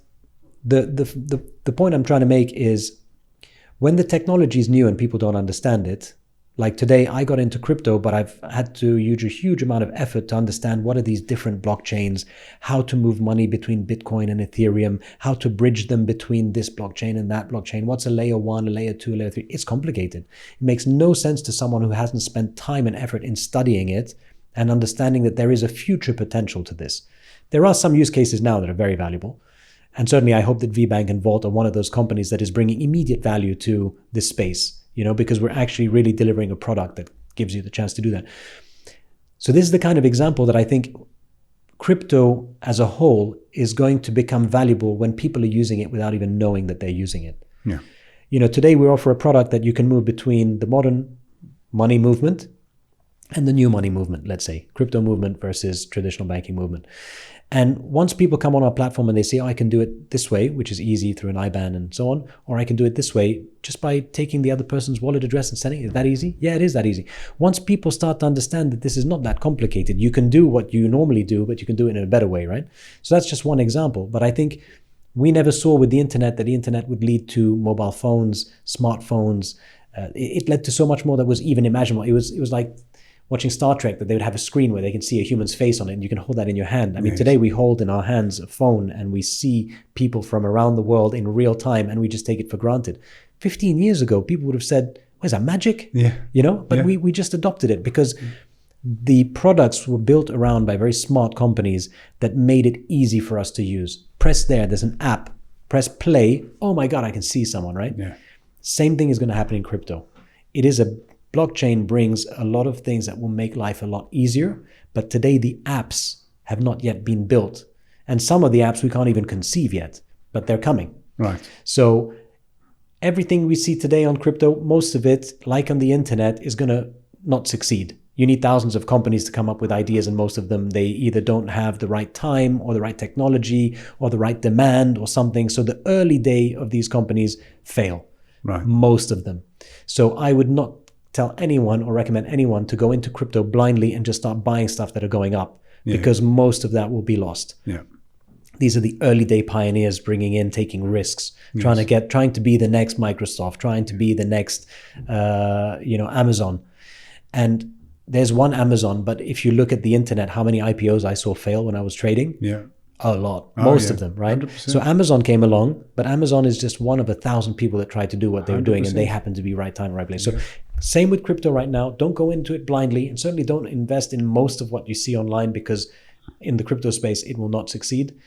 the point I'm trying to make is, when the technology is new and people don't understand it, like today, I got into crypto, but I've had to use a huge amount of effort to understand what are these different blockchains, how to move money between Bitcoin and Ethereum, how to bridge them between this blockchain and that blockchain. What's a layer 1, a layer 2, a layer 3? It's complicated. It makes no sense to someone who hasn't spent time and effort in studying it and understanding that there is a future potential to this. There are some use cases now that are very valuable. And certainly I hope that VBank and Vault are one of those companies that is bringing immediate value to this space. Because we're actually really delivering a product that gives you the chance to do that. So this is the kind of example that I think crypto as a whole is going to become valuable when people are using it without even knowing that they're using it. Today we offer a product that you can move between the modern money movement and the new money movement, let's say, crypto movement versus traditional banking movement. And once people come on our platform and they say, oh, I can do it this way, which is easy through an IBAN and so on, or I can do it this way just by taking the other person's wallet address and sending it. Is that easy? Yeah, it is that easy. Once people start to understand that this is not that complicated, you can do what you normally do, but you can do it in a better way, right? So that's just one example. But I think we never saw with the internet that the internet would lead to mobile phones, smartphones. It led to so much more that was even imaginable. It was like watching Star Trek, that they would have a screen where they can see a human's face on it and you can hold that in your hand. I mean, today we hold in our hands a phone and we see people from around the world in real time and we just take it for granted. 15 years ago, people would have said, what is that, magic? Yeah. You know, but we just adopted it because the products were built around by very smart companies that made it easy for us to use. Press there's an app, press play. Oh my God, I can see someone, right? Yeah. Same thing is going to happen in crypto. Blockchain brings a lot of things that will make life a lot easier, but today the apps have not yet been built. And some of the apps we can't even conceive yet, but they're coming. Right. So everything we see today on crypto, most of it, like on the internet, is going to not succeed. You need thousands of companies to come up with ideas, and most of them, they either don't have the right time or the right technology or the right demand or something. So the early day of these companies fail. Right. Most of them. So I would not tell anyone or recommend anyone to go into crypto blindly and just start buying stuff that are going up, because most of that will be lost. Yeah. These are the early day pioneers bringing in, taking risks, trying to be the next Microsoft, trying to be the next, Amazon. And there's one Amazon, but if you look at the internet, how many IPOs I saw fail when I was trading? Yeah. A lot, most of them, right? 100%. So Amazon came along, but Amazon is just one of 1,000 people that tried to do what they were doing, 100%. and they happen to be right time, right place. So same with crypto right now. Don't go into it blindly, and certainly don't invest in most of what you see online, because in the crypto space, it will not succeed.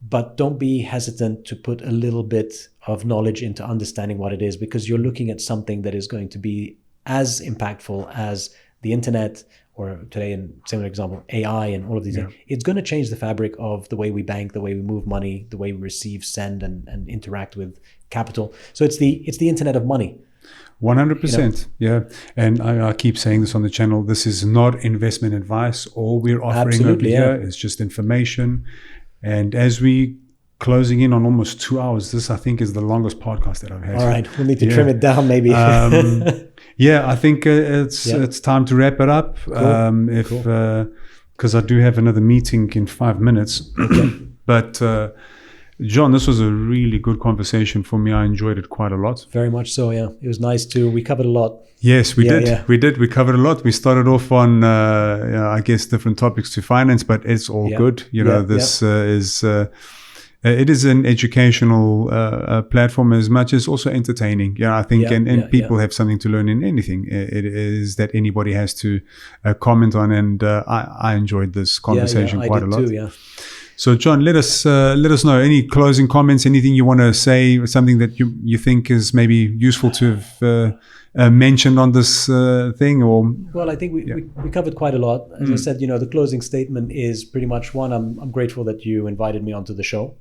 But don't be hesitant to put a little bit of knowledge into understanding what it is, because you're looking at something that is going to be as impactful as the internet, or today, in similar example, AI and all of these things. It's going to change the fabric of the way we bank, the way we move money, the way we receive, send, and interact with capital. So it's the internet of money. 100%. Yeah. And I keep saying this on the channel. This is not investment advice. All we're offering over here is just information. And as we closing in on almost 2 hours, this I think is the longest podcast that I've had. All right. We'll need to trim it down maybe. Yeah, I think it's time to wrap it up. Cool. Because I do have another meeting in 5 minutes. Okay. But John, this was a really good conversation for me. I enjoyed it quite a lot. Very much so, yeah. It was nice too. We covered a lot. Yes, we did. Yeah. We did. We covered a lot. We started off on, I guess, different topics to finance, but it's all good. This is... it is an educational platform as much as also entertaining. Yeah, I think, and people have something to learn in anything. It is that anybody has to comment on, and I enjoyed this conversation quite a lot. Too, yeah. So, John, let us know any closing comments, anything you want to say, something that you think is maybe useful to have mentioned on this thing, or? Well, I think we covered quite a lot. As I said, the closing statement is pretty much one. I'm grateful that you invited me onto the show.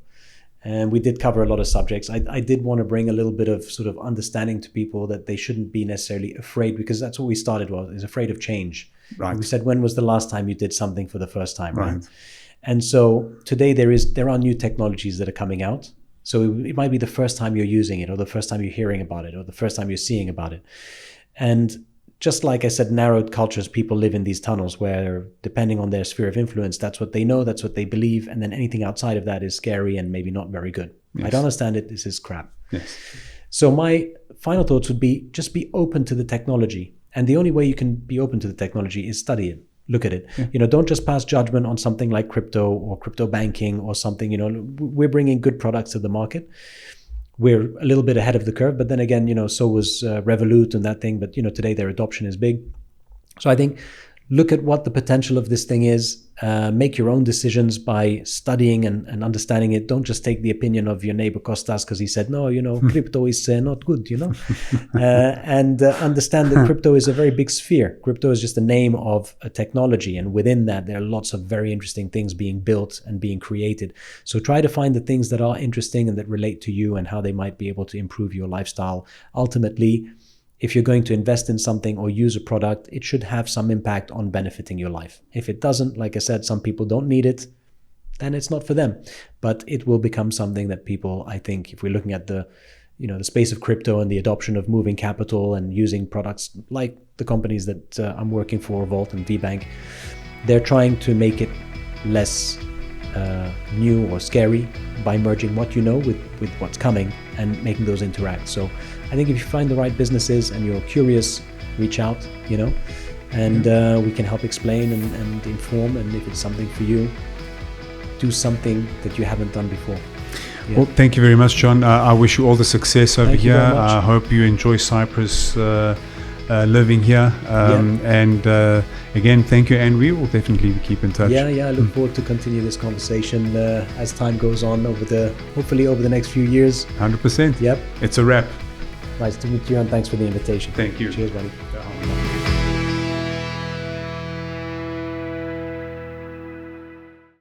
And we did cover a lot of subjects. I did want to bring a little bit of sort of understanding to people that they shouldn't be necessarily afraid, because that's what we started with, is afraid of change. Right. We said, when was the last time you did something for the first time? Right. And so today there are new technologies that are coming out. So it might be the first time you're using it, or the first time you're hearing about it, or the first time you're seeing about it. And just like I said, narrowed cultures, people live in these tunnels where, depending on their sphere of influence, that's what they know, that's what they believe. And then anything outside of that is scary and maybe not very good. Yes. I don't understand it. This is crap. Yes. So my final thoughts would be, just be open to the technology. And the only way you can be open to the technology is study it. Look at it. Yeah. Don't just pass judgment on something like crypto or crypto banking or something. We're bringing good products to the market. We're a little bit ahead of the curve, but then again, so was Revolut and that thing. But today their adoption is big. So I think, look at what the potential of this thing is. Make your own decisions by studying and understanding it. Don't just take the opinion of your neighbor Kostas because he said, no, crypto is not good, and understand that crypto is a very big sphere. Crypto is just the name of a technology. And within that, there are lots of very interesting things being built and being created. So try to find the things that are interesting and that relate to you and how they might be able to improve your lifestyle. Ultimately, if you're going to invest in something or use a product, it should have some impact on benefiting your life. If it doesn't, like I said, some people don't need it, then it's not for them. But it will become something that people, I think, if we're looking at the space of crypto and the adoption of moving capital and using products like the companies that I'm working for, Vault and VBank, they're trying to make it less new or scary by merging what you know with what's coming and making those interact. So I think if you find the right businesses and you're curious, reach out, and we can help explain and inform. And if it's something for you, do something that you haven't done before. Yeah. Well, thank you very much, John. I wish you all the success over Thank you here. very much. I hope you enjoy Cyprus living here. And again, thank you, and we will definitely keep in touch. Yeah, I look forward to continue this conversation as time goes on hopefully over the next few years. 100%. Yep. It's a wrap. Nice to meet you, and thanks for the invitation. Thank you. Cheers, buddy.